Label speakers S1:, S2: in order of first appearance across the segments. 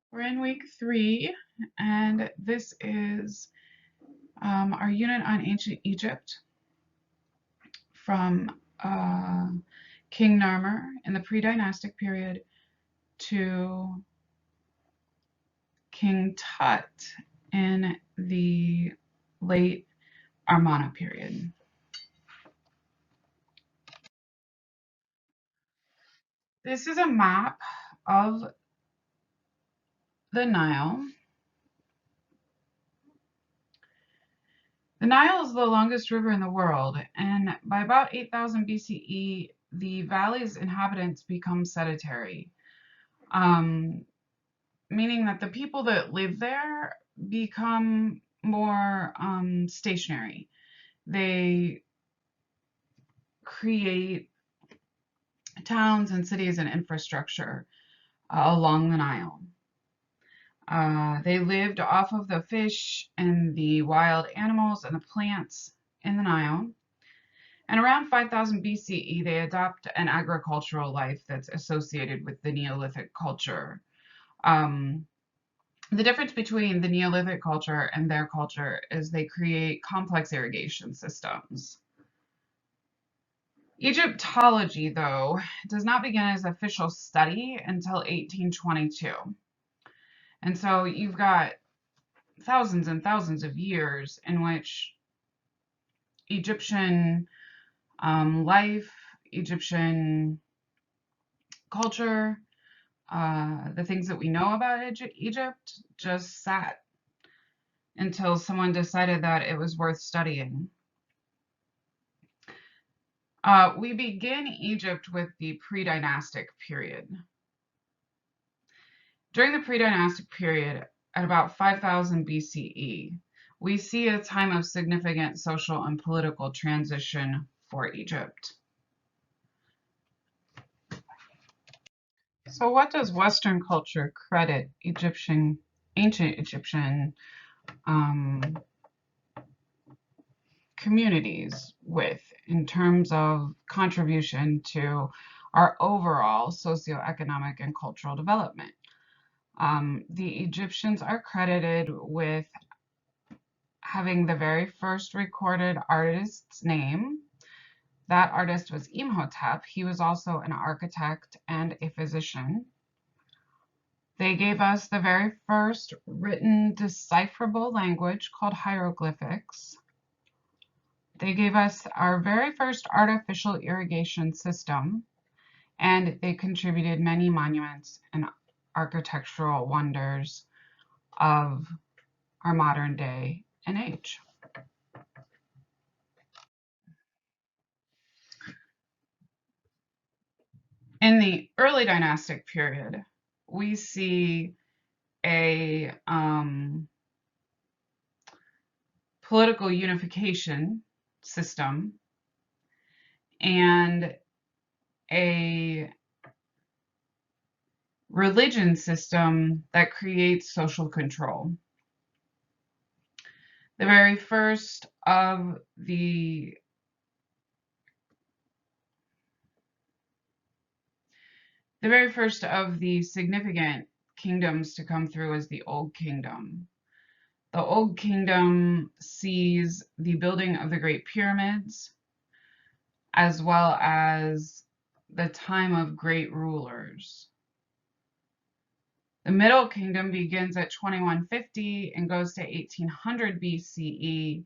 S1: We're in week 3, and this is our unit on ancient Egypt from King Narmer in the pre-dynastic period to King Tut in the late Amarna period. This is a map of the Nile. The Nile is the longest river in the world, and by about 8000 BCE, the valley's inhabitants become sedentary, meaning that the people that live there become more stationary. They create towns and cities and infrastructure along the Nile. They lived off of the fish and the wild animals and the plants in the Nile. And around 5000 BCE, they adopt an agricultural life that's associated with the Neolithic culture. The difference between the Neolithic culture and their culture is they create complex irrigation systems. Egyptology, though, does not begin as official study until 1822. And so you've got thousands and thousands of years in which Egyptian life, Egyptian culture, the things that we know about Egypt just sat until someone decided that it was worth studying. We begin Egypt with the pre-dynastic period. During the pre-dynastic period, at about 5000 BCE, we see a time of significant social and political transition for Egypt. So what does Western culture credit ancient Egyptian communities with in terms of contribution to our overall socioeconomic and cultural development? The Egyptians are credited with having the very first recorded artist's name. That artist was Imhotep. He was also an architect and a physician. They gave us the very first written decipherable language called hieroglyphics. They gave us our very first artificial irrigation system, and they contributed many monuments and architectural wonders of our modern day and age. In the early dynastic period, we see a political unification system and a religion system that creates social control. The very first of the significant kingdoms to come through is the Old Kingdom. The Old Kingdom sees the building of the Great Pyramids, as well as the time of great rulers. The Middle Kingdom begins at 2150 and goes to 1800 BCE,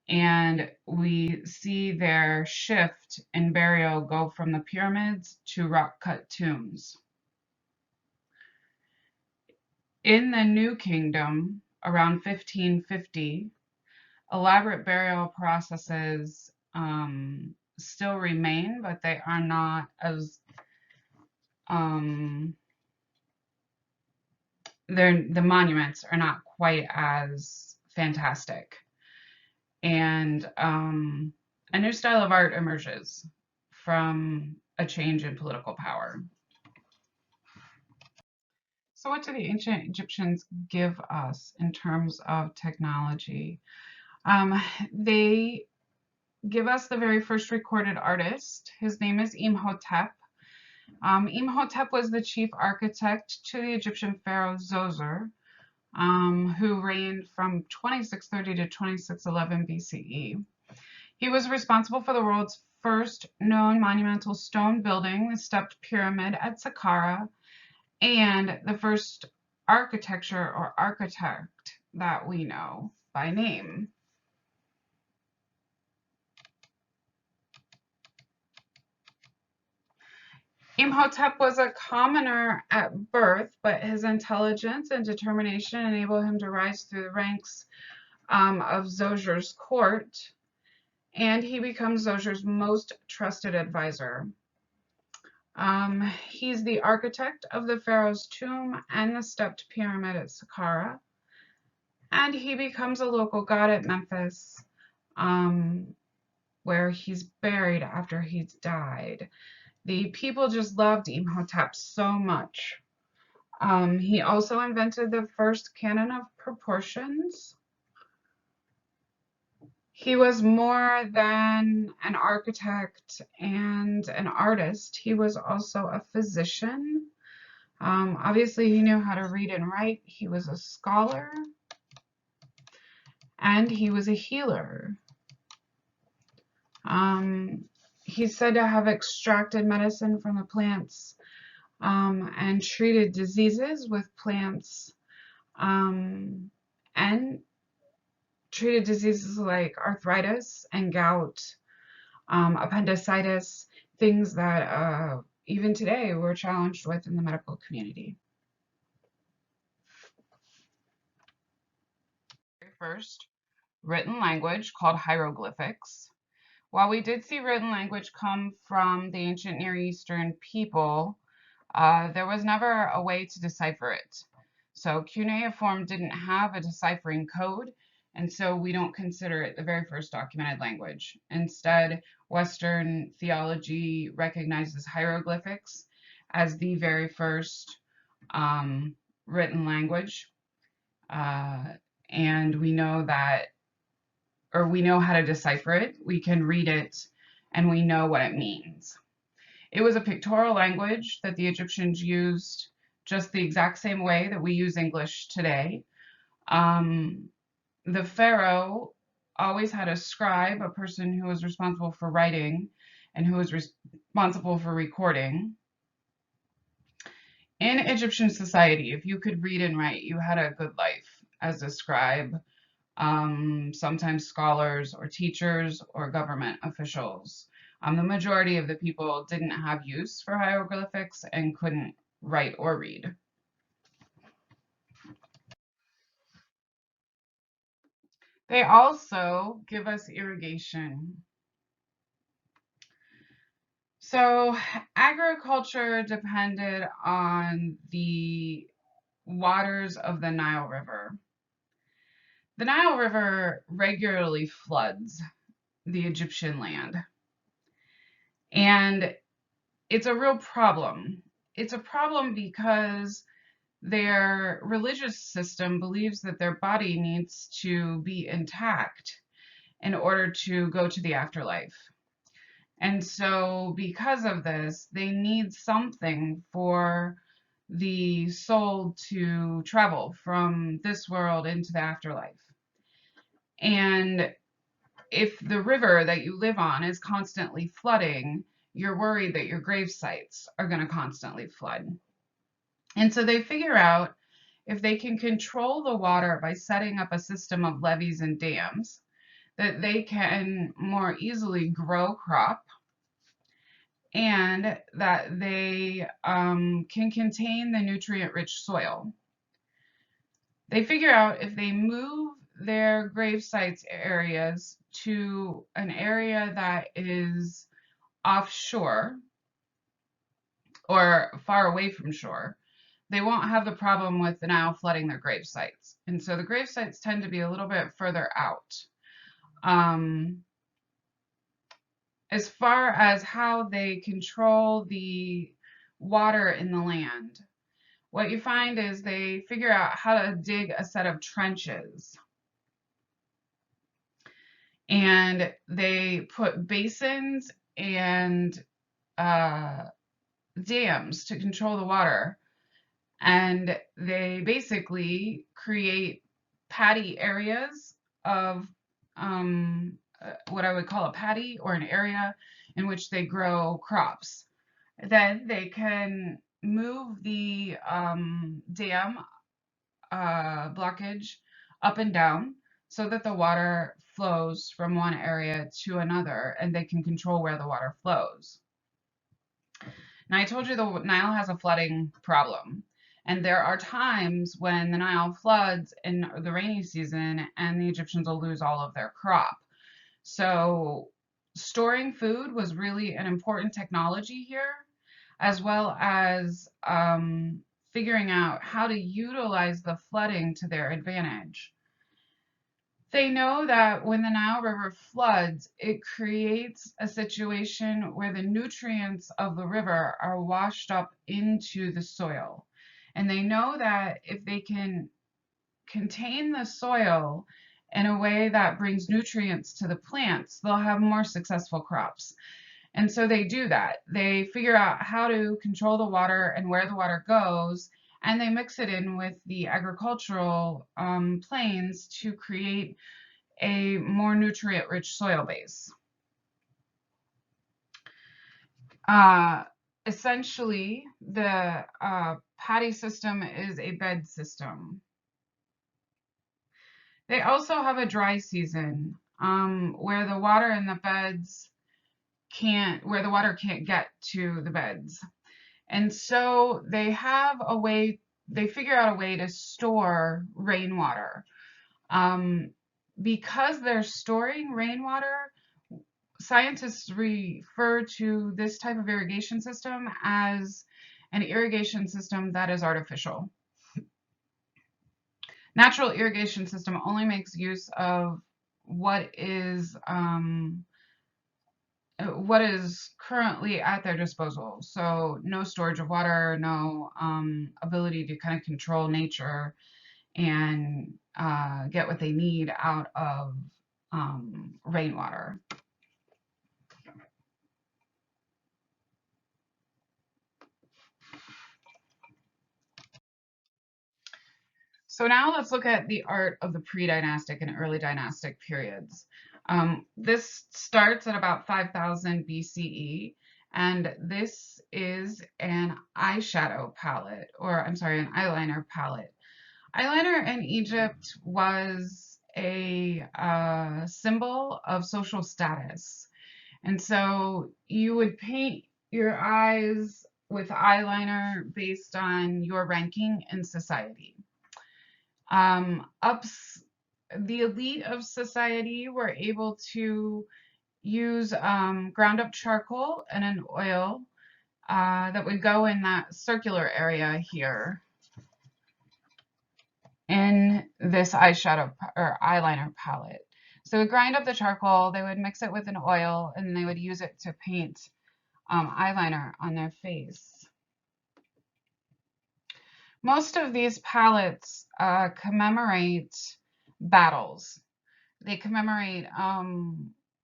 S1: and we see their shift in burial go from the pyramids to rock-cut tombs. In the New Kingdom, around 1550, elaborate burial processes still remain, but they are not as the monuments are not quite as fantastic, and a new style of art emerges from a change in political power. So what do the ancient Egyptians give us in terms of technology? They give us the very first recorded artist. His name is Imhotep. Imhotep was the chief architect to the Egyptian pharaoh Zoser, who reigned from 2630 to 2611 BCE. He was responsible for the world's first known monumental stone building, the stepped pyramid at Saqqara, and the first architecture or architect that we know by name. Imhotep was a commoner at birth, but his intelligence and determination enabled him to rise through the ranks of Zoser's court, and he becomes Zoser's most trusted advisor. He's the architect of the pharaoh's tomb and the stepped pyramid at Saqqara, and he becomes a local god at Memphis, where he's buried after he's died. The people just loved Imhotep so much. He also invented the first canon of proportions. He was more than an architect and an artist. He was also a physician. Obviously, he knew how to read and write. He was a scholar, and he was a healer. He's said to have extracted medicine from the plants and treated diseases with plants, and treated diseases like arthritis and gout, appendicitis, things that even today we're challenged with in the medical community. First, written language called hieroglyphics. While we did see written language come from the ancient Near Eastern people, there was never a way to decipher it. So cuneiform didn't have a deciphering code, and so we don't consider it the very first documented language. Instead, Western theology recognizes hieroglyphics as the very first written language, and we know that, or we know how to decipher it, we can read it, and we know what it means. It was a pictorial language that the Egyptians used just the exact same way that we use English today. The pharaoh always had a scribe, a person who was responsible for writing and who was responsible for recording. In Egyptian society, if you could read and write, you had a good life as a scribe. Sometimes scholars or teachers or government officials. The majority of the people didn't have use for hieroglyphics and couldn't write or read. They also give us irrigation. So agriculture depended on the waters of the Nile River. The Nile River regularly floods the Egyptian land. And it's a real problem. It's a problem because their religious system believes that their body needs to be intact in order to go to the afterlife. And so because of this, they need something for the soul to travel from this world into the afterlife. And if the river that you live on is constantly flooding, you're worried that your grave sites are going to constantly flood. And so they figure out if they can control the water by setting up a system of levees and dams, that they can more easily grow crop, and that they can contain the nutrient-rich soil. They figure out if they move their grave sites areas to an area that is offshore or far away from shore, they won't have the problem with the Nile flooding their grave sites. And so the grave sites tend to be a little bit further out. As far as how they control the water in the land, what you find is they figure out how to dig a set of trenches. And they put basins and dams to control the water, and they basically create paddy areas of what I would call a paddy, or an area in which they grow crops. Then they can move the dam blockage up and down so that the water flows from one area to another, and they can control where the water flows. Now, I told you the Nile has a flooding problem, and there are times when the Nile floods in the rainy season and the Egyptians will lose all of their crop. So storing food was really an important technology here, as well as figuring out how to utilize the flooding to their advantage. They know that when the Nile River floods, it creates a situation where the nutrients of the river are washed up into the soil. And they know that if they can contain the soil in a way that brings nutrients to the plants, they'll have more successful crops. And so they do that. They figure out how to control the water and where the water goes, and they mix it in with the agricultural plains to create a more nutrient-rich soil base. Essentially, the paddy system is a bed system. They also have a dry season where the water in the beds where the water can't get to the beds. And so they have a way, they figure out a way to store rainwater. Because they're storing rainwater, scientists refer to this type of irrigation system as an irrigation system that is artificial. Natural irrigation system only makes use of what is currently at their disposal. So no storage of water, no ability to kind of control nature and get what they need out of rainwater. So now let's look at the art of the pre-dynastic and early dynastic periods. This starts at about 5000 BCE, and this is an eyeshadow palette, or I'm sorry, an eyeliner palette. Eyeliner in Egypt was a symbol of social status. And so you would paint your eyes with eyeliner based on your ranking in society. The elite of society were able to use ground up charcoal and an oil that would go in that circular area here in this eyeshadow or eyeliner palette. So would grind up the charcoal, they would mix it with an oil, and they would use it to paint eyeliner on their face. Most of these palettes commemorate battles. They commemorate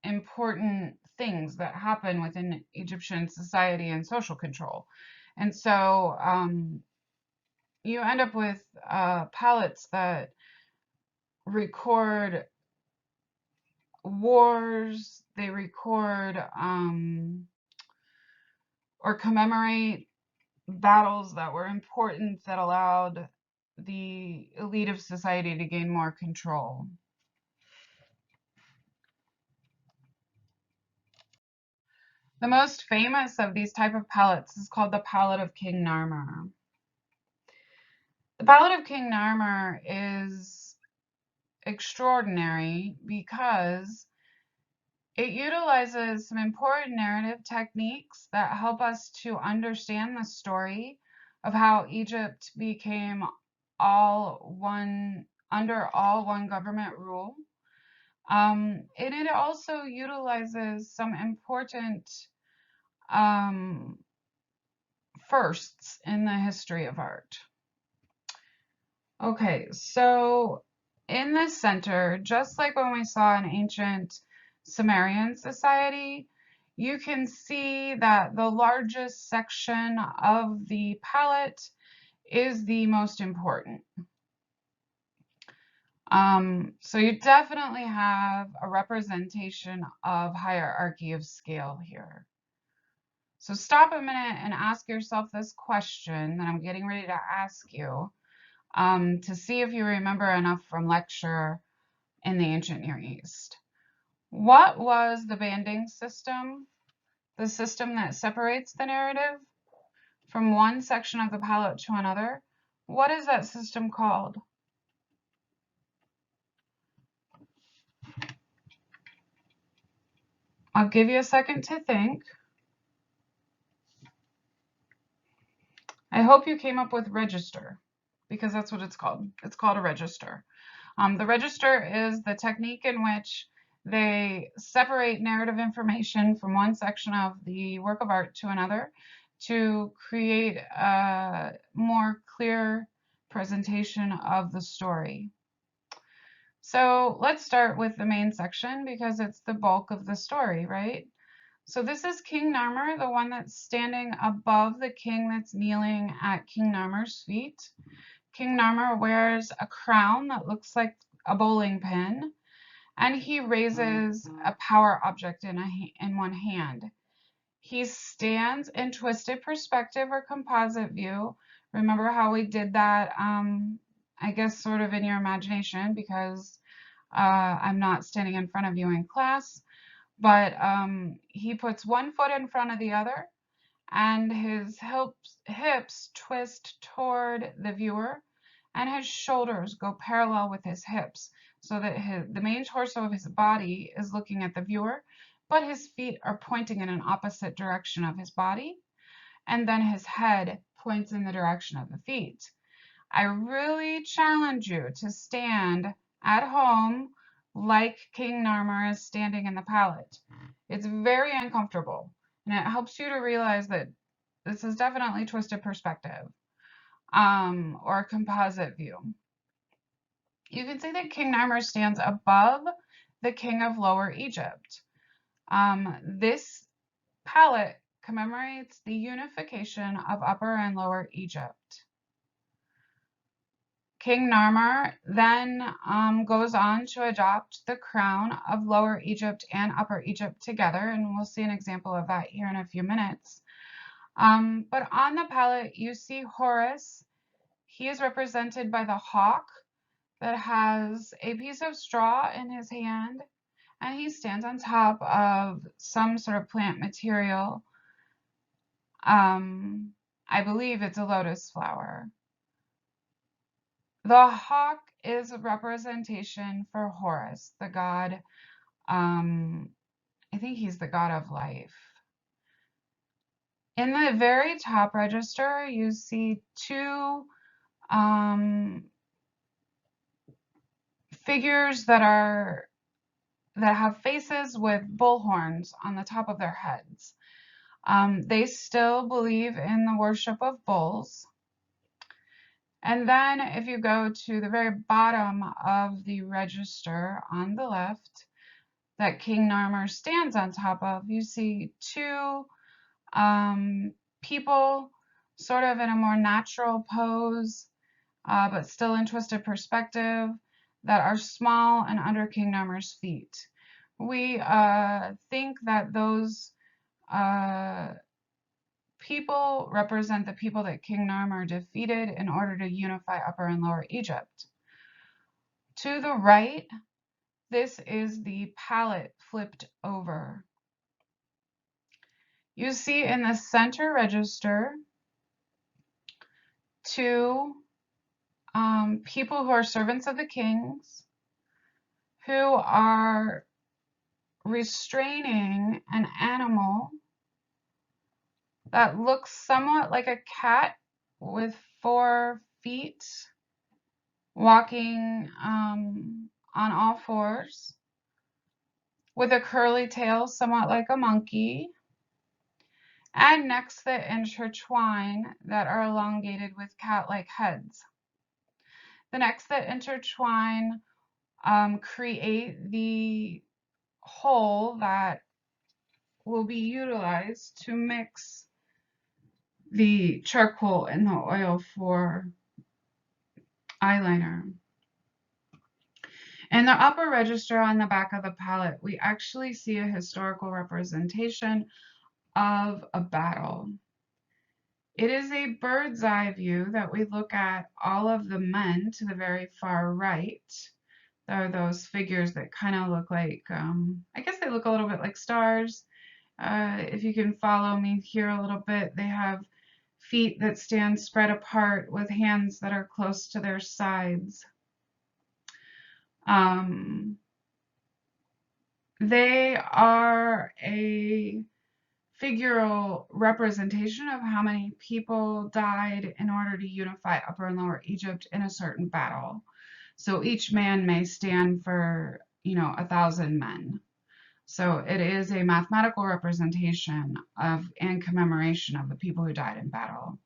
S1: important things that happen within Egyptian society and social control. And so you end up with palettes that record wars, they record or commemorate battles that were important that allowed the elite of society to gain more control. The most famous of these type of palettes is called the Palette of King Narmer. The Palette of King Narmer is extraordinary because it utilizes some important narrative techniques that help us to understand the story of how Egypt became under all one government rule. And it also utilizes some important firsts in the history of art. Okay, so in the center, just like when we saw in ancient Sumerian society, you can see that the largest section of the palette is the most important. So you definitely have a representation of hierarchy of scale here. So stop a minute and ask yourself this question that I'm getting ready to ask you, to see if you remember enough from lecture in the ancient Near East. What was the banding system? The system that separates the narrative from one section of the palette to another? What is that system called? I'll give you a second to think. I hope you came up with register, because that's what it's called. It's called a register. The register is the technique in which they separate narrative information from one section of the work of art to another to create a more clear presentation of the story. So let's start with the main section because it's the bulk of the story, right? So this is King Narmer, the one that's standing above the king that's kneeling at King Narmer's feet. King Narmer wears a crown that looks like a bowling pin, and he raises a power object in one hand. He stands in twisted perspective or composite view. Remember how we did that, I guess sort of in your imagination, because I'm not standing in front of you in class, but he puts one foot in front of the other, and his hips twist toward the viewer, and his shoulders go parallel with his hips, so that the main torso of his body is looking at the viewer, but his feet are pointing in an opposite direction of his body, and then his head points in the direction of the feet. I really challenge you to stand at home like King Narmer is standing in the palette. It's very uncomfortable, and it helps you to realize that this is definitely twisted perspective, or a composite view. You can see that King Narmer stands above the king of Lower Egypt. This palette commemorates the unification of Upper and Lower Egypt. King Narmer then goes on to adopt the crown of Lower Egypt and Upper Egypt together, and we'll see an example of that here in a few minutes. But on the palette, you see Horus. He is represented by the hawk that has a piece of straw in his hand, and he stands on top of some sort of plant material. I believe it's a lotus flower. The hawk is a representation for Horus, the god, I think he's the god of life. In the very top register, you see two figures that have faces with bull horns on the top of their heads. They still believe in the worship of bulls. And then if you go to the very bottom of the register on the left that King Narmer stands on top of, you see two people sort of in a more natural pose, but still in twisted perspective, that are small and under King Narmer's feet. We think that those people represent the people that King Narmer defeated in order to unify Upper and Lower Egypt. To the right, this is the palette flipped over. You see in the center register two people who are servants of the kings who are restraining an animal that looks somewhat like a cat with 4 feet, walking on all fours, with a curly tail somewhat like a monkey, and necks that intertwine that are elongated with cat-like heads. The necks that intertwine create the hole that will be utilized to mix the charcoal and the oil for eyeliner. In the upper register on the back of the palette, we actually see a historical representation of a battle. It is a bird's eye view that we look at all of the men to the very far right. There are those figures that kind of look like, I guess they look a little bit like stars. If you can follow me here a little bit, they have feet that stand spread apart with hands that are close to their sides. They are a figural representation of how many people died in order to unify Upper and Lower Egypt in a certain battle. So each man may stand for, 1,000 men. So it is a mathematical representation of and commemoration of the people who died in battle.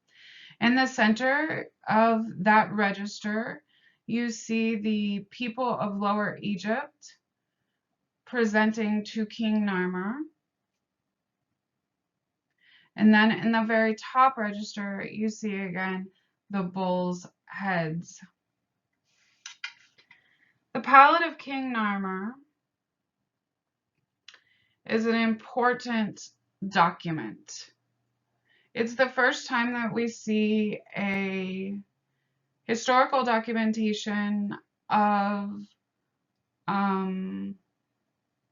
S1: In the center of that register, you see the people of Lower Egypt presenting to King Narmer. And then in the very top register, you see again the bulls' heads. The palette of King Narmer is an important document. It's the first time that we see a historical documentation of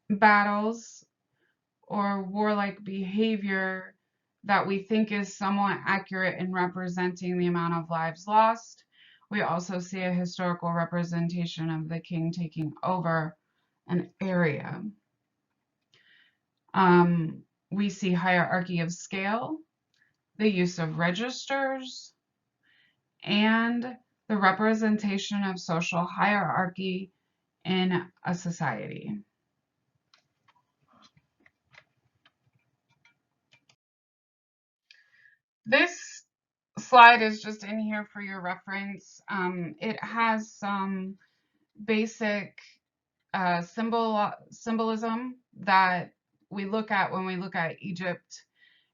S1: battles or warlike behavior that we think is somewhat accurate in representing the amount of lives lost. We also see a historical representation of the king taking over an area. We see hierarchy of scale, the use of registers, and the representation of social hierarchy in a society. This slide is just in here for your reference. It has some basic symbolism that we look at when we look at Egypt,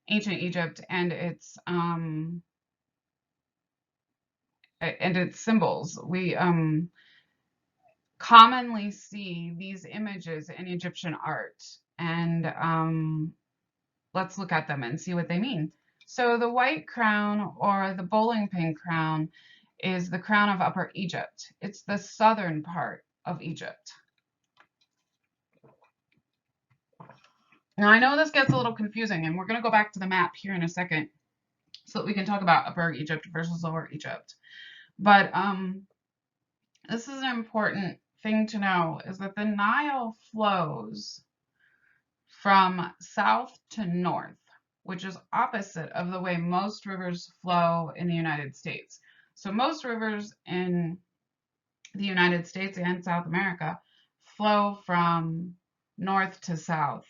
S1: ancient Egypt, and its symbols. We commonly see these images in Egyptian art, and let's look at them and see what they mean. So the white crown, or the bowling pin crown, is the crown of Upper Egypt. It's the southern part of Egypt. Now I know this gets a little confusing, and we're going to go back to the map here in a second so that we can talk about Upper Egypt versus Lower Egypt. But this is an important thing to know, is that the Nile flows from south to north, which is opposite of the way most rivers flow in the United States. So most rivers in the United States and South America flow from north to south.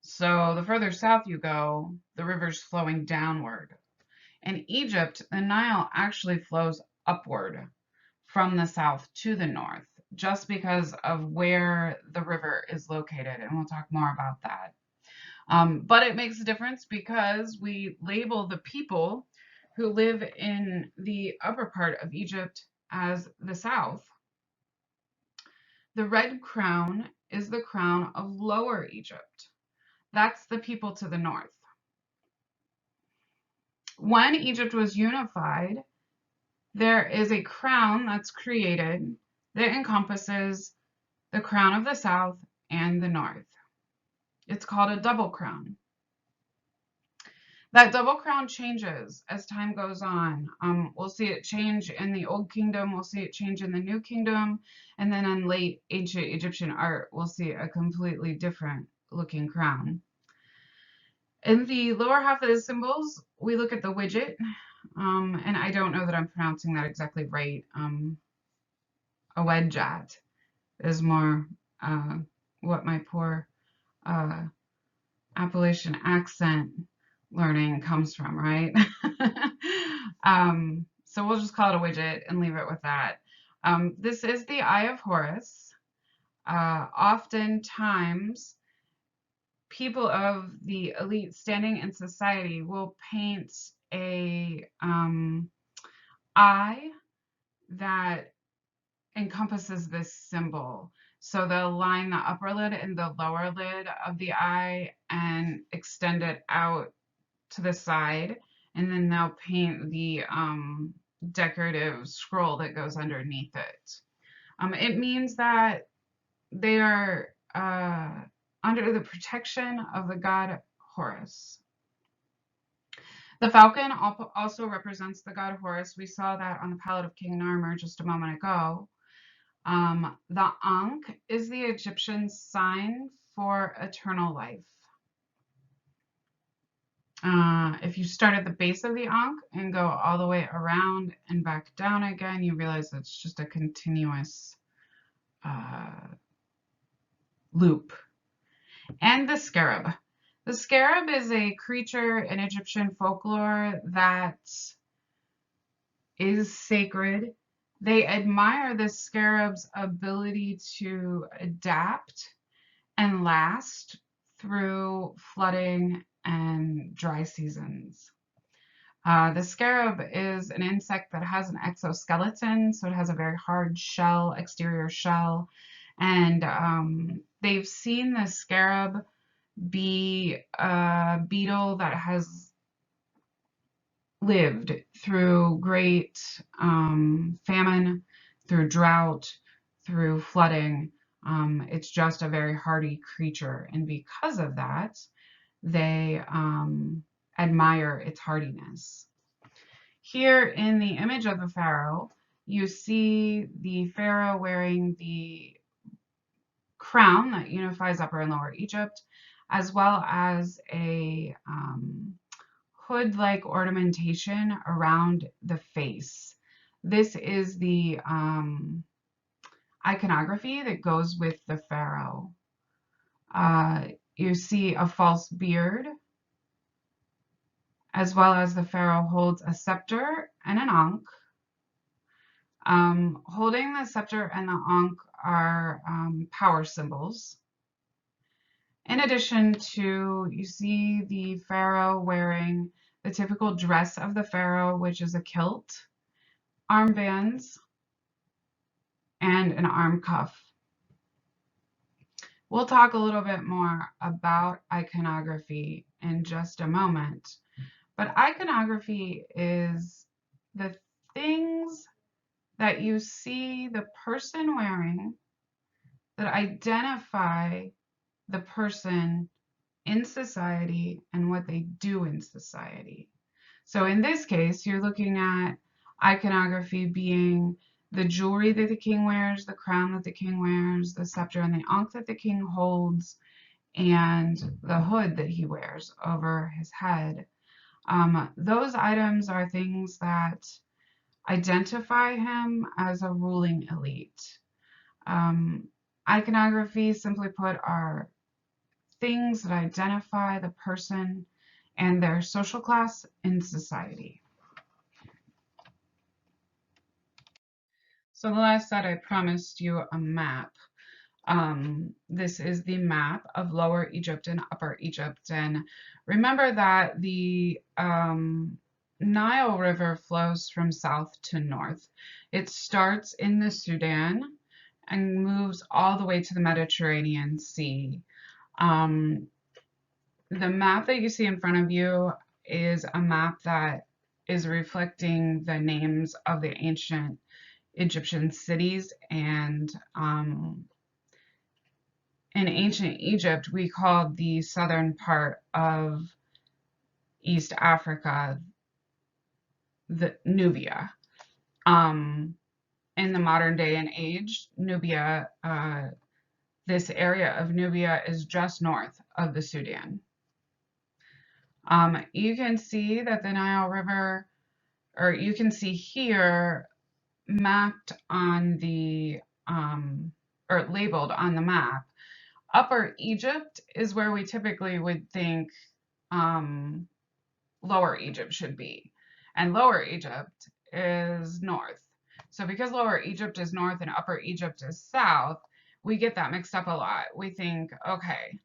S1: So the further south you go, the river's flowing downward. In Egypt, the Nile actually flows upward from the south to the north, just because of where the river is located, and we'll talk more about that. But it makes a difference because we label the people who live in the upper part of Egypt as the south. The red crown is the crown of Lower Egypt. That's the people to the north. When Egypt was unified, there is a crown that's created that encompasses the crown of the south and the north. It's called a double crown. That double crown changes as time goes on. We'll see it change in the Old Kingdom, we'll see it change in the New Kingdom, and then in late ancient Egyptian art, we'll see a completely different looking crown. In the lower half of the symbols, we look at the widget, and I don't know that I'm pronouncing that exactly right. Awedjat is more what my poor Appalachian accent learning comes from, right? So we'll just call it a widget and leave it with that. This is the Eye of Horus. Oftentimes, people of the elite standing in society will paint a eye that encompasses this symbol. So they'll line the upper lid and the lower lid of the eye and extend it out to the side, and then they'll paint the decorative scroll that goes underneath it. It means that they are under the protection of the god Horus. The falcon also represents the god Horus. We saw that on the palette of King Narmer just a moment ago. The Ankh is the Egyptian sign for eternal life. If you start at the base of the Ankh and go all the way around and back down again, you realize it's just a continuous loop. And the scarab. The scarab is a creature in Egyptian folklore that is sacred. They admire the scarab's ability to adapt and last through flooding and dry seasons. The scarab is an insect that has an exoskeleton, so it has a very hard shell, exterior shell, and they've seen the scarab be a beetle that has lived through great famine, through drought, through flooding. It's just a very hardy creature, and because of that, they admire its hardiness. Here in the image of the pharaoh, you see the pharaoh wearing the crown that unifies Upper and Lower Egypt, as well as a hood-like ornamentation around the face. This is the iconography that goes with the pharaoh. You see a false beard, as well as the pharaoh holds a scepter and an ankh. Holding the scepter and the ankh are power symbols. In addition to, you see the pharaoh wearing the typical dress of the pharaoh, which is a kilt, armbands, and an arm cuff. We'll talk a little bit more about iconography in just a moment, but iconography is the things that you see the person wearing that identify the person in society and what they do in society. So in this case, you're looking at iconography being the jewelry that the king wears, the crown that the king wears, the scepter and the ankh that the king holds, and the hood that he wears over his head. Those items are things that identify him as a ruling elite. Iconography, simply put, are things that identify the person and their social class in society. So the last set, I promised you a map. This is the map of Lower Egypt and Upper Egypt. And remember that the Nile River flows from south to north. It starts in the Sudan and moves all the way to the Mediterranean Sea. The map that you see in front of you is a map that is reflecting the names of the ancient Egyptian cities, and in ancient Egypt, we called the southern part of East Africa the Nubia. In the modern day and age, Nubia, this area of Nubia is just north of the Sudan. You can see that the Nile River, or you can see here mapped on the, or labeled on the map, Upper Egypt is where we typically would think Lower Egypt should be. And Lower Egypt is north. So because Lower Egypt is north and Upper Egypt is south, we get that mixed up a lot. We think, okay,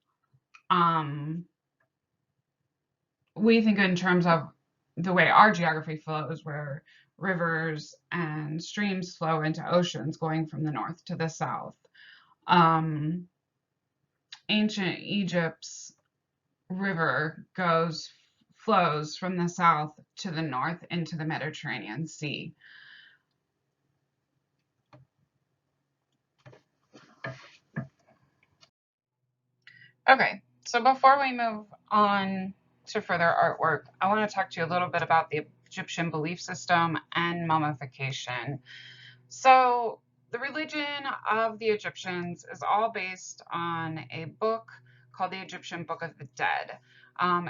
S1: We think in terms of the way our geography flows, where rivers and streams flow into oceans going from the north to the south. Ancient Egypt's river flows from the south to the north into the Mediterranean Sea. Okay, so before we move on to further artwork, I want to talk to you a little bit about the Egyptian belief system and mummification. So the religion of the Egyptians is all based on a book called the Egyptian Book of the Dead.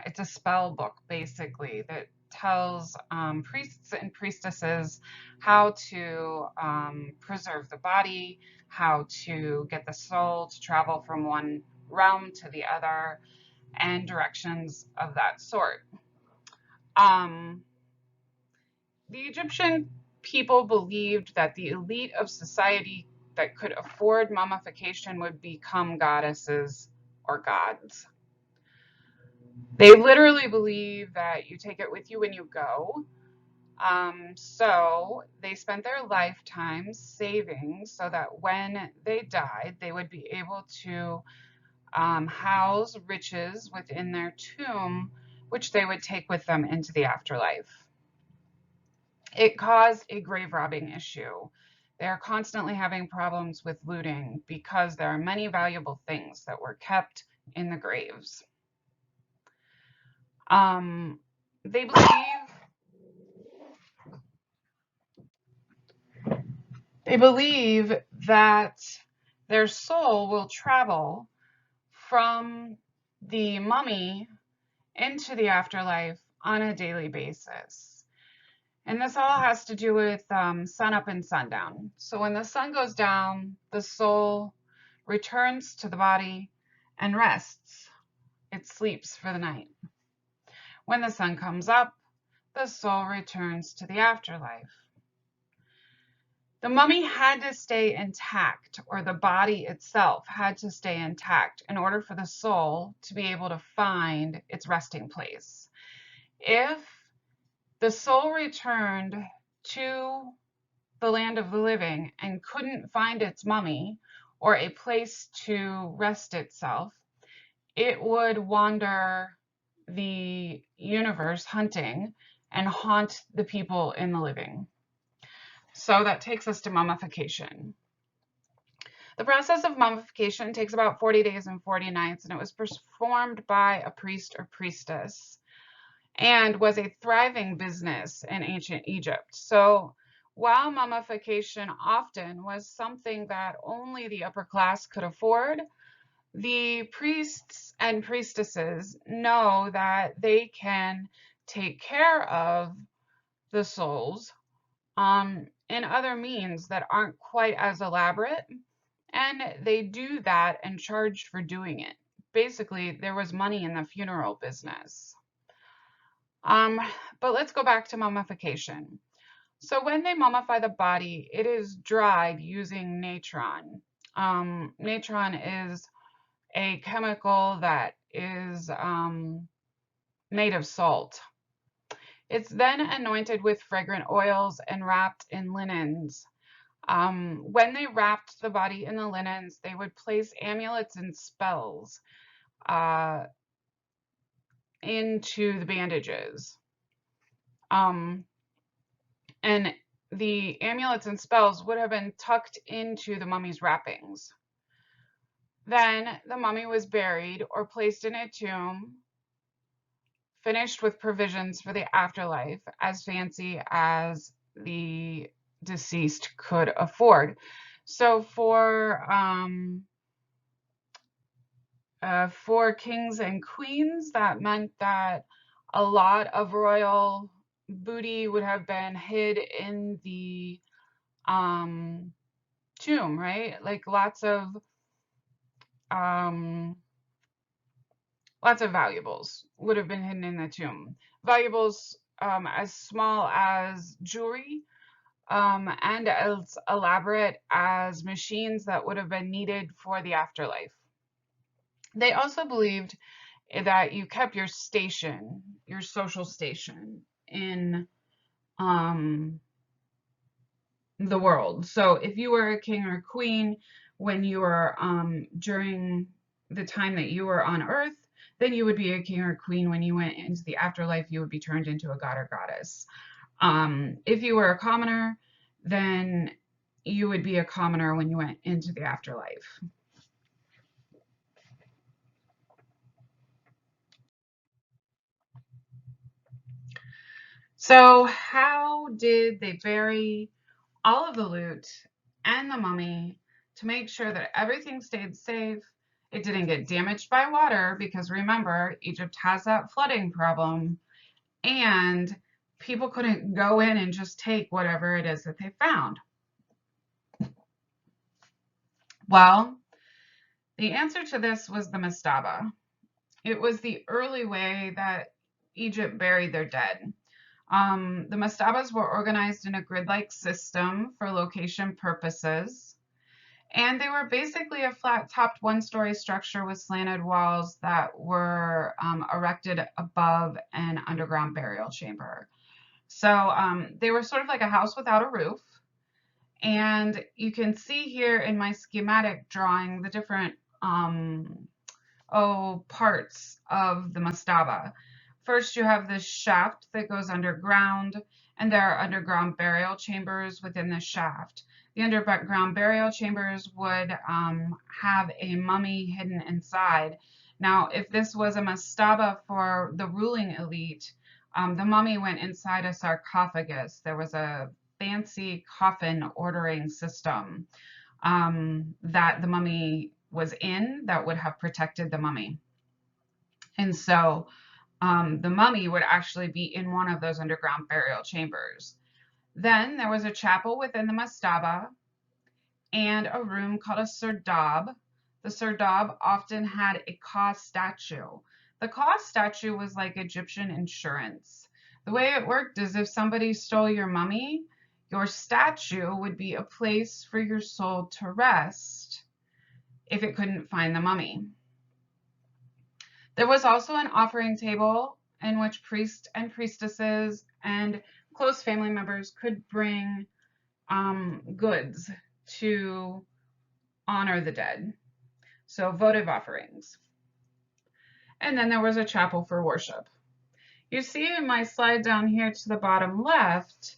S1: It's a spell book, basically, that tells priests and priestesses how to preserve the body, how to get the soul to travel from one realm to the other, and directions of that sort. The Egyptian people believed that the elite of society that could afford mummification would become goddesses or gods. They literally believe that you take it with you when you go. So they spent their lifetimes saving so that when they died, they would be able to house riches within their tomb, which they would take with them into the afterlife. It caused a grave robbing issue. They're constantly having problems with looting because there are many valuable things that were kept in the graves. They believe that their soul will travel from the mummy into the afterlife on a daily basis. And this all has to do with sun up and sundown. So when the sun goes down, the soul returns to the body and rests. It sleeps for the night. When the sun comes up, the soul returns to the afterlife. The mummy had to stay intact, or the body itself had to stay intact in order for the soul to be able to find its resting place. If the soul returned to the land of the living and couldn't find its mummy or a place to rest itself, it would wander the universe hunting and haunt the people in the living. So that takes us to mummification. The process of mummification takes about 40 days and 40 nights, and it was performed by a priest or priestess and was a thriving business in ancient Egypt. So while mummification often was something that only the upper class could afford, the priests and priestesses know that they can take care of the souls in other means that aren't quite as elaborate, and they do that and charge for doing it. Basically, there was money in the funeral business. But let's go back to mummification. So when they mummify the body, it is dried using natron. Natron is a chemical that is made of salt. It's then anointed with fragrant oils and wrapped in linens. When they wrapped the body in the linens, they would place amulets and spells into the bandages. And the amulets and spells would have been tucked into the mummy's wrappings. Then the mummy was buried or placed in a tomb, finished with provisions for the afterlife, as fancy as the deceased could afford. So for kings and queens, that meant that a lot of royal booty would have been hid in the tomb, right? Like lots of valuables would have been hidden in the tomb. Valuables as small as jewelry and as elaborate as machines that would have been needed for the afterlife. They also believed that you kept your station, your social station in um, the world. So if you were a king or queen when you were during the time that you were on Earth, then you would be a king or queen. When you went into the afterlife, you would be turned into a god or goddess. If you were a commoner, then you would be a commoner when you went into the afterlife. So how did they bury all of the loot and the mummy to make sure that everything stayed safe? It didn't get damaged by water because remember, Egypt has that flooding problem, and people couldn't go in and just take whatever it is that they found. Well, the answer to this was the mastaba. It was the early way that Egypt buried their dead. The mastabas were organized in a grid-like system for location purposes, and they were basically a flat-topped one-story structure with slanted walls that were erected above an underground burial chamber. So they were sort of like a house without a roof. And you can see here in my schematic drawing the different parts of the mastaba. First, you have this shaft that goes underground, and there are underground burial chambers within the shaft. The underground burial chambers would have a mummy hidden inside. Now, if this was a mastaba for the ruling elite, the mummy went inside a sarcophagus. There was a fancy coffin ordering system that the mummy was in that would have protected the mummy. And so the mummy would actually be in one of those underground burial chambers. Then there was a chapel within the mastaba and a room called a serdab. The serdab often had a Ka statue. The Ka statue was like Egyptian insurance. The way it worked is if somebody stole your mummy, your statue would be a place for your soul to rest if it couldn't find the mummy. There was also an offering table in which priests and priestesses and close family members could bring goods to honor the dead, so votive offerings. And then there was a chapel for worship. You see in my slide down here to the bottom left,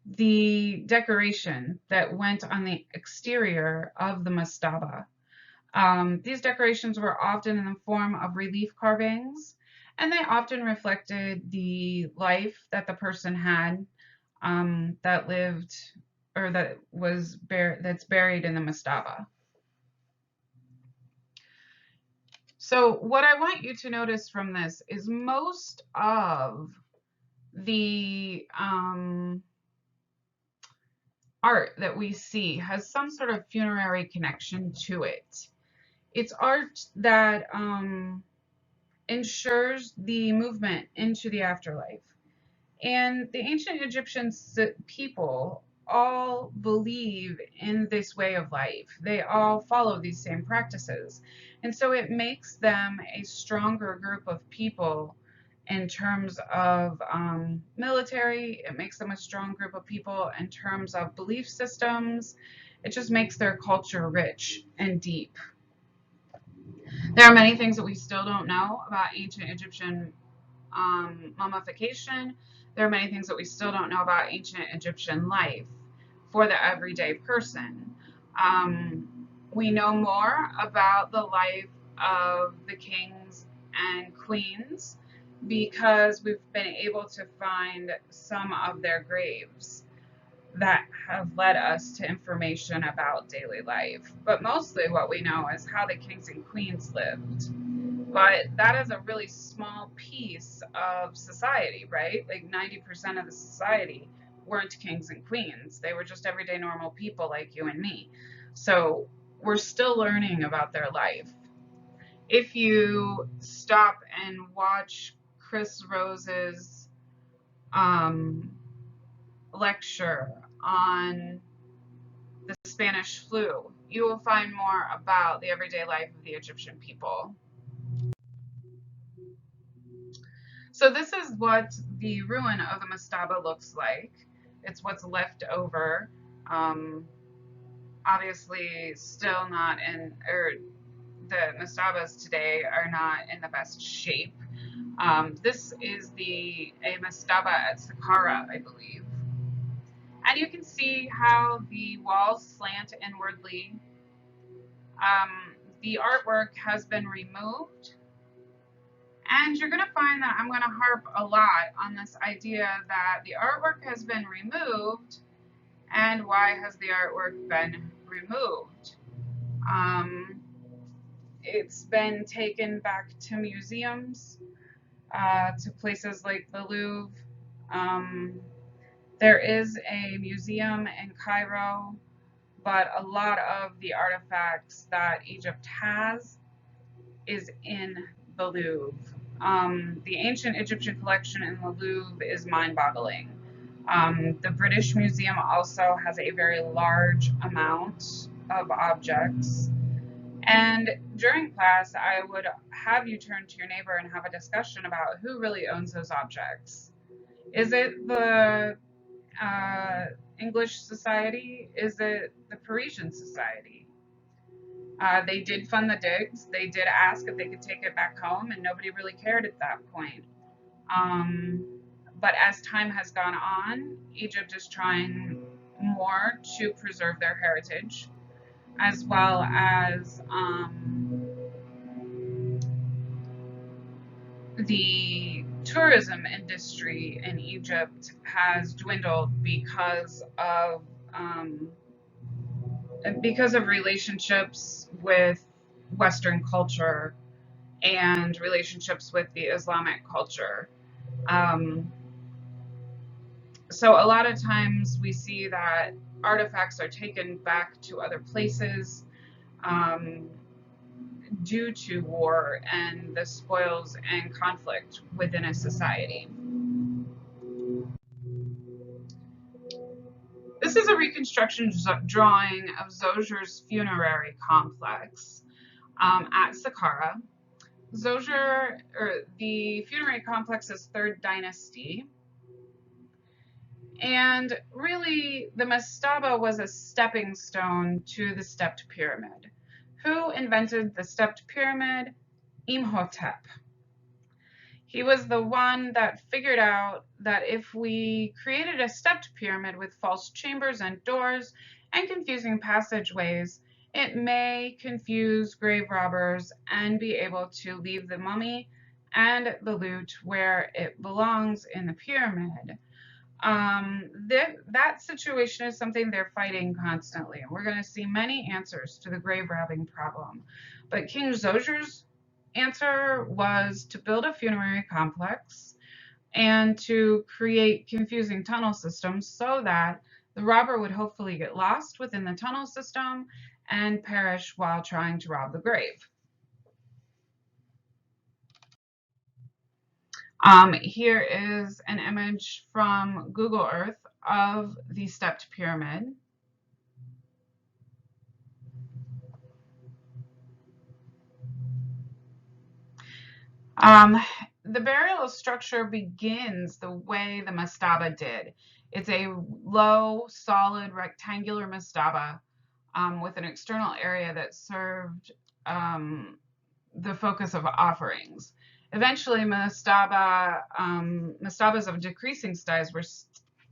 S1: the decoration that went on the exterior of the mastaba. These decorations were often in the form of relief carvings, and they often reflected the life that the person had that lived or that was that's buried in the mastaba. So what I want you to notice from this is most of the art that we see has some sort of funerary connection to it. It's art that ensures the movement into the afterlife. And the ancient Egyptian people all believe in this way of life. They all follow these same practices. And so it makes them a stronger group of people in terms of military. It makes them a strong group of people in terms of belief systems. It just makes their culture rich and deep. There are many things that we still don't know about ancient Egyptian mummification. There are many things that we still don't know about ancient Egyptian life for the everyday person. We know more about the life of the kings and queens because we've been able to find some of their graves that have led us to information about daily life. But mostly what we know is how the kings and queens lived. But that is a really small piece of society, right? Like 90% of the society weren't kings and queens. They were just everyday normal people like you and me. So we're still learning about their life. If you stop and watch Chris Rose's lecture on the Spanish flu, you will find more about the everyday life of the Egyptian people. So this is what the ruin of the mastaba looks like. It's what's left over. Obviously still not in, or the mastabas today are not in the best shape. This is a mastaba at Saqqara, I believe. And you can see how the walls slant inwardly. The artwork has been removed. And you're going to find that I'm going to harp a lot on this idea that the artwork has been removed. And why has the artwork been removed? It's been taken back to museums, to places like the Louvre. There is a museum in Cairo, but a lot of the artifacts that Egypt has is in the Louvre. The ancient Egyptian collection in the Louvre is mind-boggling. The British Museum also has a very large amount of objects. And during class, I would have you turn to your neighbor and have a discussion about who really owns those objects. Is it the English Society? Is it the Parisian Society? They did fund the digs. They did ask if they could take it back home, and nobody really cared at that point. But as time has gone on, Egypt is trying more to preserve their heritage, as well as the tourism industry in Egypt has dwindled because of relationships with Western culture and relationships with the Islamic culture. So a lot of times we see that artifacts are taken back to other places due to war and the spoils and conflict within a society. This is a reconstruction drawing of Zogier's funerary complex at Saqqara. Zogier, or the funerary complex, is 3rd dynasty. And really, the mastaba was a stepping stone to the stepped pyramid. Who invented the stepped pyramid? Imhotep. He was the one that figured out that if we created a stepped pyramid with false chambers and doors and confusing passageways, it may confuse grave robbers and be able to leave the mummy and the loot where it belongs in the pyramid. That situation is something they're fighting constantly, and we're going to see many answers to the grave robbing problem. But King Zogier's answer was to build a funerary complex and to create confusing tunnel systems so that the robber would hopefully get lost within the tunnel system and perish while trying to rob the grave. Here is an image from Google Earth of the stepped pyramid. The burial structure begins the way the mastaba did. It's a low, solid, rectangular mastaba with an external area that served the focus of offerings. Eventually, mastabas of decreasing size were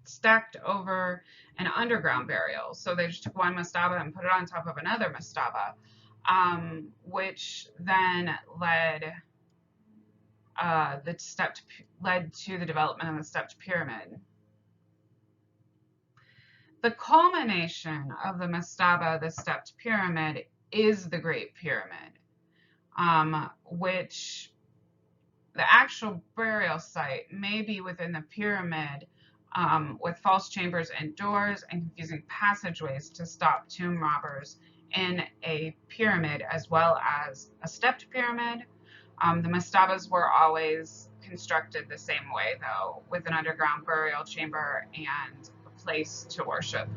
S1: stacked over an underground burial. So they just took one mastaba and put it on top of another mastaba, which then led to the development of the stepped pyramid. The culmination of the mastaba, the stepped pyramid, is the Great Pyramid, which the actual burial site may be within the pyramid, with false chambers and doors and confusing passageways to stop tomb robbers in a pyramid, as well as a stepped pyramid. The mastabas were always constructed the same way, though, with an underground burial chamber and a place to worship.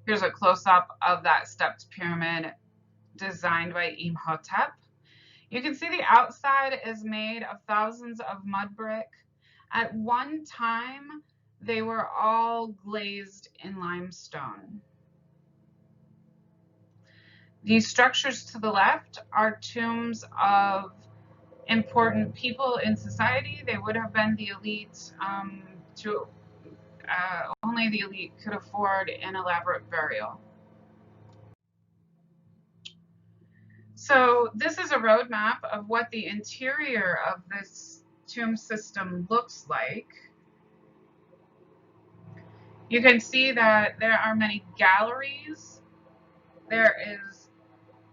S1: Here's a close-up of that stepped pyramid designed by Imhotep. You can see the outside is made of thousands of mud brick. At one time, they were all glazed in limestone. These structures to the left are tombs of important people in society. They would have been the elite. Only the elite could afford an elaborate burial. So this is a roadmap of what the interior of this tomb system looks like. You can see that there are many galleries. There is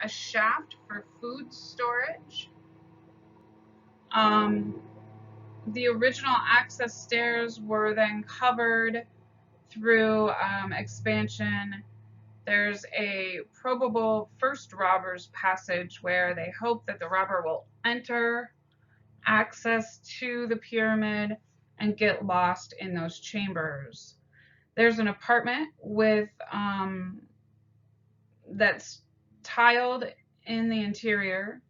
S1: a shaft for food storage. The original access stairs were then covered through expansion. There's a probable first robber's passage where they hope that the robber will enter, access to the pyramid, and get lost in those chambers. There's an apartment with that's tiled in the interior.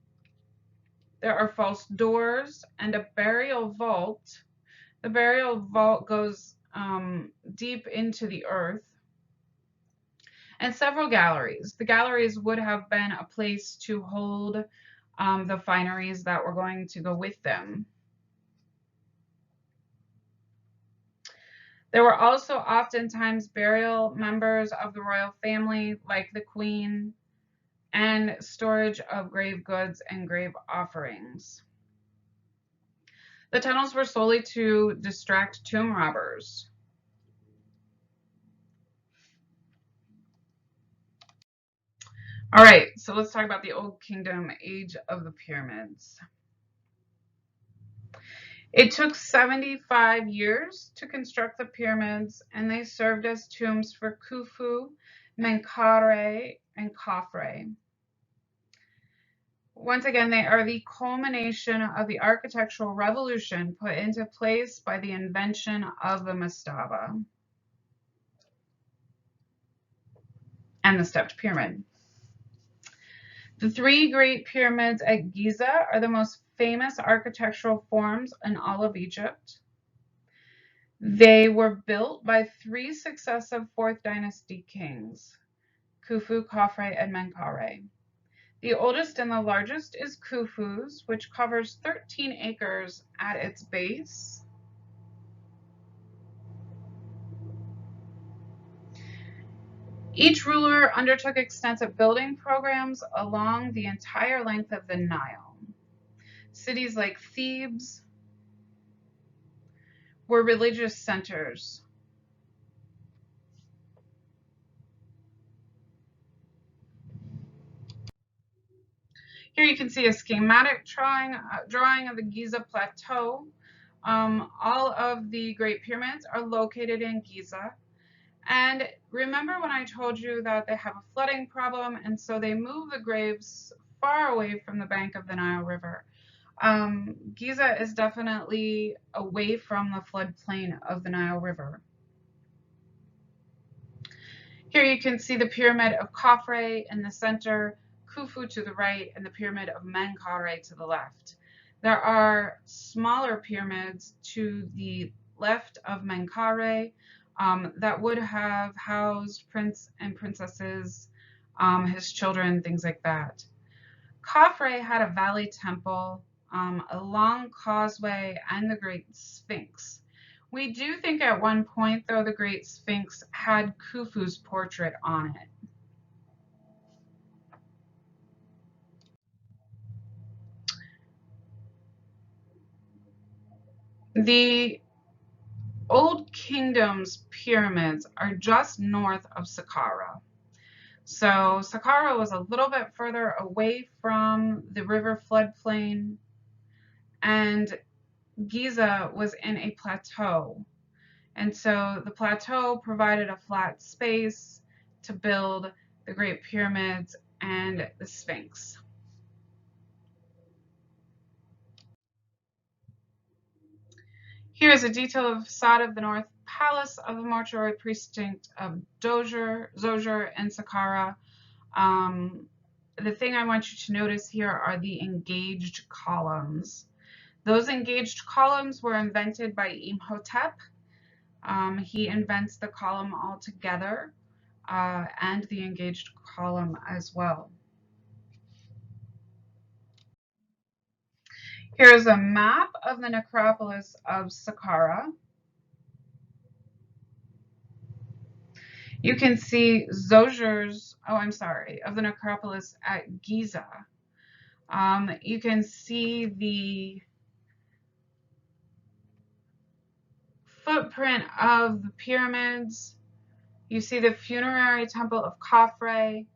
S1: There are false doors and a burial vault. The burial vault goes deep into the earth. And several galleries. The galleries would have been a place to hold the fineries that were going to go with them. There were also oftentimes burial members of the royal family, like the queen, and storage of grave goods and grave offerings. The tunnels were solely to distract tomb robbers. All right, so let's talk about the Old Kingdom age of the pyramids. It took 75 years to construct the pyramids, and they served as tombs for Khufu, Menkaure, and Khafre. Once again, they are the culmination of the architectural revolution put into place by the invention of the mastaba and the stepped pyramid. The three great pyramids at Giza are the most famous architectural forms in all of Egypt. They were built by three successive 4th dynasty kings, Khufu, Khafre, and Menkaure. The oldest and the largest is Khufu's, which covers 13 acres at its base. Each ruler undertook extensive building programs along the entire length of the Nile. Cities like Thebes were religious centers. Here you can see a schematic drawing of the Giza Plateau. All of the Great Pyramids are located in Giza. And remember when I told you that they have a flooding problem, and so they move the graves far away from the bank of the Nile River. Giza is definitely away from the floodplain of the Nile River. Here you can see the pyramid of Khafre in the center, Khufu to the right, and the pyramid of Menkaure to the left. There are smaller pyramids to the left of Menkaure that would have housed prince and princesses, his children, things like that. Khafre had a valley temple, a long causeway, and the Great Sphinx. We do think at one point, though, the Great Sphinx had Khufu's portrait on it. The Old Kingdom's pyramids are just north of Saqqara. So Saqqara was a little bit further away from the river floodplain, and Giza was in a plateau. And so the plateau provided a flat space to build the Great Pyramids and the Sphinx. Here is a detail of the facade of the North palace of the mortuary precinct of Zoger and Saqqara. The thing I want you to notice here are the engaged columns. Those engaged columns were invented by Imhotep. He invents the column altogether and the engaged column as well. Here's a map of the necropolis of Saqqara. You can see Zoger's, of the necropolis at Giza. You can see the footprint of the pyramids. You see the funerary temple of Khafre.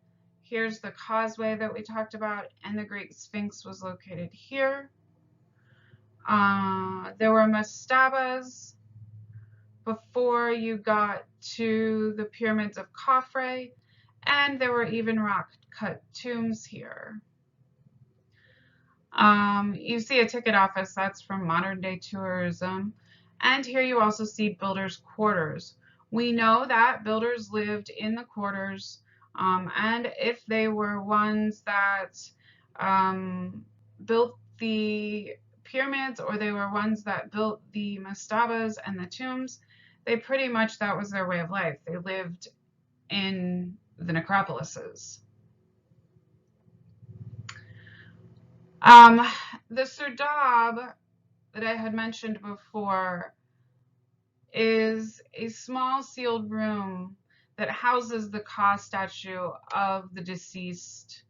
S1: Here's the causeway that we talked about, and the Great Sphinx was located here. There were mastabas before you got to the pyramids of Khafre, and there were even rock-cut tombs here. You see a ticket office, that's from modern-day tourism. And here you also see builders' quarters. We know that builders lived in the quarters, and if they were ones that built the pyramids, or they were ones that built the mastabas and the tombs, they pretty much, that was their way of life. They lived in the necropolises. The serdab that I had mentioned before is a small sealed room that houses the Ka statue of the deceased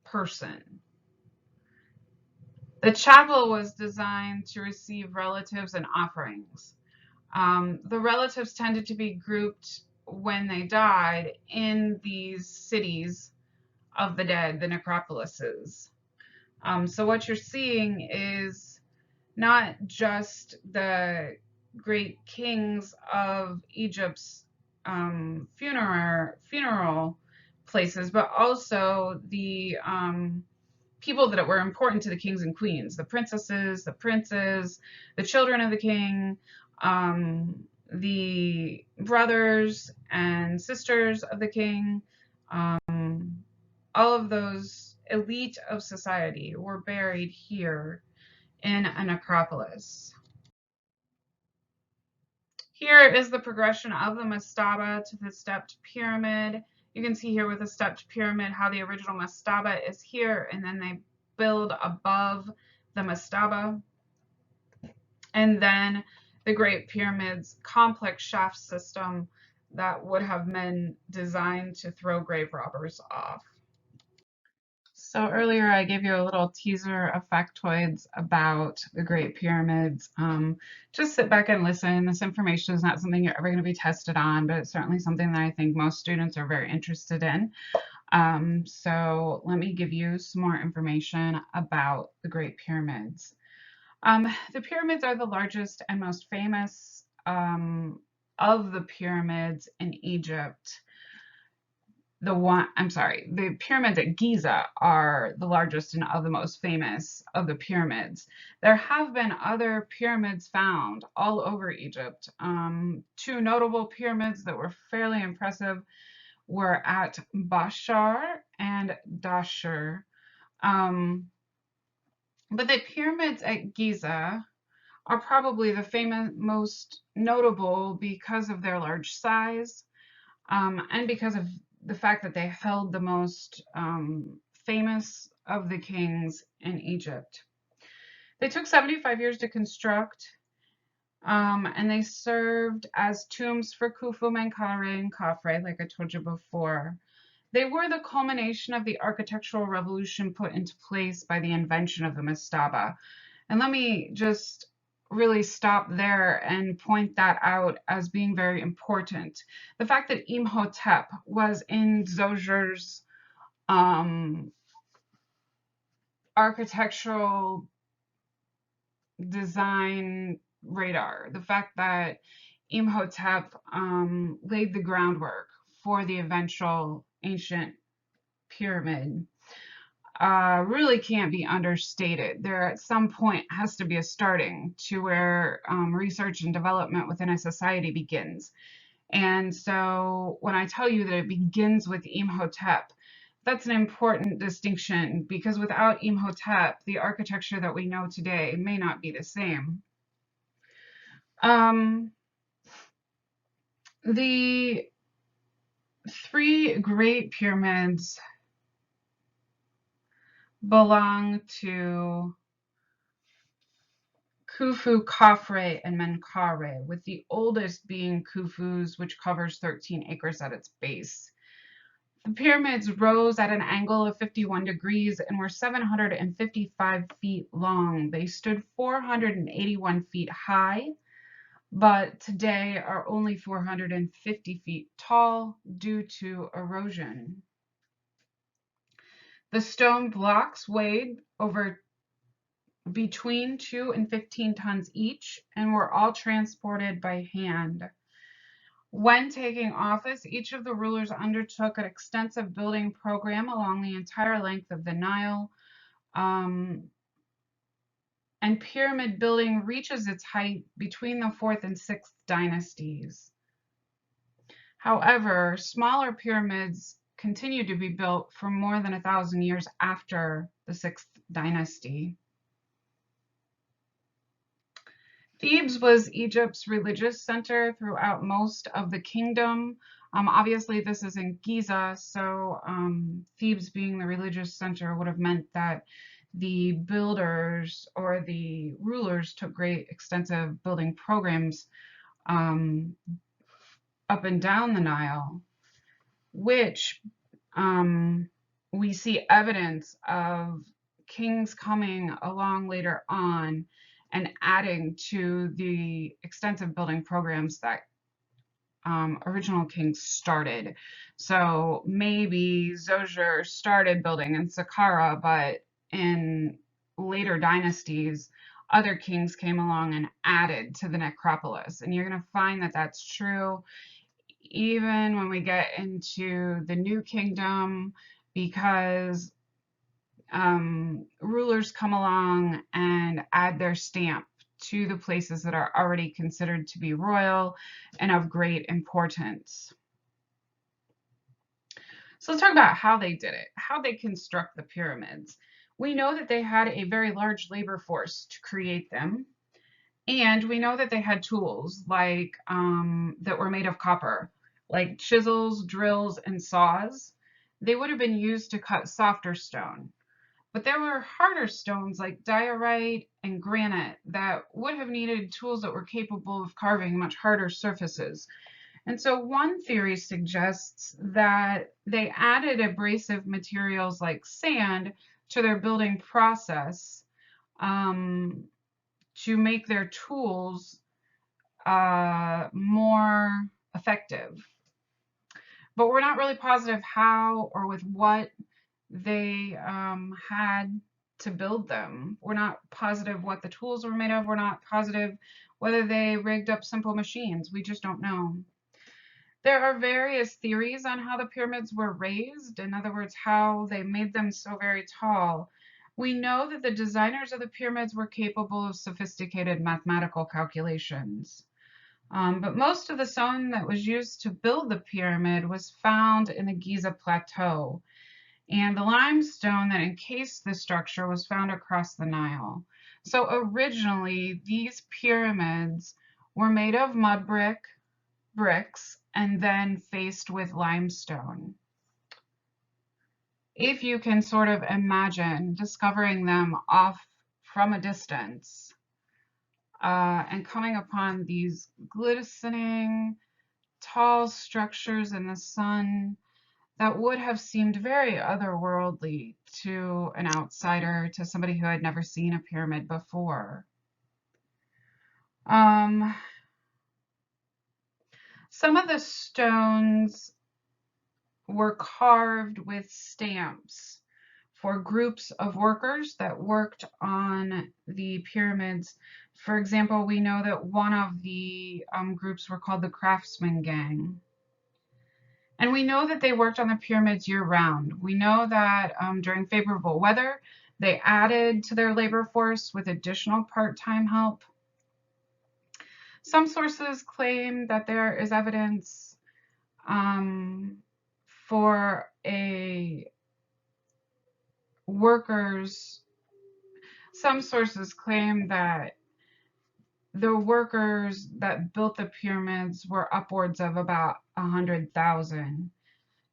S1: person. The chapel was designed to receive relatives and offerings. The relatives tended to be grouped when they died in these cities of the dead, the necropolises. So what you're seeing is not just the great kings of Egypt's funeral places, but also the people that were important to the kings and queens, the princesses, the princes, the children of the king, the brothers and sisters of the king. All of those elite of society were buried here in a necropolis. Here is the progression of the mastaba to the stepped pyramid. You can see here with the stepped pyramid how the original mastaba is here, and then they build above the mastaba. And then the Great Pyramid's complex shaft system that would have been designed to throw grave robbers off. So earlier I gave you a little teaser of factoids about the Great Pyramids. Just sit back and listen. This information is not something you're ever going to be tested on, but it's certainly something that I think most students are very interested in. So let me give you some more information about the Great Pyramids. The pyramids are the largest and most famous of the pyramids in Egypt. The pyramids at Giza are the largest and of the most famous of the pyramids. There have been other pyramids found all over Egypt. Two notable pyramids that were fairly impressive were at Bashar and Dashur. But the pyramids at Giza are probably the most notable because of their large size, and because of the fact that they held the most famous of the kings in Egypt. They took 75 years to construct, and they served as tombs for Khufu, Menkaure, and Khafre, like I told you before. They were the culmination of the architectural revolution put into place by the invention of the mastaba. And let me just really stop there and point that out as being very important. The fact that Imhotep was in Zoger's architectural design radar, the fact that Imhotep laid the groundwork for the eventual ancient pyramid. really can't be understated. There at some point has to be a starting to where research and development within a society begins. And so when I tell you that it begins with Imhotep, that's an important distinction because without Imhotep, the architecture that we know today may not be the same. The three great pyramids belong to Khufu, Khafre, and Menkaure, with the oldest being Khufu's, which covers 13 acres at its base. The pyramids rose at an angle of 51 degrees and were 755 feet long. They stood 481 feet high, but today are only 450 feet tall due to erosion. The stone blocks weighed over between 2 and 15 tons each and were all transported by hand. When taking office, each of the rulers undertook an extensive building program along the entire length of the Nile, and pyramid building reaches its height between the 4th and 6th dynasties. However, smaller pyramids continued to be built for more than 1,000 years after the 6th dynasty. Thebes was Egypt's religious center throughout most of the kingdom. Obviously, this is in Giza, so Thebes being the religious center would have meant that the builders or the rulers took great extensive building programs up and down the Nile, which we see evidence of kings coming along later on and adding to the extensive building programs that original kings started. So maybe Zoser started building in Saqqara, but in later dynasties, other kings came along and added to the necropolis. And you're going to find that that's true even when we get into the New Kingdom, because rulers come along and add their stamp to the places that are already considered to be royal and of great importance. So let's talk about how they did it, how they construct the pyramids. We know that they had a very large labor force to create them, and we know that they had tools like that were made of copper, like chisels, drills, and saws. They would have been used to cut softer stone. But there were harder stones like diorite and granite that would have needed tools that were capable of carving much harder surfaces. And so one theory suggests that they added abrasive materials like sand to their building process to make their tools more effective. But we're not really positive how or with what they had to build them. We're not positive what the tools were made of. We're not positive whether they rigged up simple machines. We just don't know. There are various theories on how the pyramids were raised, in other words, how they made them so very tall. We know that the designers of the pyramids were capable of sophisticated mathematical calculations. But most of the stone that was used to build the pyramid was found in the Giza Plateau, and the limestone that encased the structure was found across the Nile. So originally, these pyramids were made of mud bricks, and then faced with limestone. If you can sort of imagine discovering them off from a distance and coming upon these glistening, tall structures in the sun, that would have seemed very otherworldly to an outsider, to somebody who had never seen a pyramid before. Some of the stones were carved with stamps for groups of workers that worked on the pyramids. For example, we know that one of the groups were called the Craftsman Gang. And we know that they worked on the pyramids year-round. We know that during favorable weather, they added to their labor force with additional part-time help. Some sources claim that there is evidence for a workers. Some sources claim that the workers that built the pyramids were upwards of about 100,000.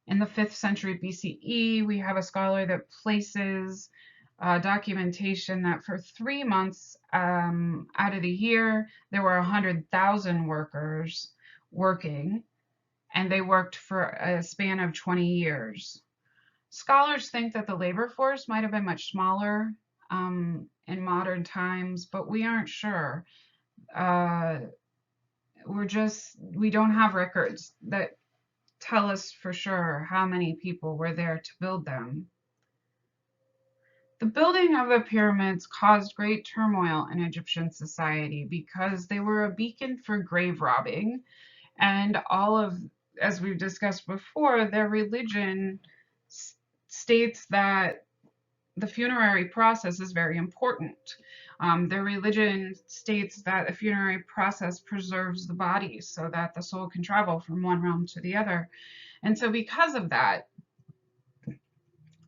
S1: In the 5th century BCE, we have a scholar that places documentation that for 3 months out of the year, there were 100,000 workers working, and they worked for a span of 20 years. Scholars think that the labor force might have been much smaller in modern times, but we aren't sure. We don't have records that tell us for sure how many people were there to build them. The building of the pyramids caused great turmoil in Egyptian society because they were a beacon for grave robbing, and as we've discussed before, their religion states that the funerary process is very important. Their religion states that the funerary process preserves the body so that the soul can travel from one realm to the other. And so because of that,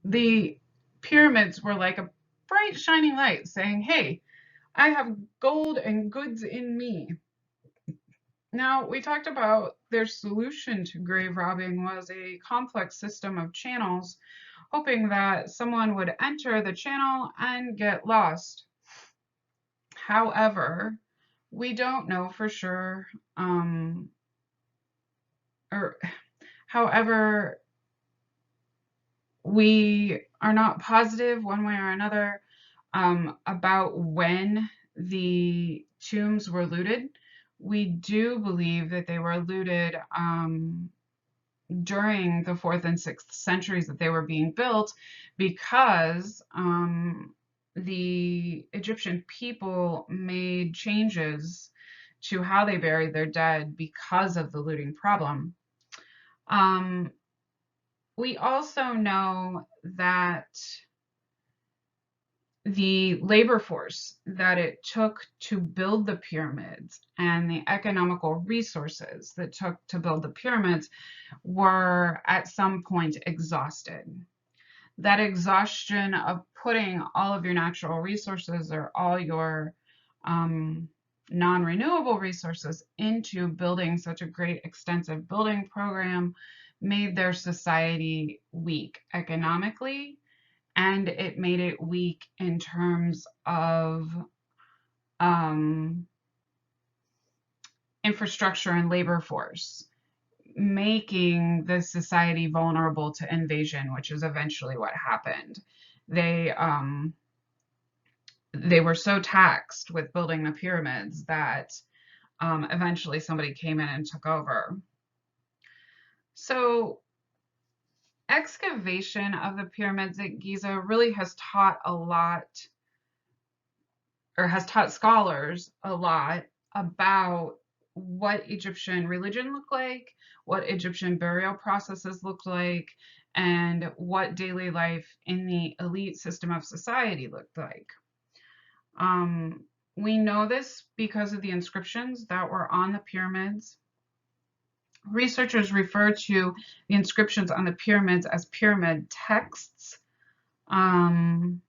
S1: the pyramids were like a bright shining light saying, hey, I have gold and goods in me. Now, we talked about their solution to grave robbing was a complex system of channels, hoping that someone would enter the channel and get lost. However, we don't know for sure, however, we are not positive one way or another about when the tombs were looted. We do believe that they were looted during the 4th and 6th centuries that they were being built, because the Egyptian people made changes to how they buried their dead because of the looting problem. We also know that the labor force that it took to build the pyramids and the economical resources that took to build the pyramids were at some point exhausted. That exhaustion of putting all of your natural resources or all your non-renewable resources into building such a great extensive building program made their society weak economically, and it made it weak in terms of infrastructure and labor force, making the society vulnerable to invasion, which is eventually what happened. They were so taxed with building the pyramids that eventually somebody came in and took over. So excavation of the pyramids at Giza really has taught a lot, or has taught scholars a lot about what Egyptian religion looked like, what Egyptian burial processes looked like, and what daily life in the elite system of society looked like. We know this because of the inscriptions that were on the pyramids. Researchers refer to the inscriptions on the pyramids as pyramid texts. Through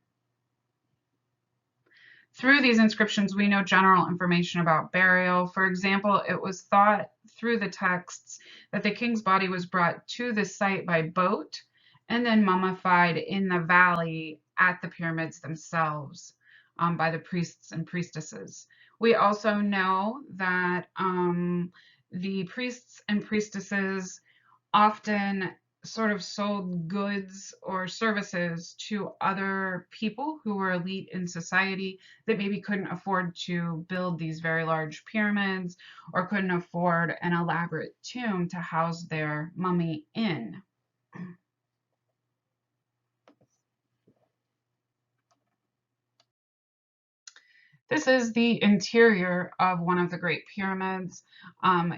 S1: these inscriptions, we know general information about burial. For example, it was thought through the texts that the king's body was brought to the site by boat and then mummified in the valley at the pyramids themselves by the priests and priestesses. We also know that the priests and priestesses often sort of sold goods or services to other people who were elite in society that maybe couldn't afford to build these very large pyramids or couldn't afford an elaborate tomb to house their mummy in. This is the interior of one of the Great Pyramids.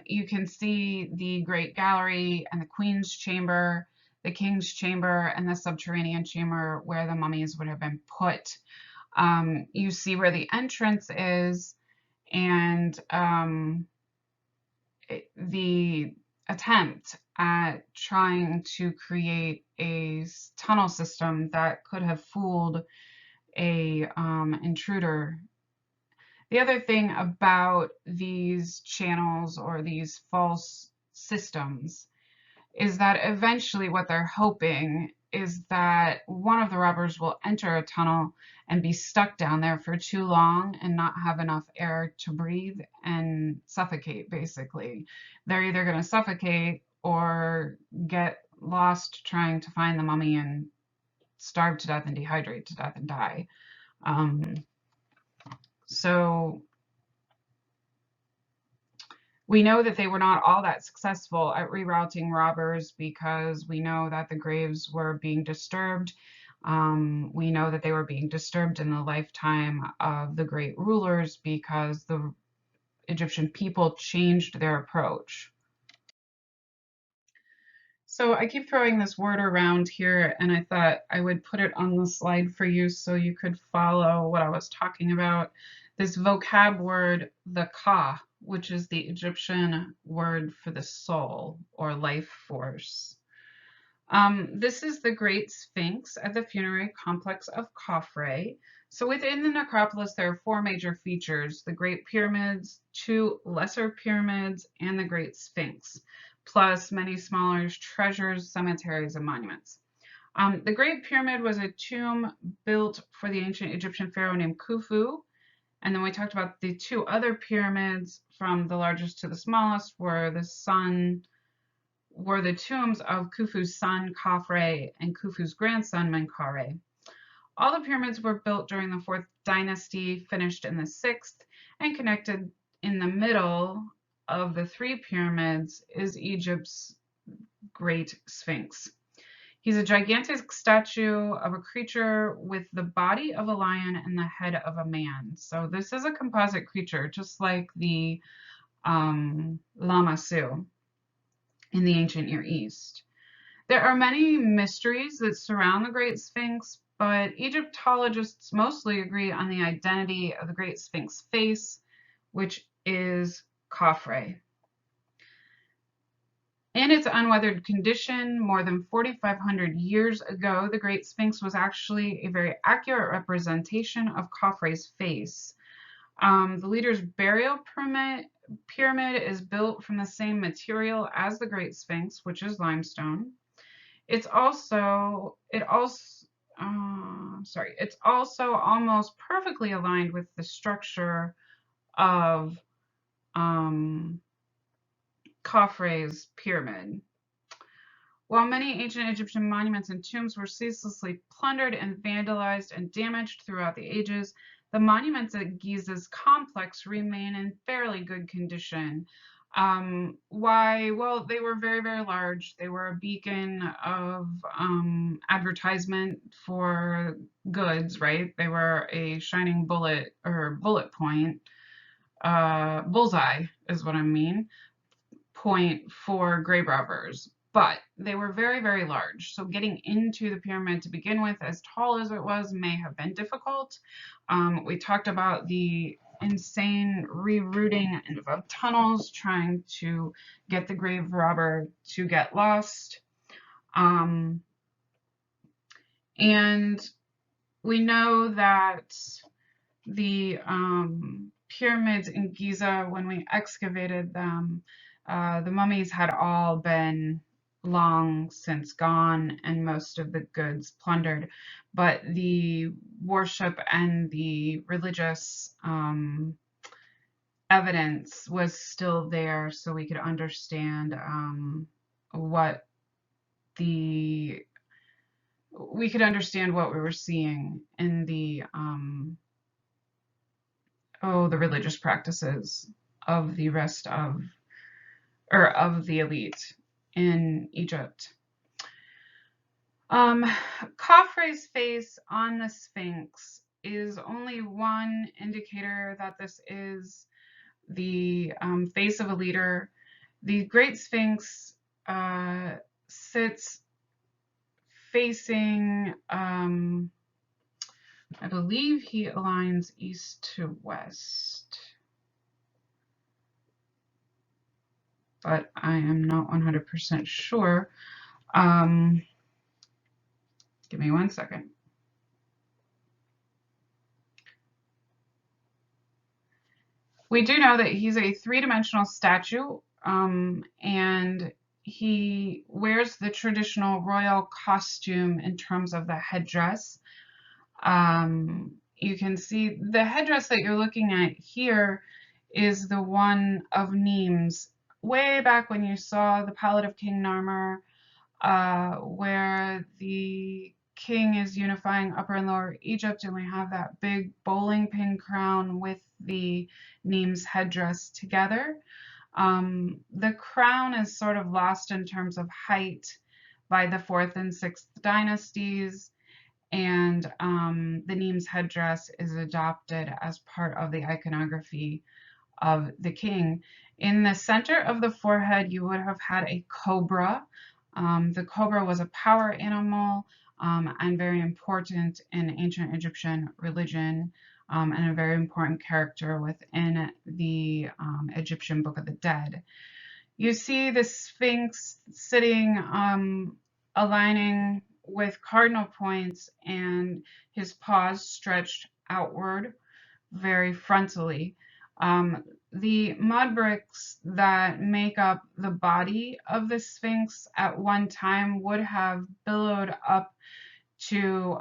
S1: You can see the Great Gallery and the Queen's Chamber, the King's Chamber, and the subterranean chamber where the mummies would have been put. You see where the entrance is, and the attempt at trying to create a tunnel system that could have fooled a intruder. The other thing about these channels or these false systems is that eventually what they're hoping is that one of the robbers will enter a tunnel and be stuck down there for too long and not have enough air to breathe and suffocate, basically. They're either going to suffocate or get lost trying to find the mummy and starve to death and dehydrate to death and die. So we know that they were not all that successful at rerouting robbers because we know that the graves were being disturbed. We know that they were being disturbed in the lifetime of the great rulers because the Egyptian people changed their approach. So I keep throwing this word around here, and I thought I would put it on the slide for you so you could follow what I was talking about. This vocab word, the ka, which is the Egyptian word for the soul or life force. This is the Great Sphinx at the funerary complex of Khafre. So within the necropolis, there are 4 major features: the Great Pyramids, 2 lesser pyramids, and the Great Sphinx, plus many smaller treasures, cemeteries, and monuments. The Great Pyramid was a tomb built for the ancient Egyptian pharaoh named Khufu. And then we talked about the 2 other pyramids, from the largest to the smallest, were the tombs of Khufu's son Khafre and Khufu's grandson Menkaure. All the pyramids were built during the 4th dynasty, finished in the 6th, and connected in the middle of the 3 pyramids is Egypt's Great Sphinx. He's a gigantic statue of a creature with the body of a lion and the head of a man. So this is a composite creature, just like the Lamassu in the ancient Near East. There are many mysteries that surround the Great Sphinx, but Egyptologists mostly agree on the identity of the Great Sphinx face, which is Khafre. In its unweathered condition, more than 4,500 years ago, the Great Sphinx was actually a very accurate representation of Khafre's face. The leader's burial pyramid is built from the same material as the Great Sphinx, which is limestone. It's also almost perfectly aligned with the structure of Khafre's pyramid. While many ancient Egyptian monuments and tombs were ceaselessly plundered and vandalized and damaged throughout the ages, the monuments at Giza's complex remain in fairly good condition. Why? Well, they were very, very large. They were a beacon of advertisement for goods, right? They were a shining bullet or bullet point, bullseye is what I mean, point for grave robbers. But they were very, very large. So getting into the pyramid to begin with, as tall as it was, may have been difficult. We talked about the insane rerouting of tunnels, trying to get the grave robber to get lost. And we know that the pyramids in Giza, when we excavated them, the mummies had all been long since gone and most of the goods plundered, but the worship and the religious evidence was still there, so we could understand what we were seeing in the religious practices of the rest of the elite in Egypt. Khafre's face on the Sphinx is only one indicator that this is the face of a leader. The Great Sphinx sits facing, I believe he aligns east to west, but I am not 100% sure. Give me 1 second. We do know that he's a three-dimensional statue, and he wears the traditional royal costume in terms of the headdress. You can see the headdress that you're looking at here is the one of Nimes. Way back when you saw the Palette of King Narmer, where the king is unifying Upper and Lower Egypt, and we have that big bowling pin crown with the Nimes headdress together. The crown is sort of lost in terms of height by the 4th and 6th dynasties, and the Nimes headdress is adopted as part of the iconography of the king. In the center of the forehead, you would have had a cobra. The cobra was a power animal and very important in ancient Egyptian religion, and a very important character within the Egyptian Book of the Dead. You see the Sphinx sitting, aligning with cardinal points, and his paws stretched outward very frontally. The mud bricks that make up the body of the Sphinx at one time would have billowed up to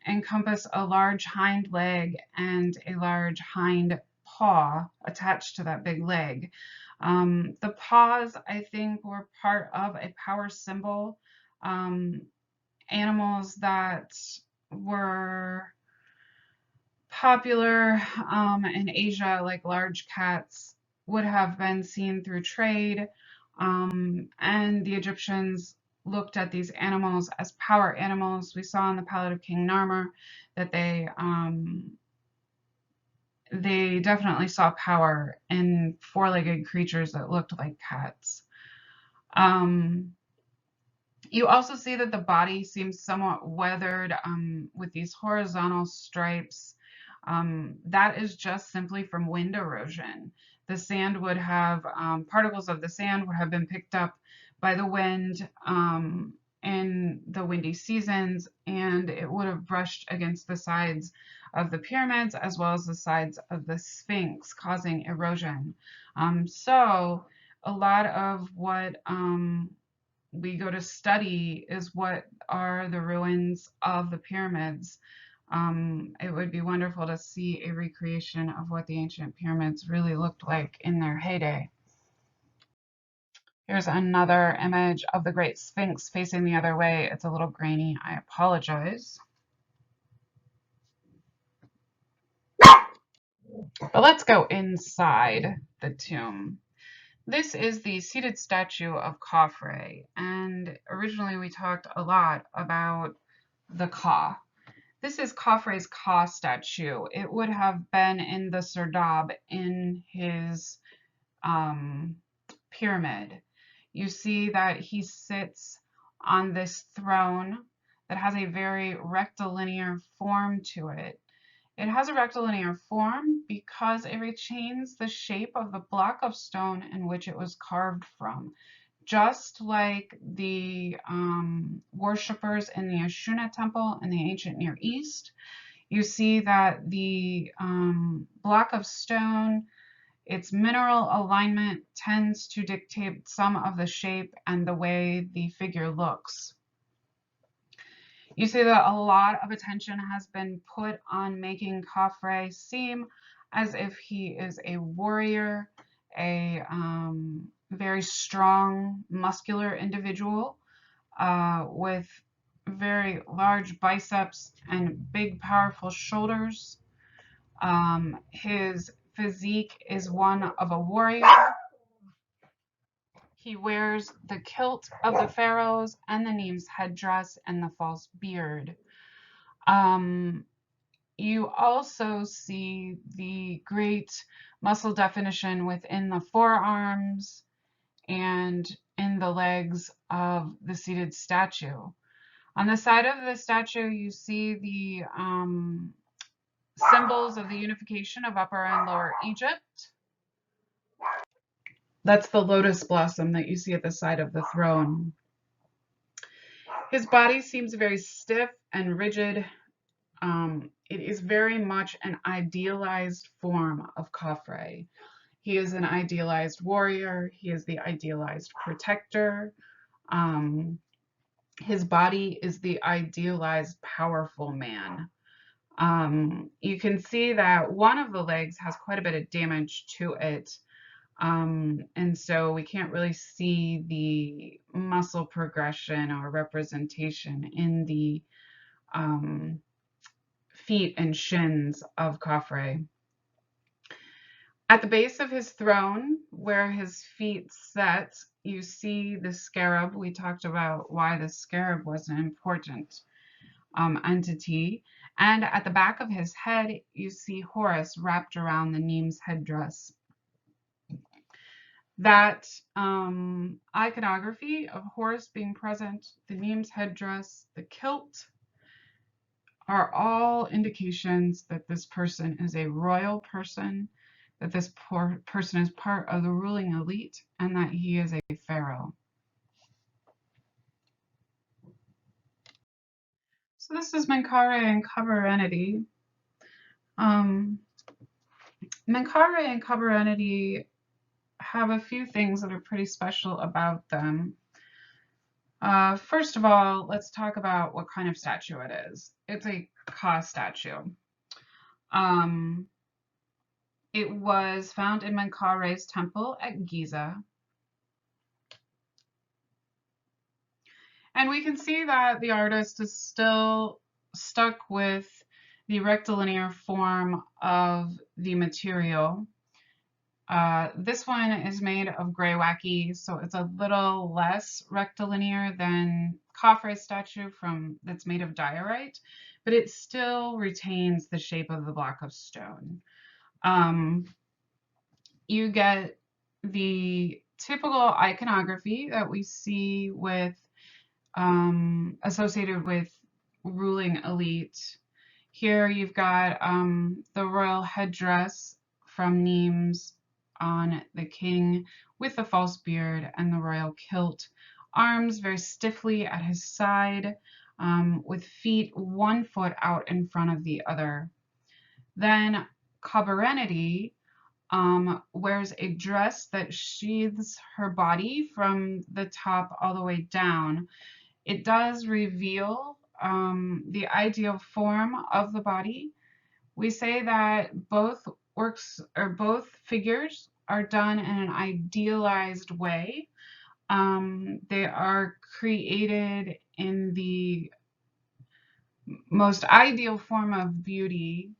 S1: encompass a large hind leg and a large hind paw attached to that big leg. The paws, I think, were part of a power symbol. Animals that were popular in Asia, like large cats, would have been seen through trade, and the Egyptians looked at these animals as power animals. We saw in the Palette of King Narmer that they definitely saw power in four-legged creatures that looked like cats. You also see that the body seems somewhat weathered with these horizontal stripes. That is just simply from wind erosion. The sand would have, particles of the sand would have been picked up by the wind in the windy seasons, and it would have brushed against the sides of the pyramids as well as the sides of the Sphinx, causing erosion. So a lot of what we go to study is what are the ruins of the pyramids. It would be wonderful to see a recreation of what the ancient pyramids really looked like in their heyday. Here's another image of the Great Sphinx facing the other way. It's a little grainy, I apologize. But let's go inside the tomb. This is the seated statue of Khafre, and originally we talked a lot about the Ka. This is Khafre's Ka statue. It would have been in the serdab in his pyramid. You see that he sits on this throne that has a very rectilinear form to it. It has a rectilinear form because it retains the shape of the block of stone in which it was carved from. Just like the worshippers in the Ashuna temple in the ancient Near East, you see that the block of stone, its mineral alignment tends to dictate some of the shape and the way the figure looks. You see that a lot of attention has been put on making Khafre seem as if he is a warrior, a very strong, muscular individual with very large biceps and big, powerful shoulders. His physique is one of a warrior. He wears the kilt of the pharaohs and the Nimes headdress and the false beard. You also see the great muscle definition within the forearms and in the legs of the seated statue. On the side of the statue, you see the symbols of the unification of Upper and Lower Egypt. That's the lotus blossom that you see at the side of the throne. His body seems very stiff and rigid. It is very much an idealized form of Khafre. He is an idealized warrior. He is the idealized protector. His body is the idealized powerful man. You can see that one of the legs has quite a bit of damage to it. And so we can't really see the muscle progression or representation in the feet and shins of Khafre. At the base of his throne, where his feet set, you see the scarab. We talked about why the scarab was an important entity. And at the back of his head, you see Horus wrapped around the Nemes headdress. That iconography of Horus being present, the Nemes headdress, the kilt, are all indications that this person is a royal person, that this person is part of the ruling elite, and that he is a pharaoh. So this is Menkaure and Khubra-Eneti. Menkaure and Khubra-Eneti have a few things that are pretty special about them. First of all, let's talk about what kind of statue it is. It's a Ka statue. It was found in Menkaure's temple at Giza. And we can see that the artist is still stuck with the rectilinear form of the material. This one is made of greywacke, so it's a little less rectilinear than Khafre's statue that's made of diorite, but it still retains the shape of the block of stone. You get the typical iconography that we see with associated with ruling elite. Here you've got the royal headdress from Nemes on the king with the false beard and the royal kilt. Arms very stiffly at his side, with feet 1 foot out in front of the other. Then Khubra-Eneti wears a dress that sheathes her body from the top all the way down. It does reveal the ideal form of the body. We say that both figures are done in an idealized way. They are created in the most ideal form of beauty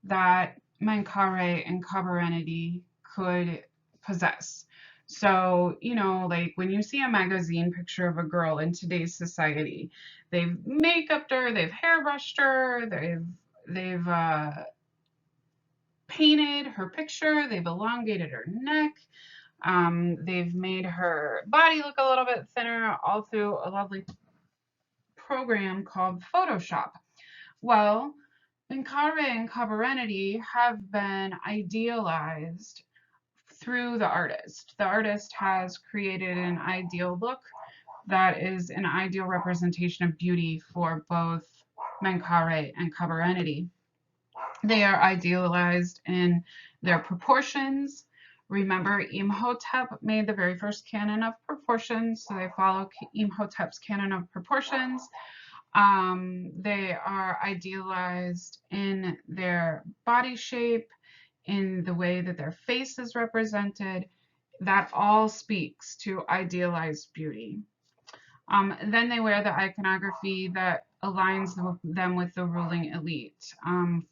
S1: that Menkaure and Khubra-Eneti could possess. So, you know, like when you see a magazine picture of a girl in today's society, they've make-upped her, they've hairbrushed her, they've painted her picture, they've elongated her neck, they've made her body look a little bit thinner, all through a lovely program called Photoshop. Well, Menkaure and Khubra-Eneti have been idealized through the artist. The artist has created an ideal look that is an ideal representation of beauty for both Menkaure and Khubra-Eneti. They are idealized in their proportions. Remember, Imhotep made the very first canon of proportions, so they follow Imhotep's canon of proportions. They are idealized in their body shape, in the way that their face is represented. That all speaks to idealized beauty. Then they wear the iconography that aligns them with the ruling elite.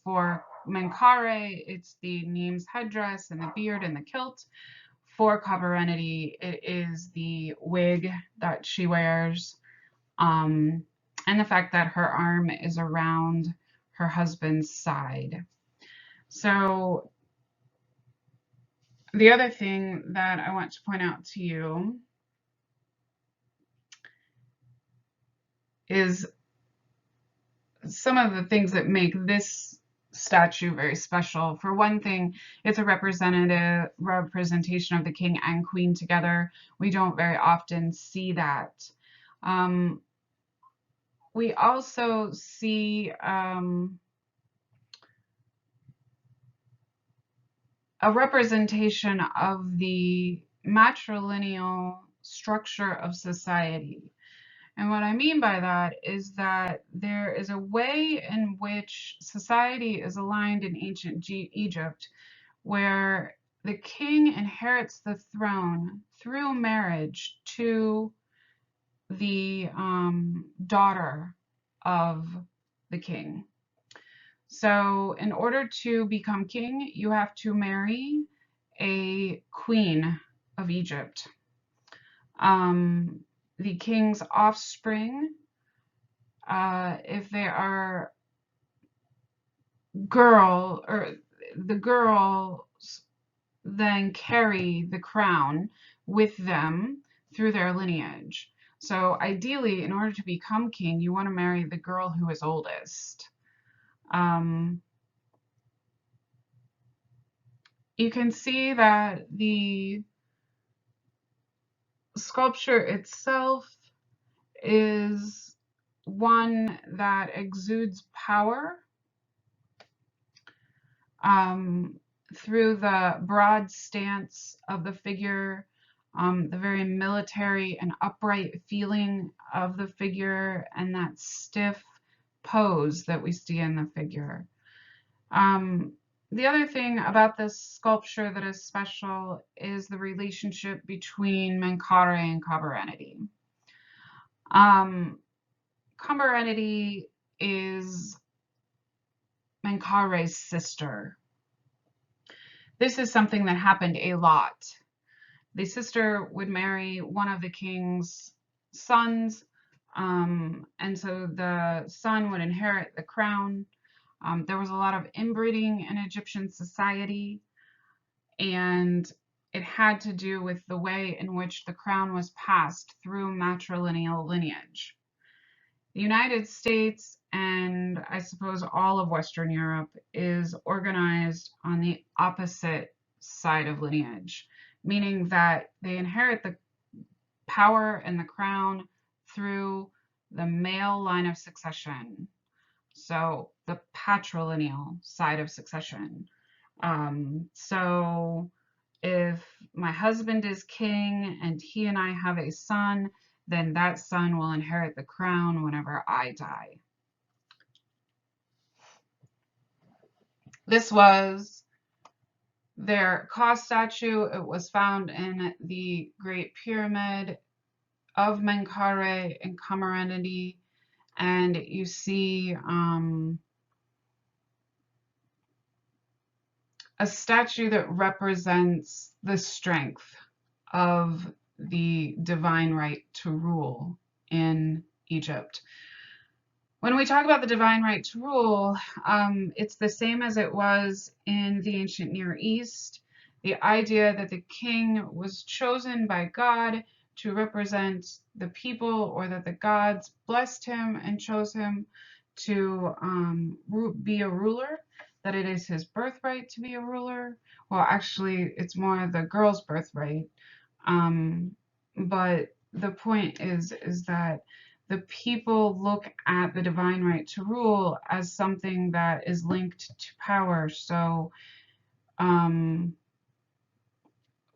S1: For Menkaure, it's the Nemes headdress and the beard and the kilt. For Khubra-Eneti, it is the wig that she wears, and the fact that her arm is around her husband's side. So the other thing that I want to point out to you is some of the things that make this statue very special. For one thing, it's a representation of the king and queen together. We don't very often see that. We also see a representation of the matrilineal structure of society. And what I mean by that is that there is a way in which society is aligned in ancient Egypt where the king inherits the throne through marriage to the daughter of the king. So in order to become king, you have to marry a queen of Egypt. The king's offspring, if they are girl, or the girls then carry the crown with them through their lineage. So ideally, in order to become king, you want to marry the girl who is oldest. You can see that the sculpture itself is one that exudes power through the broad stance of the figure, the very military and upright feeling of the figure, and that stiff pose that we see in the figure. The other thing about this sculpture that is special is the relationship between Menkaure and Khamarenity. Khamarenity is Menkaure's sister. This is something that happened a lot. The sister would marry one of the king's sons, and so the son would inherit the crown. There was a lot of inbreeding in Egyptian society, and it had to do with the way in which the crown was passed through matrilineal lineage. The United States, and I suppose all of Western Europe, is organized on the opposite side of lineage, meaning that they inherit the power and the crown through the male line of succession. So the patrilineal side of succession. So if my husband is king and he and I have a son, then that son will inherit the crown whenever I die. This was their Ka statue. It was found in the Great Pyramid of Menkaure in Khamarenity, and you see a statue that represents the strength of the divine right to rule in Egypt. When we talk about the divine right to rule, it's the same as it was in the ancient Near East. The idea that the king was chosen by God to represent the people, or that the gods blessed him and chose him to be a ruler, that it is his birthright to be a ruler. Well, actually, it's more the girl's birthright. But the point is that the people look at the divine right to rule as something that is linked to power. So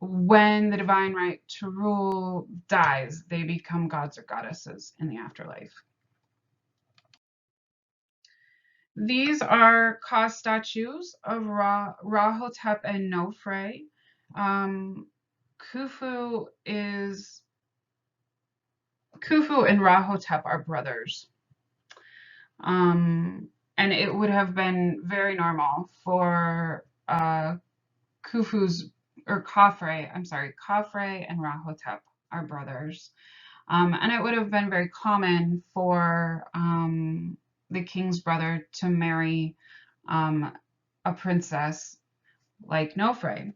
S1: when the divine right to rule dies, they become gods or goddesses in the afterlife. These are Ka statues of Rahotep and Nofre. Khufu and Rahotep are brothers. And it would have been very normal for Khufu's, or Khafre and Rahotep are brothers. And it would have been very common for the king's brother to marry a princess like Nofre.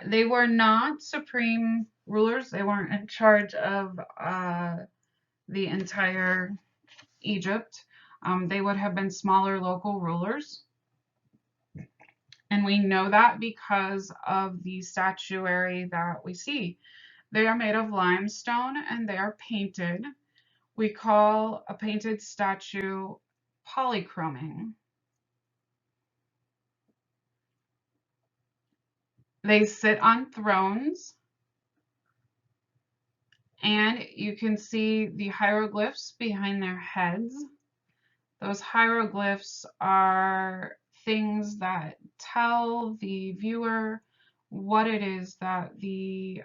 S1: They were not supreme rulers. They weren't in charge of the entire Egypt. They would have been smaller local rulers. And we know that because of the statuary that we see. They are made of limestone and they are painted. We call a painted statue polychroming. They sit on thrones, and you can see the hieroglyphs behind their heads. Those hieroglyphs are things that tell the viewer what it is that the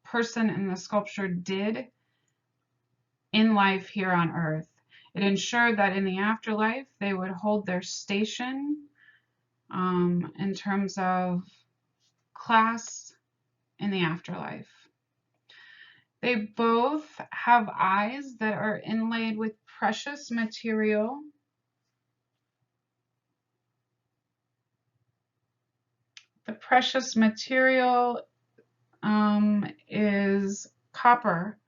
S1: person in the sculpture did in life here on earth. It ensured that in the afterlife they would hold their station in terms of class in the afterlife. They both have eyes that are inlaid with precious material. The precious material is copper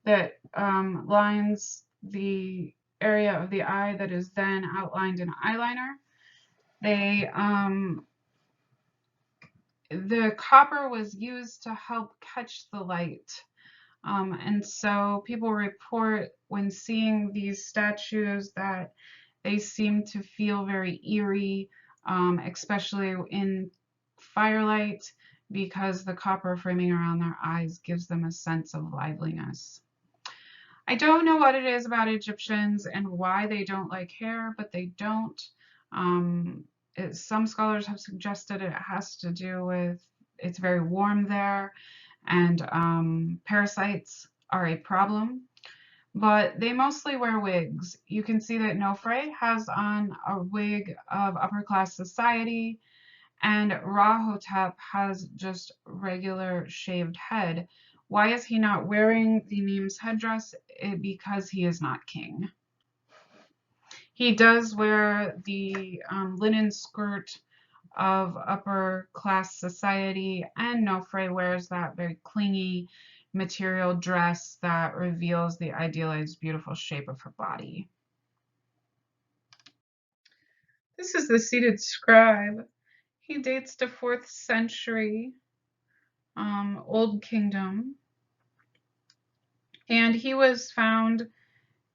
S1: that lines the area of the eye that is then outlined in eyeliner. The copper was used to help catch the light. And so people report when seeing these statues that they seem to feel very eerie, especially in firelight, because the copper framing around their eyes gives them a sense of liveliness. I don't know what it is about Egyptians and why they don't like hair, but they don't. Some scholars have suggested it has to do with it's very warm there, and parasites are a problem. But they mostly wear wigs. You can see that Nofre has on a wig of upper class society, and Rahotep has just regular shaved head. Why is he not wearing the Nemes headdress? Because he is not king. He does wear the linen skirt of upper class society, and Nofre wears that very clingy material dress that reveals the idealized beautiful shape of her body. This is the seated scribe. He dates to 4th century Old Kingdom, and he was found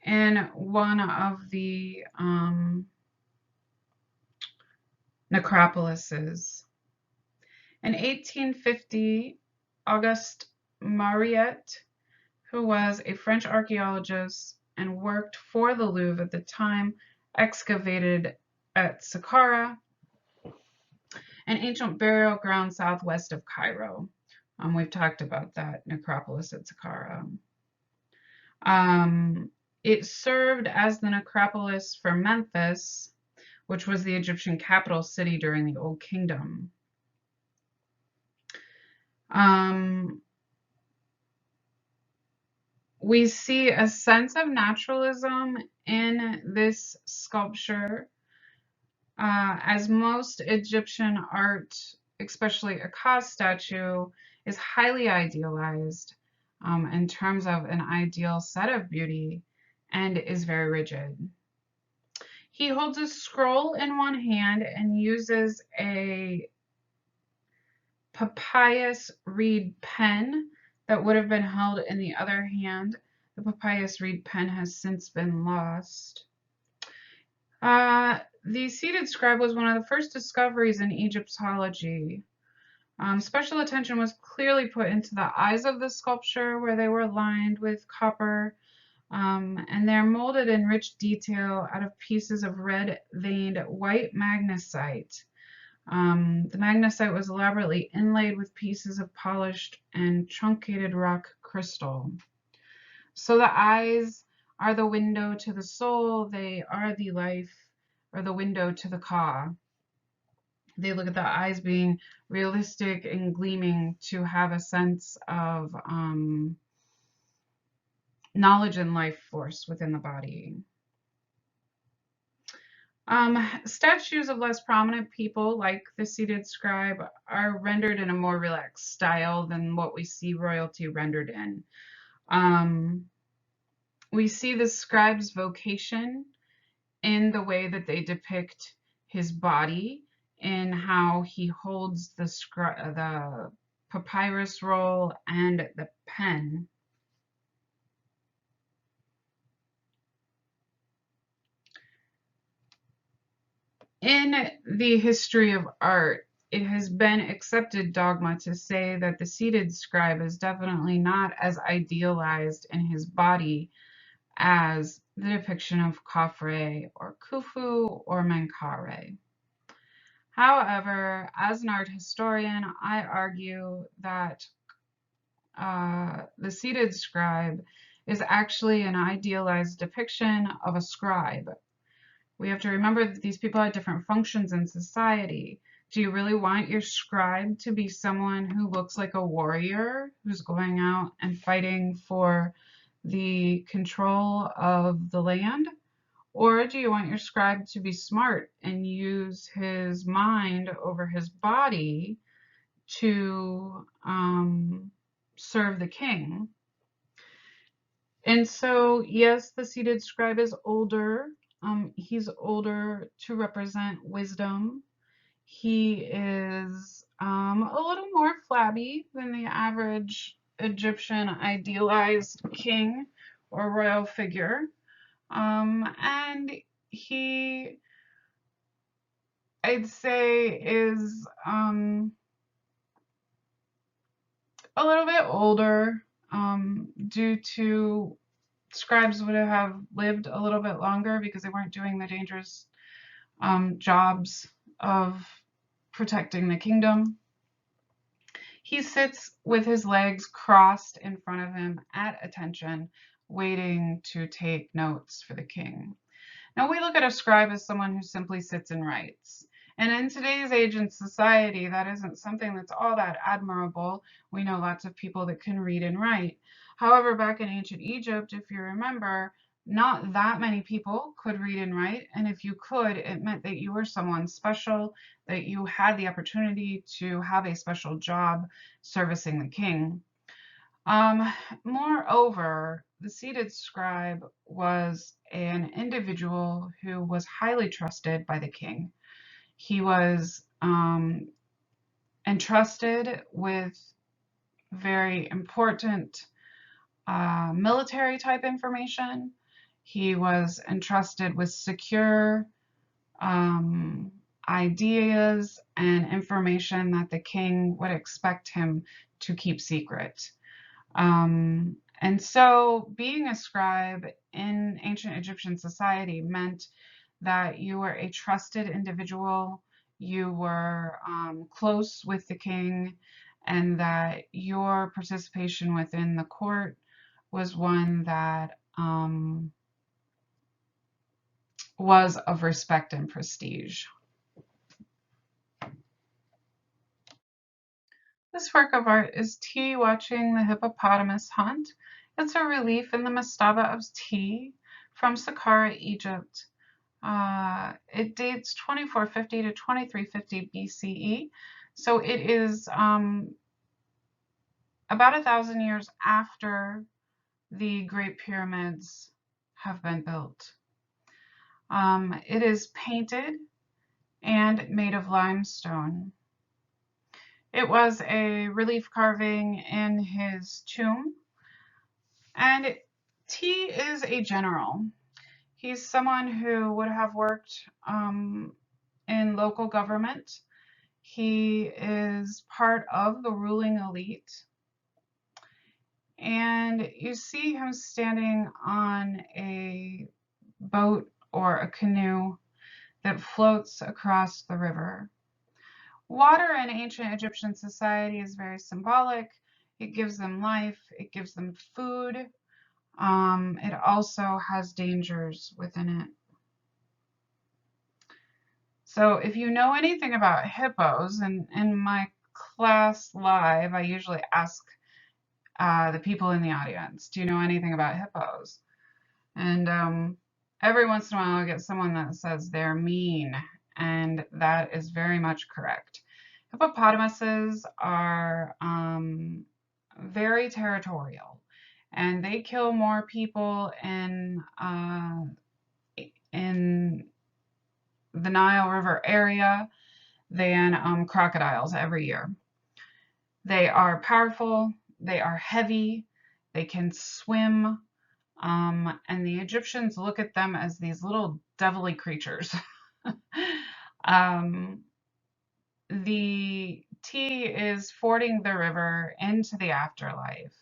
S1: in one of the necropolises. In 1850, Auguste Mariette, who was a French archaeologist and worked for the Louvre at the time, excavated at Saqqara, an ancient burial ground southwest of Cairo. We've talked about that necropolis at Saqqara. It served as the necropolis for Memphis, which was the Egyptian capital city during the Old Kingdom. We see a sense of naturalism in this sculpture, as most Egyptian art, especially a Ka statue, is highly idealized in terms of an ideal set of beauty and is very rigid. He holds a scroll in one hand and uses a papyrus reed pen that would have been held in the other hand. The papyrus reed pen has since been lost. The seated scribe was one of the first discoveries in Egyptology. Special attention was clearly put into the eyes of the sculpture, where they were lined with copper, and they're molded in rich detail out of pieces of red veined white magnesite. The magnesite was elaborately inlaid with pieces of polished and truncated rock crystal. So the eyes are the window to the soul. They are the life, or the window to the Ka. They look at the eyes being realistic and gleaming to have a sense of knowledge and life force within the body. Statues of less prominent people, like the seated scribe, are rendered in a more relaxed style than what we see royalty rendered in. Um, we see the scribe's vocation in the way that they depict his body, in how he holds the papyrus roll and the pen. In the history of art, it has been accepted dogma to say that the seated scribe is definitely not as idealized in his body as the depiction of Khafre or Khufu or Menkaure. However, as an art historian, I argue that the seated scribe is actually an idealized depiction of a scribe. We have to remember that these people had different functions in society. Do you really want your scribe to be someone who looks like a warrior, who's going out and fighting for the control of the land? Or do you want your scribe to be smart and use his mind over his body to serve the king? And so, yes, the seated scribe is older. He's older to represent wisdom. He is a little more flabby than the average Egyptian idealized king or royal figure. And he, I'd say, is a little bit older due to scribes would have lived a little bit longer because they weren't doing the dangerous jobs of protecting the kingdom. He sits with his legs crossed in front of him at attention, waiting to take notes for the king. Now, we look at a scribe as someone who simply sits and writes. And in today's age and society, that isn't something that's all that admirable. We know lots of people that can read and write. However, back in ancient Egypt, if you remember, not that many people could read and write. And if you could, it meant that you were someone special, that you had the opportunity to have a special job servicing the king. Moreover, the seated scribe was an individual who was highly trusted by the king. He was entrusted with very important military type information. He was entrusted with secure ideas and information that the king would expect him to keep secret. And so being a scribe in ancient Egyptian society meant that you were a trusted individual, you were close with the king, and that your participation within the court was one that was of respect and prestige. This work of art is T watching the hippopotamus hunt. It's a relief in the mastaba of T from Saqqara, Egypt. It dates 2450 to 2350 BCE, so it is about 1,000 years after the Great Pyramids have been built. It is painted and made of limestone. It was a relief carving in his tomb, and T is a general. He's someone who would have worked in local government. He is part of the ruling elite. And you see him standing on a boat or a canoe that floats across the river. Water in ancient Egyptian society is very symbolic. It gives them life, it gives them food. It also has dangers within it. So if you know anything about hippos, and in my class live, I usually ask the people in the audience, do you know anything about hippos? And every once in a while I get someone that says they're mean, and that is very much correct. Hippopotamuses are very territorial, and they kill more people in the Nile River area than crocodiles every year. They are powerful, they are heavy, they can swim, and the Egyptians look at them as these little devilly creatures. The T is fording the river into the afterlife,